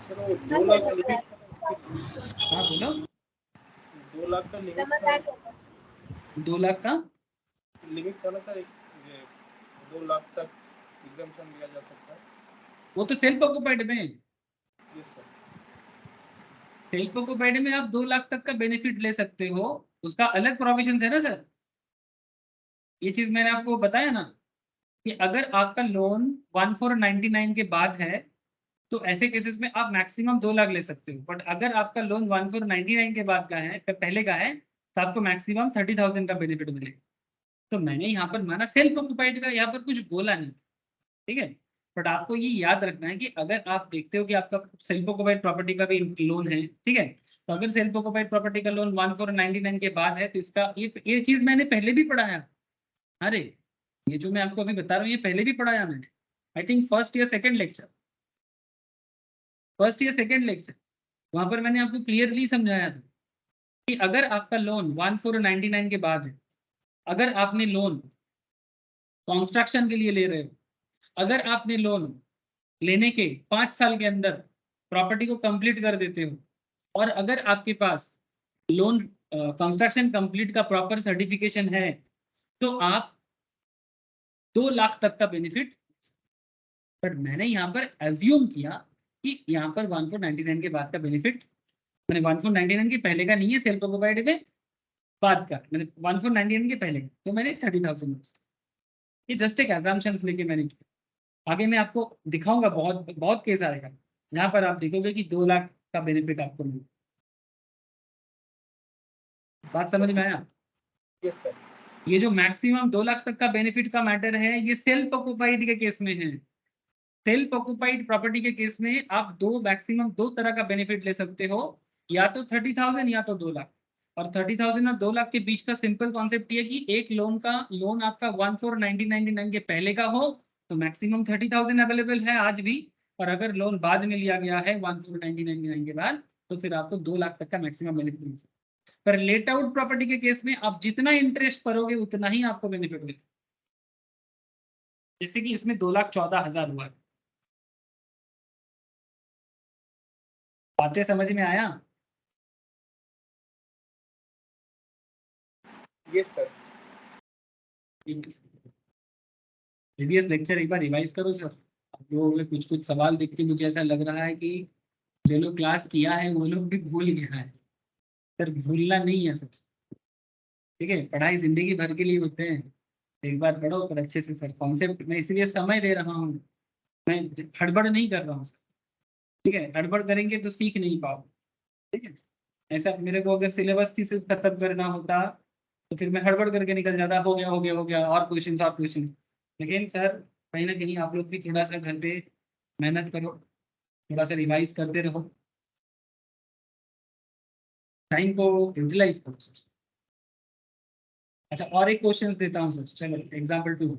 सर वो 2 लाख का लिमिट, हाँ बोलो। 2 लाख का लिमिट समझ था, आ गया। 2 लाख का लिमिट था ना सर, ये 2 लाख तक एग्जाम्पशन दिया जा सकता है। वो तो सेल्फ ऑक्युपाइड में, यस सर। सेल्फ ऑक्युपाइड में आप 2 लाख तक का बेनिफिट ले सकते हो, उसका अलग प्रोविजन है ना सर। ये चीज मैंने आपको बताया ना कि अगर आपका लोन 1499 के बाद है तो ऐसे केसेस में आप मैक्सिमम 2 लाख ले सकते हो, बट अगर आपका लोन 1499 के बाद का है, पहले का है, तो आपको मैक्सिमम 30,000 का बेनिफिट मिलेगा। तो मैंने यहाँ पर माना सेल्फ ऑक्युपाइड का, यहाँ पर कुछ बोला नहीं, ठीक है। बट आपको ये याद रखना है कि अगर आप देखते हो कि आपका सेल्फ ऑक्युपाइड प्रॉपर्टी का भी लोन है, ठीक है, तो अगर सेल्फ ऑक्युपाइड प्रॉपर्टी का लोन 1499 के बाद है, तो इसका ये चीज मैंने पहले भी पढ़ाया। अरे ये जो मैं आपको अभी बता रहा हूँ, ये पहले भी पढ़ाया मैंने, आई थिंक फर्स्ट या सेकेंड लेक्चर, वहां पर मैंने आपको क्लियरली समझाया था कि अगर आपका लोन 1499 के बाद है, अगर आपने लोन कंस्ट्रक्शन के लिए ले रहे हो, अगर आपने लोन लेने के 5 साल के अंदर प्रॉपर्टी को कंप्लीट कर देते हो, और अगर आपके पास लोन कंस्ट्रक्शन कंप्लीट का प्रॉपर सर्टिफिकेशन है, तो आप 2 लाख तक का बेनिफिट। बट मैंने यहाँ पर एज्यूम किया कि यहाँ पर 1499 के बाद का बेनिफिट, मैंने 1499 के पहले का नहीं है, सेल्फ ऑक्युपाइड में बाद का, मैंने 1499 के पहले, तो मैंने 30,000, ये जस्ट एक एग्जाम्पशन लेके मैंने किया। आगे मैं आपको दिखाऊंगा, बहुत बहुत केस आएगा जहां पर आप देखोगे कि 2 लाख का बेनिफिट आपको मिले। बात समझ में आया? Yes sir. ये जो मैक्सिमम 2 लाख तक का बेनिफिट का मैटर है, ये सेल्फ ऑक्युपाइड के केस में है। सेल्फ ऑक्युपाइड प्रॉपर्टी के केस में आप मैक्सिमम 2 तरह का बेनिफिट ले सकते हो, या तो 30,000 या तो 2 लाख। और 30,000 और 2 लाख के बीच का सिंपल कॉन्सेप्ट ये कि एक लोन आपका 1499 के पहले का हो, तो मैक्सिमम 30,000 अवेलेबल है आज भी। और अगर लोन बाद में लिया गया है 1499 के बाद, तो फिर आपको 2 लाख तक का मैक्सिमम बेनिफिट मिल सकता है। पर लेट आउट प्रॉपर्टी के केस में आप जितना इंटरेस्ट भरोगे उतना ही आपको बेनिफिट मिलेगा। जैसे कि इसमें 2,14,000 हुआ है। बातें समझ में आया? Yes sir. प्रीवियस लेक्चर एक बार रिवाइज करो सर। आप लोगों के कुछ सवाल देख के मुझे ऐसा लग रहा है कि जो लोग क्लास किया है वो लोग भी भूल गया है। सर भूलना नहीं है सर, ठीक है, पढ़ाई जिंदगी भर के लिए होते हैं। एक बार पढ़ो पर अच्छे से सर, कॉन्सेप्ट मैं इसलिए समय दे रहा हूँ, मैं हड़बड़ नहीं कर रहा हूँ सर, ठीक है। हड़बड़ करेंगे तो सीख नहीं पाओ, ठीक है। ऐसा मेरे को अगर सिलेबस से खत्म करना होता तो फिर मैं हड़बड़ करके निकल जाता, हो गया और क्वेश्चन। लेकिन सर कहीं ना कहीं आप लोग भी थोड़ा सा घर पे मेहनत करो, थोड़ा सा रिवाइज करते रहो, टाइम को यूटिलाइज करो सर। अच्छा और एक क्वेश्चन देता हूँ सर, चलो एग्जाम्पल 2।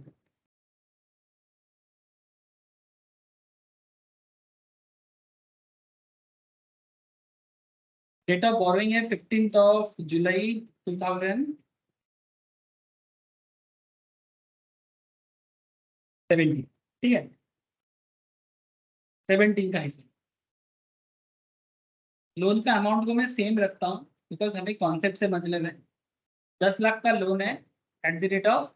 डेट ऑफ बोरोइंग है 15 जुलाई 2017, ठीक है, 17 का हिस्सा। लोन का अमाउंट को मैं सेम रखता हूँ बिकॉज हमें कॉन्सेप्ट से मतलब है। 10 लाख का लोन है at the rate of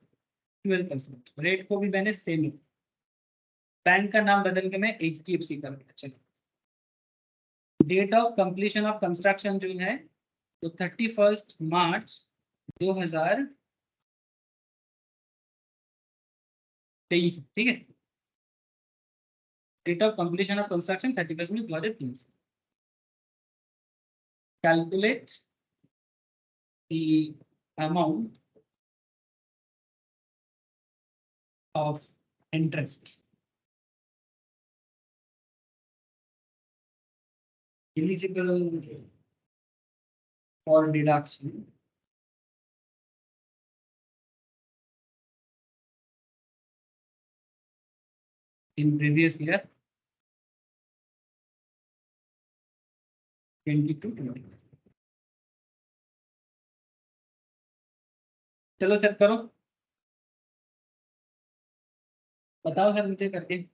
12%, rate को भी मैंने सेम रखा। बैंक का नाम बदल के मैं HDFC कर दिया। चलो date of completion of construction जो है तो 31 मार्च 2023, ठीक है। Date of completion of construction 31 में 2023। Calculate the amount of interest eligible for deduction in previous year 22-20। चलो सर करो, बताओ सर मुझे करके।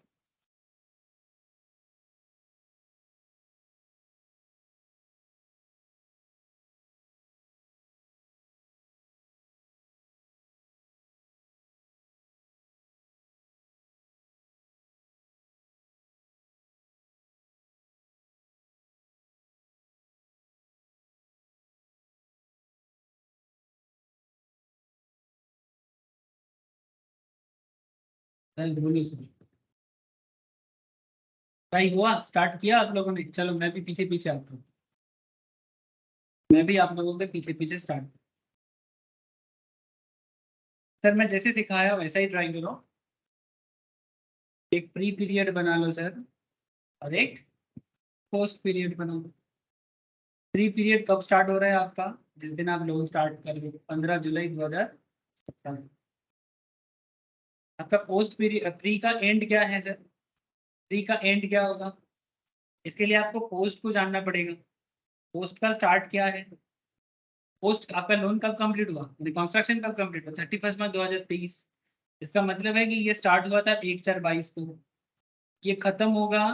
सर बोलो सर। भाई हुआ, स्टार्ट किया आप लोगों ने? चलो मैं भी पीछे पीछे आता हूँ, मैं भी आप लोगों के पीछे पीछे स्टार्ट। सर मैं जैसे सिखाया वैसा ही ट्राई करो। एक प्री पीरियड बना लो सर, और एक पोस्ट पीरियड बना लो। प्री पीरियड कब स्टार्ट हो रहा है आपका? जिस दिन आप लोन स्टार्ट कर रहे हो, 15 जुलाई 2017। आपका पोस्ट पीरियड, प्री का एंड क्या है सर? प्री का एंड क्या होगा? इसके लिए आपको पोस्ट को जानना पड़ेगा। पोस्ट का स्टार्ट क्या है? पोस्ट आपका लोन कब कंप्लीट हुआ, कंस्ट्रक्शन कब कंप्लीट हुआ? 31 मार्च 2023। इसका मतलब है कि ये स्टार्ट हुआ था 1/4/22 को, ये खत्म होगा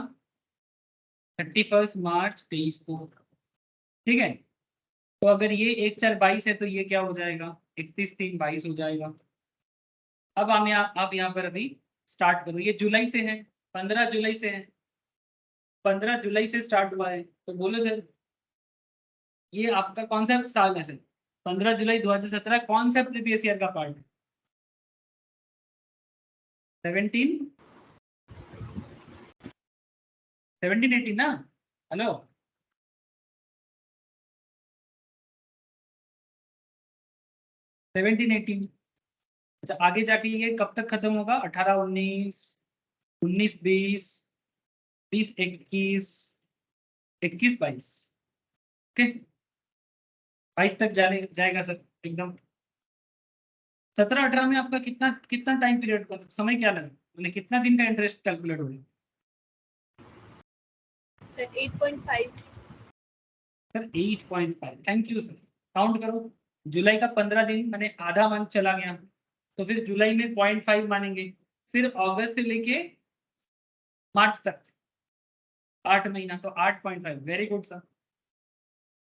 31 मार्च 2023 को। ठीक है, तो अगर ये 1/4/22 है तो ये क्या हो जाएगा? 31/3/22 हो जाएगा। अब हम आप यहाँ पर अभी स्टार्ट करो, ये जुलाई से है, 15 जुलाई से है, 15 जुलाई से स्टार्ट हुआ है, तो बोलो सर ये आपका कौन सा साल है सर? 15 जुलाई 2017 कौन सा प्रीवियस ईयर का पार्ट है? 17 18 ना? हेलो, 17 18। अच्छा आगे जाके ये कब तक खत्म होगा? 18 19 19 20 20 21 21 22। ओके, 22 तक जाएगा सर एकदम। 17 18 में आपका कितना कितना टाइम पीरियड का समय क्या लगा, मतलब कितना दिन का इंटरेस्ट कैलकुलेट हो रहा है? Sir 8.5। Sir 8.5, thank you sir. Count करो, जुलाई का 15 दिन मैंने आधा मंथ चला गया, तो फिर जुलाई में 0.5 मानेंगे, फिर अगस्त से लेके मार्च तक 8 महीना, तो 8.5। Very good sir.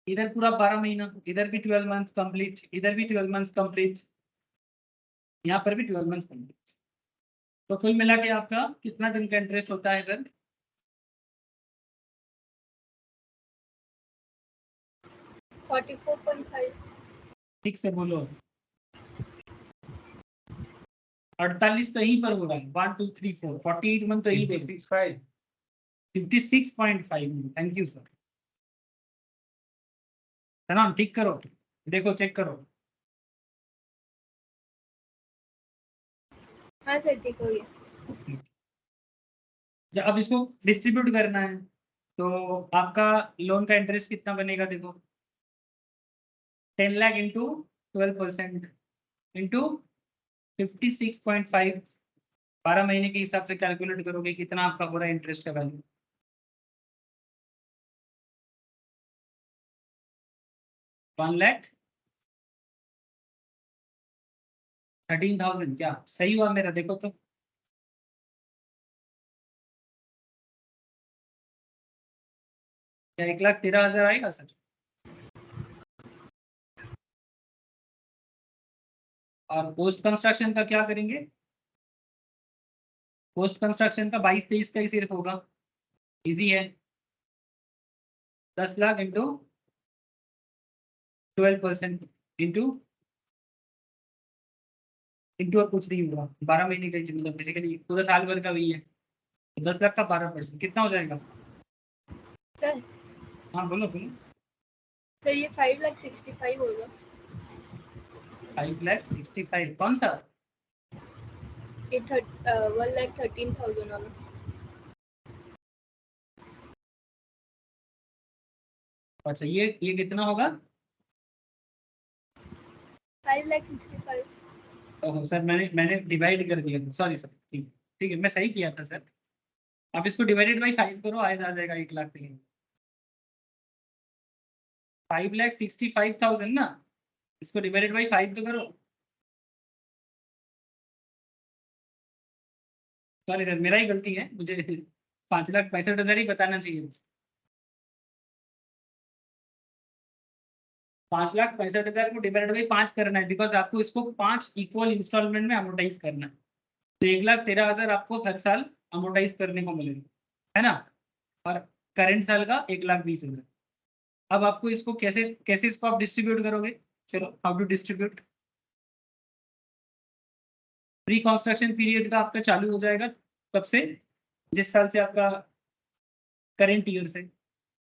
इधर पूरा 12 महीना, इधर भी 12 मंथ्स कंप्लीट, इधर भी 12 मंथ्स कंप्लीट, यहाँ पर भी 12 मंथ्स कंप्लीट। तो कुल मिला के आपका कितना दिन का इंटरेस्ट होता है सर? 44.5। ठीक से बोलो। 48 तो यहीं पर हो रहा है, 1 2 3 4 48 मंथ तो यहीं पर। 56.5 56.5। Thank you sir. है ना, ठीक करो, देखो चेक करो। हाँ सर ठीक हो गया। जब अब इसको डिस्ट्रीब्यूट करना है तो आपका लोन का इंटरेस्ट कितना बनेगा? देखो 10 लाख इंटू 12% इंटू 56.5, 12 महीने के हिसाब से कैलकुलेट करोगे कितना आपका पूरा इंटरेस्ट का वैल्यू। 1,13,000। क्या सही हुआ मेरा? देखो तो क्या 1,13,000 आएगा सर? और पोस्ट कंस्ट्रक्शन का क्या करेंगे? पोस्ट कंस्ट्रक्शन का 22-23 का ही सिर्फ होगा, इजी है। 10 लाख इंटू 12% इंटू इंटू और कुछ नहीं होगा, 12 महीने का ही, मतलब बेसिकली पूरा साल भर का वही है, तो 10 लाख का 12% कितना हो जाएगा? सर हाँ बोलो बोलो। सर ये 5,65,000 होगा। 5,65,000 कौन सा? ये 1,13,000 वाला। अच्छा ये कितना होगा? 5,65,000। ओहो सर, मैंने डिवाइड कर दिया, सॉरी सर। ठीक ठीक है, मैं सही किया था सर। आप इसको डिवाइडेड बाई 5 करो, आ जाएगा 1 लाख तक। 5,65,000 ना, इसको डिवाइडेड बाई 5 तो करो। सॉरी सर, मेरा ही गलती है, मुझे 5,65,000 ही बताना चाहिए। 5,65,000 को डिवाइडेड बाई 5 करना है, बिकॉज आपको इसको 5 इक्वल इंस्टॉलमेंट में अमोर्टाइज करना है। तो 1,13,000 आपको हर साल अमोर्टाइज करने को मिलेगा, है ना? और करंट साल का 1,20,000। अब आपको इसको कैसे कैसे इसको आप डिस्ट्रीब्यूट करोगे? चलो, how to distribute. Pre construction period का आपका चालू हो जाएगा कब से? जिस साल से आपका करंट ईयर से,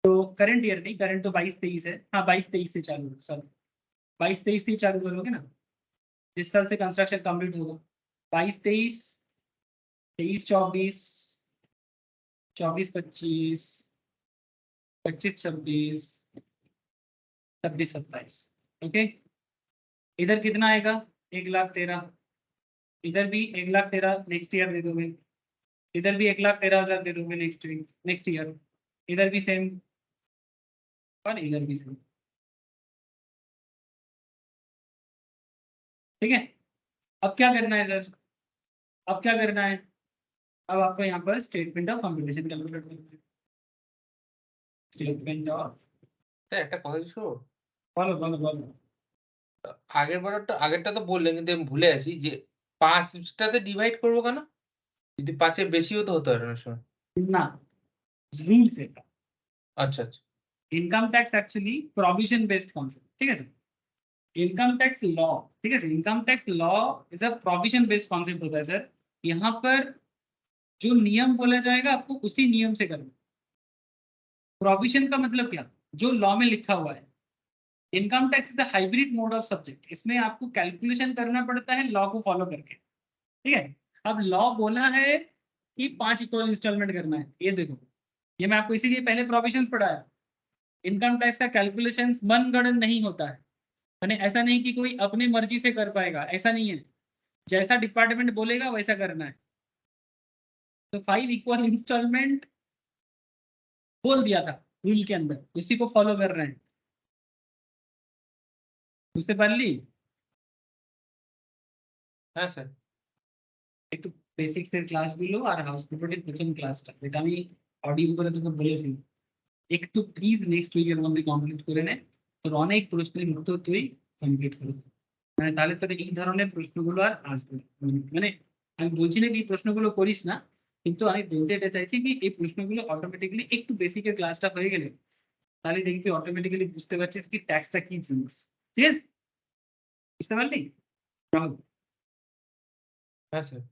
तो करंट ईयर नहीं, करंट तो 22-23 है, हाँ 22-23 से चालू, सॉरी 22-23 से चालू करोगे ना, जिस साल से कंस्ट्रक्शन कंप्लीट होगा, 22-23, 23-24, 24-25, 25-26, 26-27, ओके। इधर कितना आएगा, 1,13,000, इधर भी 1,13,000 नेक्स्ट ईयर दे दोगे, इधर भी 1,13,000 दे दोगे नेक्स्ट ईयर, इधर भी सेम और इधर भी सेम, ठीक है। अब क्या करना है सर, अब क्या करना है, अब आपको यहाँ पर स्टेटमेंट ऑफ कंप्यूटेशन कैलकुलेट करना है, स्टेटमेंट ऑफ, স্যার একটা কথা ছিল, বলো বলো বলো, আগেরটা তো বললেন কিন্তু আমি ভুলে আছি যে 5টাতে ডিভাইড করবো কেন? যদি 5 এর বেশিও তো হতে পারে অনেক সময়। না রুলস এটা, আচ্ছা, আচ্ছা। Income tax actually provision based concept, ঠিক আছে। इनकम टैक्स लॉ, ठीक है, income tax law is a provision based concept होता है सर। यहाँ पर जो नियम बोला जाएगा आपको उसी नियम से करना। प्रोविजन का मतलब क्या, जो लॉ में लिखा हुआ है। Income tax is the hybrid mode of subject, इसमें आपको कैलकुलेशन करना पड़ता है लॉ को फॉलो करके, ठीक है। अब लॉ बोला है कि 5 इक्वल इंस्टॉलमेंट करना है, ये देखो, ये मैं आपको इसीलिए पहले प्रोविजन पढ़ाया। इनकम टैक्स का कैलकुलेशन मनगढ़ंत नहीं होता है, यानी ऐसा नहीं कि कोई अपनी मर्जी से कर पाएगा, ऐसा नहीं है, जैसा डिपार्टमेंट बोलेगा वैसा करना है। तो 5 इक्वल इंस्टॉलमेंट बोल दिया था रूल के अंदर, उसी को फॉलो कर रहे हैं। বুঝতে পারলি? হ্যাঁ স্যার। একটু বেসিক্সের ক্লাসগুলো আর হাউস প্রপার্টির প্রথম ক্লাসটা, যেটা আমি অডিও করে তোকে বলেছি, একটু প্লিজ নেক্সট উইকের মধ্যে কমপ্লিট করে নে, তোর অনেক প্রশ্নের উত্তর তুই কমপ্লিট করে দে। মানে তাহলে তোর এই ধরনের প্রশ্নগুলো আর আসবে না। মানে আমি বলছি না কি এই প্রশ্নগুলো করিস না, কিন্তু আমি বলতে এটা চাইছি কি এই প্রশ্নগুলো অটোমেটিক্যালি একটু বেসিকের ক্লাসটা হয়ে গেলে তাহলে দেখবি অটোমেটিক্যালি বুঝতে পারছিস কি ট্যাক্সটা কি জিনিস, ঠিক আছে? বুঝতে পারলি? রাহুল, হ্যাঁ স্যার।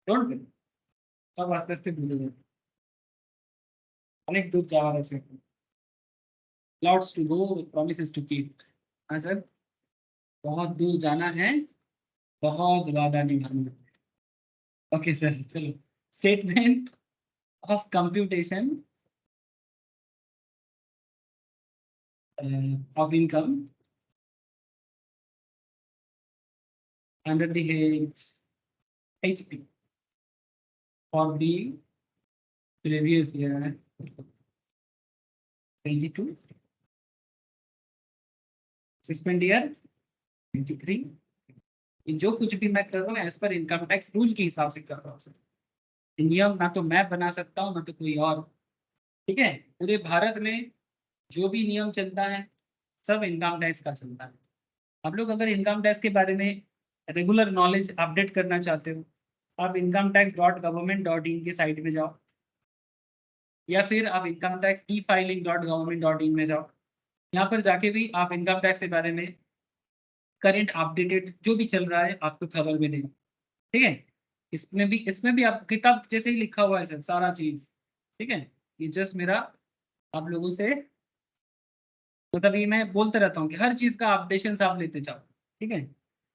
ডোন্ট ওয়ারি, সব আস্তে আস্তে বুঝে যাবে। অনেক দূর যাওয়ার আছে, lots to go, promises to keep. हाँ सर, बहुत दूर जाना है, बहुत वादा निभाना है। ओके सर, चलो statement of computation of income under the head HP for the previous year 22, suspend year 23। जो कुछ भी मैं कर रहा हूँ as per income tax rule के हिसाब से कर रहा हूँ सर। नियम ना तो मैं बना सकता हूँ ना तो कोई और, ठीक है। पूरे भारत में जो भी नियम चलता है सब इनकम टैक्स का चलता है। आप लोग अगर इनकम टैक्स के बारे में रेगुलर नॉलेज अपडेट करना चाहते हो, आप incometax.government.in की साइट में जाओ, या फिर आप incometax.efiling.government.in में जाओ। यहाँ पर जाके भी आप इनकम टैक्स के बारे में करंट अपडेटेड जो भी चल रहा है आपको खबर मिलेगी, ठीक है। इसमें भी आप किताब जैसे ही लिखा हुआ है सर सारा चीज, ठीक है। ये जस्ट मेरा आप लोगों से, तो तभी मैं बोलते रहता हूँ कि हर चीज का अपडेशन आप लेते जाओ, ठीक है।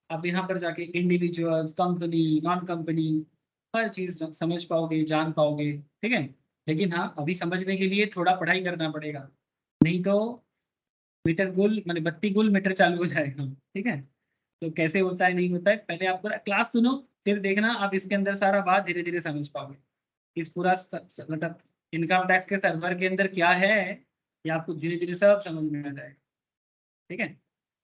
आप यहाँ पर जाके इंडिविजुअल्स, कंपनी, नॉन कंपनी, हर चीज समझ पाओगे, जान पाओगे, ठीक है। लेकिन हाँ, अभी समझने के लिए थोड़ा पढ़ाई करना पड़ेगा, नहीं तो मीटर गुल माने बत्ती गुल मीटर चालू हो जाएगा, ठीक है। तो कैसे होता है नहीं होता है, पहले आप पूरा क्लास सुनो, फिर देखना आप इसके अंदर सारा बात धीरे धीरे समझ पाओगे। इस पूरा मतलब इनकम टैक्स के सर्वर के अंदर क्या है ये आपको धीरे धीरे सब समझ में आ जाएगा, ठीक है।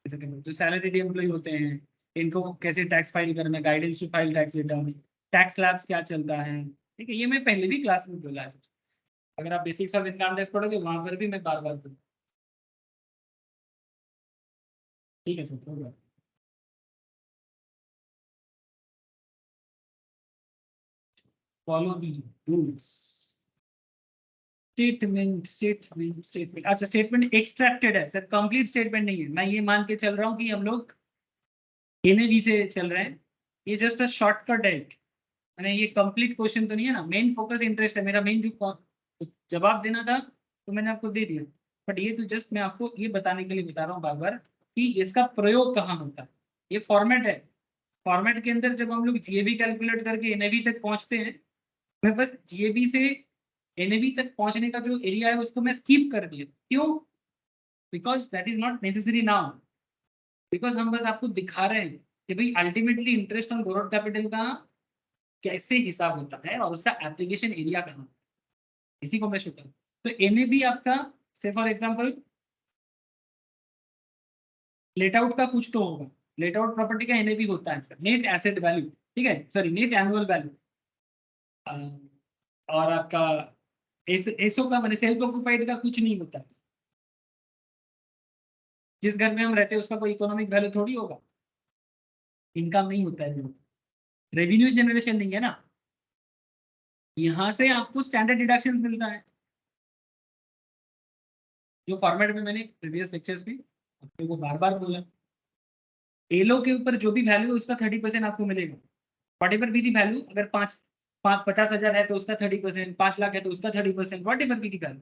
जैसे कि जो सैलरीड एम्प्लॉय होते हैं इनको कैसे टैक्स फाइल करना, guidance to file tax returns, tax slabs क्या चलता है, ठीक है। ये मैं पहले भी क्लास में बोला है, अगर आप बेसिक्स ऑफ इनकम टैक्स पढ़ोगे वहां पर भी मैं बार बार बोलूँ, ठीक है सर, होगा। Follow the rules. स्टेटमेंट अच्छा, स्टेटमेंट एक्सट्रैक्टेड है सर, कंप्लीट स्टेटमेंट नहीं है। मैं ये मान के चल रहा हूँ कि हम लोग NAV से चल रहे हैं, ये जस्ट अ शॉर्टकट है, मैंने ये कंप्लीट क्वेश्चन तो नहीं है ना। मेन फोकस इंटरेस्ट है मेरा, मेन जो तो जवाब देना था तो मैंने आपको दे दिया, बट ये तो जस्ट मैं आपको ये बताने के लिए बता रहा हूँ बार बार कि इसका प्रयोग कहाँ होता है। ये फॉर्मेट है, फॉर्मेट के अंदर जब हम लोग जीएबी कैलकुलेट करके एनएबी तक पहुंचते हैं, मैं बस जीएबी से एनएबी तक पहुंचने का जो एरिया है उसको मैं स्किप कर दिया। क्यों? Because that is not necessary now, because हम बस आपको दिखा रहे हैं कि भाई ultimately interest on borrowed capital का कैसे हिसाब होता है और उसका एप्लीकेशन एरिया कहाँ है, इसी को मैं शो करूँ। तो एनएबी आपका से फॉर एग्जांपल लेट आउट का कुछ तो होगा, लेट आउट प्रॉपर्टी का एनएबी होता है सर नेट एसेट वैल्यू, ठीक है, सॉरी नेट एनुअल वैल्यू। और आपका एसओ का मैंने सेल्फ ऑक्युपाइड का कुछ नहीं होता है। जिस घर में हम रहते हैं उसका कोई इकोनॉमिक वैल्यू थोड़ी होगा, इनकम नहीं होता है, रेवेन्यू जनरेशन नहीं है ना। यहाँ से आपको स्टैंडर्ड डिडक्शन मिलता है, जो फॉर्मेट में मैंने प्रीवियस लेक्चर्स में आपको बार बार बोला। एलो के ऊपर जो भी वैल्यू है उसका 30% आपको मिलेगा। What ever be the value, अगर 50,000 है तो उसका 30%, 5 लाख है तो उसका 30%, what ever be the value.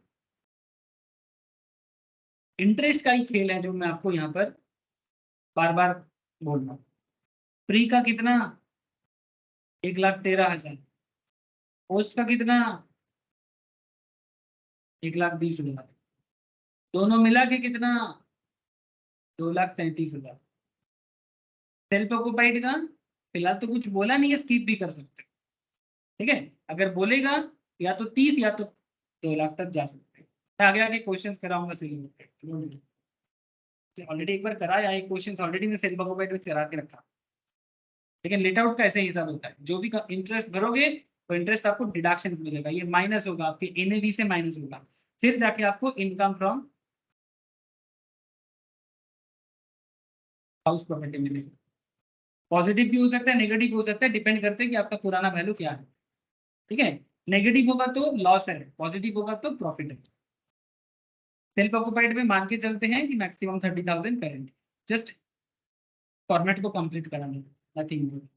Interest का ही खेल है जो मैं आपको यहाँ पर बार बार बोल रहा हूँ। प्री का कितना, 1,13,000। पोस्ट का कितना, 1,20,000। दोनों मिला के कितना, 2,33,000। सेल्फ ऑक्युपाइड का फिलहाल तो कुछ बोला नहीं है, स्किप भी कर सकते, ठीक है। अगर बोलेगा या तो 30 या तो 2 लाख तक जा सकते हैं। मैं आगे आगे क्वेश्चंस कराऊंगा सिलेबस, ऑलरेडी एक बार कराया, एक क्वेश्चन ऑलरेडी मैं सेल्फ ऑक्युपाइड में करा के रखा। लेकिन लेट आउट का ऐसे हिसाब होता है, जो भी इंटरेस्ट भरोगे तो इंटरेस्ट आपको डिडक्शन मिलेगा, ये माइनस होगा आपके एनएवी से माइनस होगा, फिर जाके आपको इनकम फ्रॉम हाउस प्रॉपर्टी मिलेगी। पॉजिटिव भी हो सकता है, नेगेटिव भी हो सकता है, डिपेंड करते हैं कि आपका पुराना वैल्यू क्या है, ठीक है। नेगेटिव होगा तो लॉस है, पॉजिटिव होगा तो प्रॉफिट है। सेल्फ ऑक्युपाइड में मान के चलते हैं कि मैक्सिमम 30,000 करेंट, जस्ट फॉर्मेट को कंप्लीट कराना, नथिंग मोर।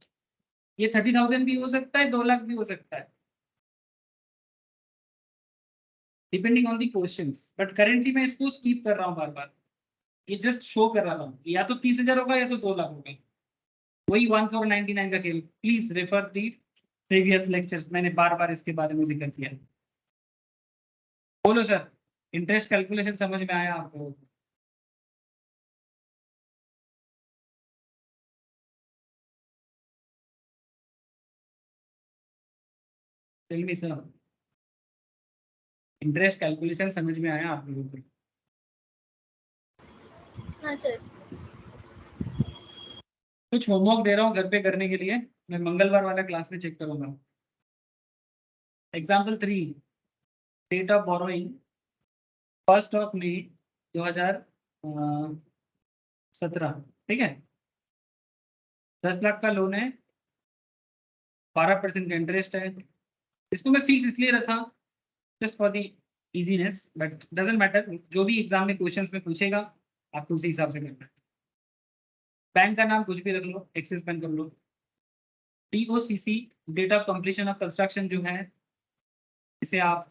ये 30,000 भी हो सकता है, 2 लाख भी हो सकता है, depending on the questions. But currently मैं इसको स्किप कर रहा हूँ बार बार, ये जस्ट शो कर रहा हूँ, या तो 30,000 होगा या तो 2 लाख होगा, वही 1499 का खेल। Please refer the previous lectures, मैंने बार बार इसके बारे में जिक्र किया। बोलो सर, इंटरेस्ट कैलकुलेशन समझ में आया आपको? Tell me sir, interest calculation समझ में आया आप लोगों को? हाँ सर। कुछ होमवर्क दे रहा हूँ घर पे करने के लिए, मैं मंगलवार वाला क्लास में चेक करूंगा। एग्जाम्पल 3, डेट ऑफ बोरोइंग 1 मई 2017, ठीक है। 10 लाख का लोन है, 12% का इंटरेस्ट है। इसको मैं फिक्स इसलिए रखा just for the easiness, but doesn't matter, जो भी एग्जाम में क्वेश्चंस में पूछेगा आपको उसी हिसाब से करना है। बैंक का नाम कुछ भी रख लो, एक्सिस बैंक कर लो। DOCC, date of completion of construction जो है, इसे आप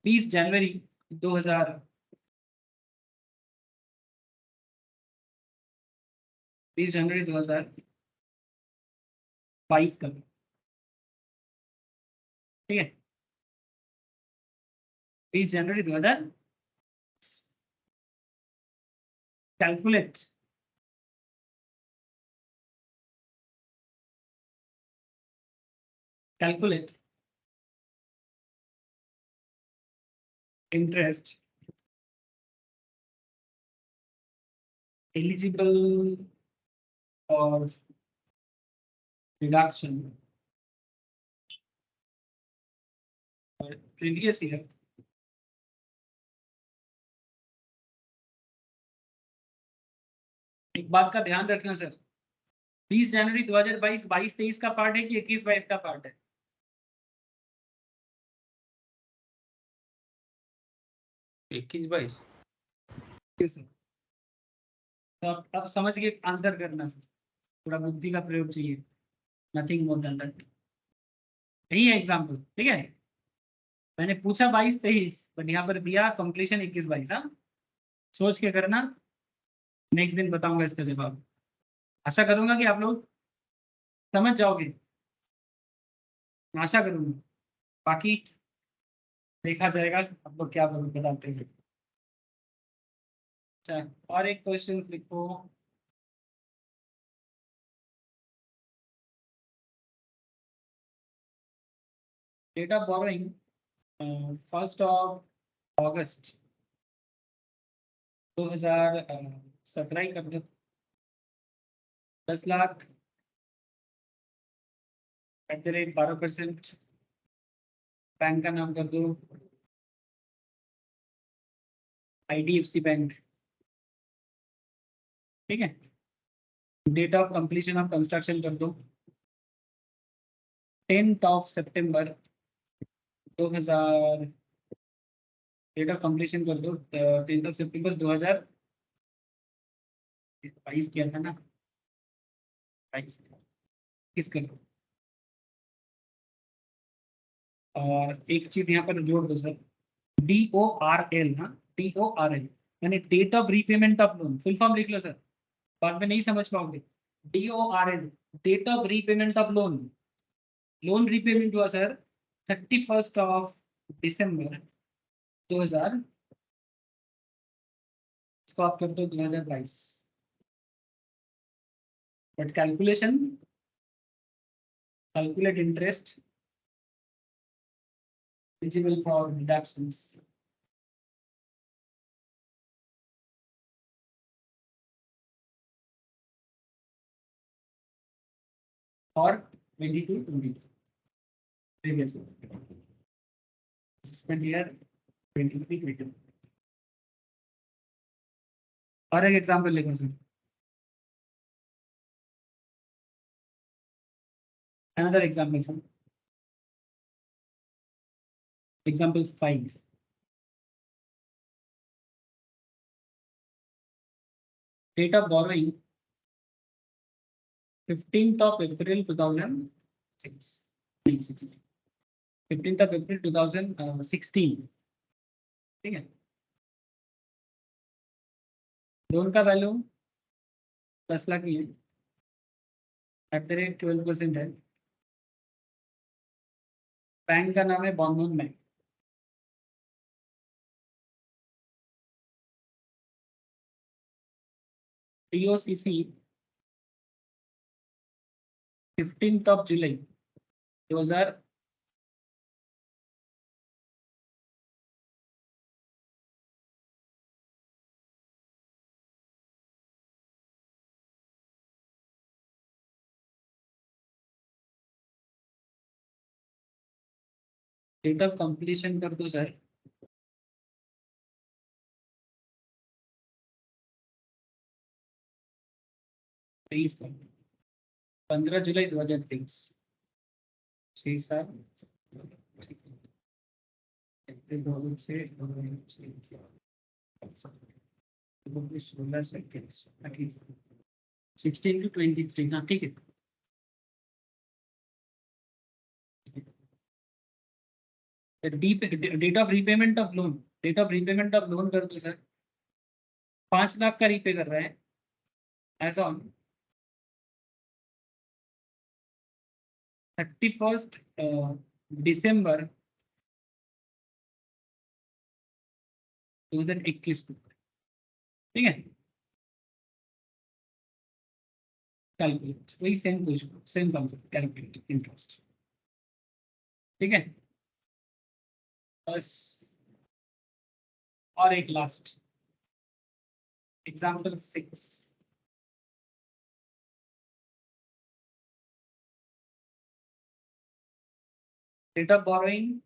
20 जनवरी 2022 कर लो, ठीक है। 20 जनवरी 2000 calculate interest eligible or reduction or previous year एक बात का ध्यान रखना सर, 20 जनवरी 2022 22-23 का पार्ट है कि 21-22 का पार्ट है? 21-22 सर तो अब समझ के आंसर करना सर, थोड़ा बुद्धि का प्रयोग चाहिए, नथिंग मोर देन दैट। यही है एग्जाम्पल, ठीक है। मैंने पूछा 22-23, बट यहाँ पर दिया कंप्लीशन 21-22। हाँ, सोच के करना, नेक्स्ट दिन बताऊंगा इसका जवाब। आशा करूंगा कि आप लोग समझ जाओगे, आशा करूंगा। बाकी देखा जाएगा आप लोग क्या बताते हैं। अच्छा, और एक क्वेश्चन लिखो। डेट ऑफ बोरोइंग 1 अगस्त 2017 ही कर दो। 10 लाख @12%। बैंक का नाम कर दो IDFC बैंक। ठीक है। Date of completion of construction कर दो 10 सितंबर 2000। डेट ऑफ कंप्लीशन कर दो 10 सितंबर 2022 किया था ना, 22 किस कर दो। और एक चीज यहाँ पर जोड़ दो सर, DORL। हाँ, DORL यानी date of repayment of loan. Full form लिख लो सर, बाद में नहीं समझ पाओगे। DORL, date of repayment of loan. Loan repayment हुआ सर 31 दिसंबर 2000, इसको आप कर दो 2022। But calculate interest eligible for deductions। और 22-23 previous assessment year 23-22। और एक एग्जांपल लिखो sir, another example sir, example 5। date of borrowing 15th April 2006, 15th April 2016। ठीक है। लोन का वैल्यू 10 लाख ही है, @12% है। बैंक का नाम है बंधन बैंक। DOCC 15 जुलाई 2000। डेट ऑफ कंप्लीशन कर दो सर 23 का 15 जुलाई 2023। 6 साल अप्रैल 16 से 16 to 23। हाँ ठीक है। Date of repayment of loan, date of repayment of loan कर दो सर। 5 लाख का रीपे कर रहे हैं ऐसा 31 दिसंबर 2021 को। ठीक है। कैलकुलेट, वही same question, same concept, calculate interest. ठीक है। बस और एक last example 6। Date of borrowing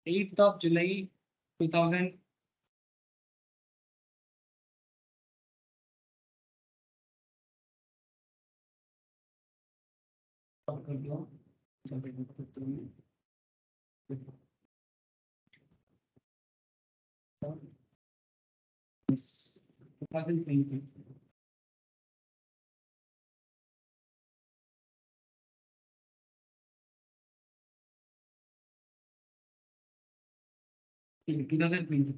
8 जुलाई 2000। Yes, 2020। 2020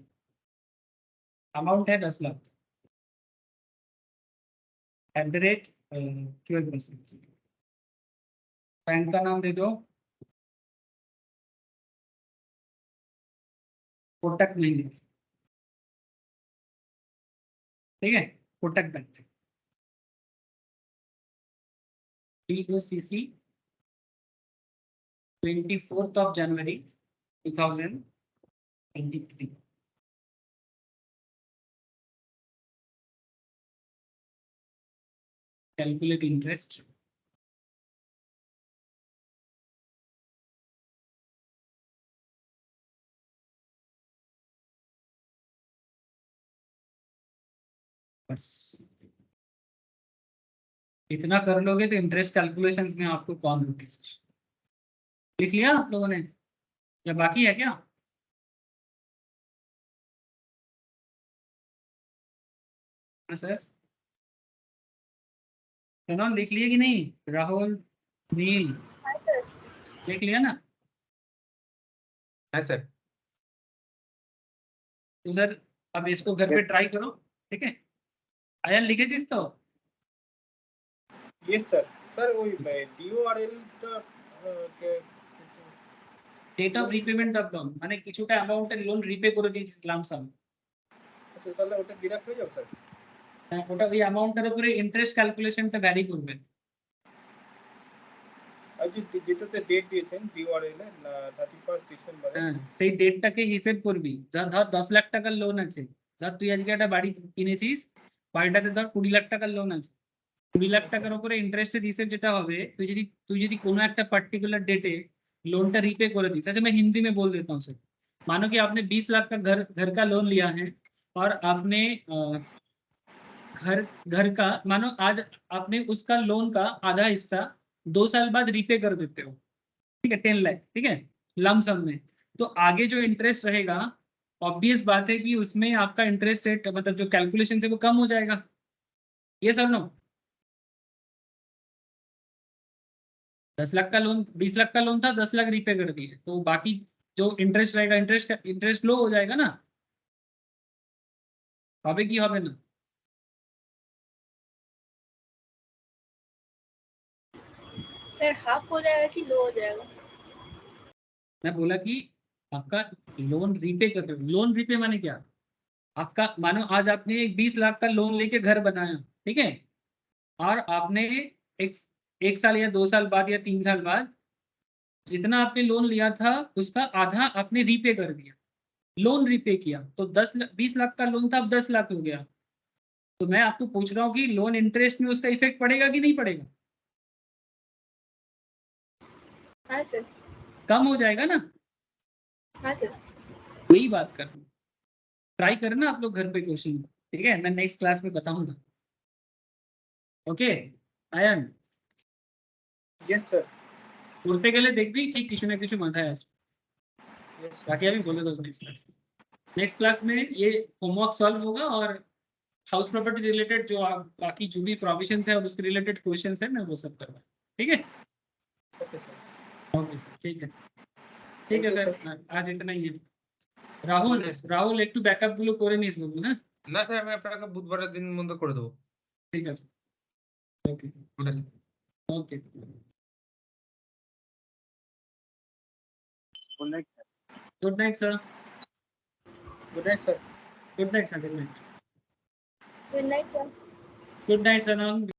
अमाउंट है 10 लाख @ 12%। बैंक का नाम दे दो, कोटक महिंद्रा, ठीक है, कोटक बैंक, DOCC 24 जनवरी 2023। Calculate interest. बस इतना कर लोगे तो इंटरेस्ट कैलकुलेशंस में आपको कौन रोके सर? लिख लिया आप लोगों ने या बाकी है क्या? हाँ सर, सुनो, लिख लिए कि नहीं? राहुल, नील, हाँ सर। लिख लिया ना? है सर। उधर अब इसको घर पे ट्राई करो, ठीक है? आयन लिखे चीज तो यस सर। सर वही DORL के date of repayment of loan মানে কিছুটা অ্যামাউন্টের লোন রিপে করে দিয়েছি লামসাম, আচ্ছা তাহলে ওটা ডিডাক্ট হয়ে যাবে স্যার? হ্যাঁ, ওটা ওই অ্যামাউন্টের উপরে ইন্টারেস্ট ক্যালকুলেশনটা ভ্যারি করবে। আর যেটাতে ডেট দিয়েছেন DORL এ 31 ডিসেম্বর, হ্যাঁ, সেই ডেটটাকে হিসেব করবি। ধর 10 লাখ টাকার লোন আছে, ধর তুই আজকে একটা বাড়ি কিনেছিস, বাড়িটাতে ধর 20 লাখ টাকার লোন আছে, 20 লাখ টাকার উপরে ইন্টারেস্টের হিসেব যেটা হবে, তুই যদি কোনো একটা পার্টিকুलर डेटे लोनটা রিপে করে দিস। अच्छा मैं हिंदी में बोल देता हूँ सर, मानो कि आपने 20 लाख का घर का लोन लिया है और आपने घर का मानो आज आपने उसका लोन का आधा हिस्सा 2 साल बाद रीपे कर देते हो, ठीक है, 10 लाख, ठीक है, लमसम में। तो आगे जो इंटरेस्ट रहेगा, ऑब्वियस बात है कि उसमें आपका इंटरेस्ट रेट मतलब जो कैलकुलेशन से वो कम हो जाएगा। ये सर नो, 10 लाख का लोन 20 लाख का लोन था, 10 लाख रीपे कर दिए, तो बाकी जो इंटरेस्ट रहेगा इंटरेस्ट लो हो जाएगा ना, হবে কি হবে না? सर हाफ हो जाएगा कि लो हो जाएगा? मैं बोला कि आपका लोन रीपे कर रहे हो। लोन रीपे माने क्या? आपका मानो आज आपने 20 लाख का लोन लेके घर बनाया, ठीक है, और आपने एक साल या 2 साल बाद या 3 साल बाद जितना आपने लोन लिया था उसका आधा आपने रीपे कर दिया, लोन रीपे किया, तो 20 लाख का लोन था, अब 10 लाख हो गया। तो मैं आपको पूछ रहा हूँ कि लोन इंटरेस्ट में उसका इफेक्ट पड़ेगा कि नहीं पड़ेगा? हाँ सर। कम हो जाएगा ना? हाँ सर। वही बात कर रहा हूँ, ट्राई करना आप लोग घर पे क्वेश्चन, ठीक है, मैं नेक्स्ट क्लास में बताऊंगा। Okay Ayan, yes sir. করতে গেলে দেখবি ঠিক কিছু না কিছু মাথায় আসবে, यस सर। बाकी अभी बोले दो नेक्स्ट क्लास में ये होमवर्क सॉल्व होगा और हाउस प्रॉपर्टी रिलेटेड जो बाकी जो भी प्रोविजंस है और उसके रिलेटेड क्वेश्चंस है मैं वो सब करवा, ठीक है? Okay sir. ओके सर, ठीक है सर, आज इतना ही है। রাহুল একটু ব্যাকআপ গুলো করে নিস বলবো না? না স্যার, আমি আপনাকে বুধবারের দিন মধ্যে করে দেবো। ঠিক আছে, okay okay, good night sir. Good night sir, good night sir. Good night sir, good night, good night sir. Good night sir.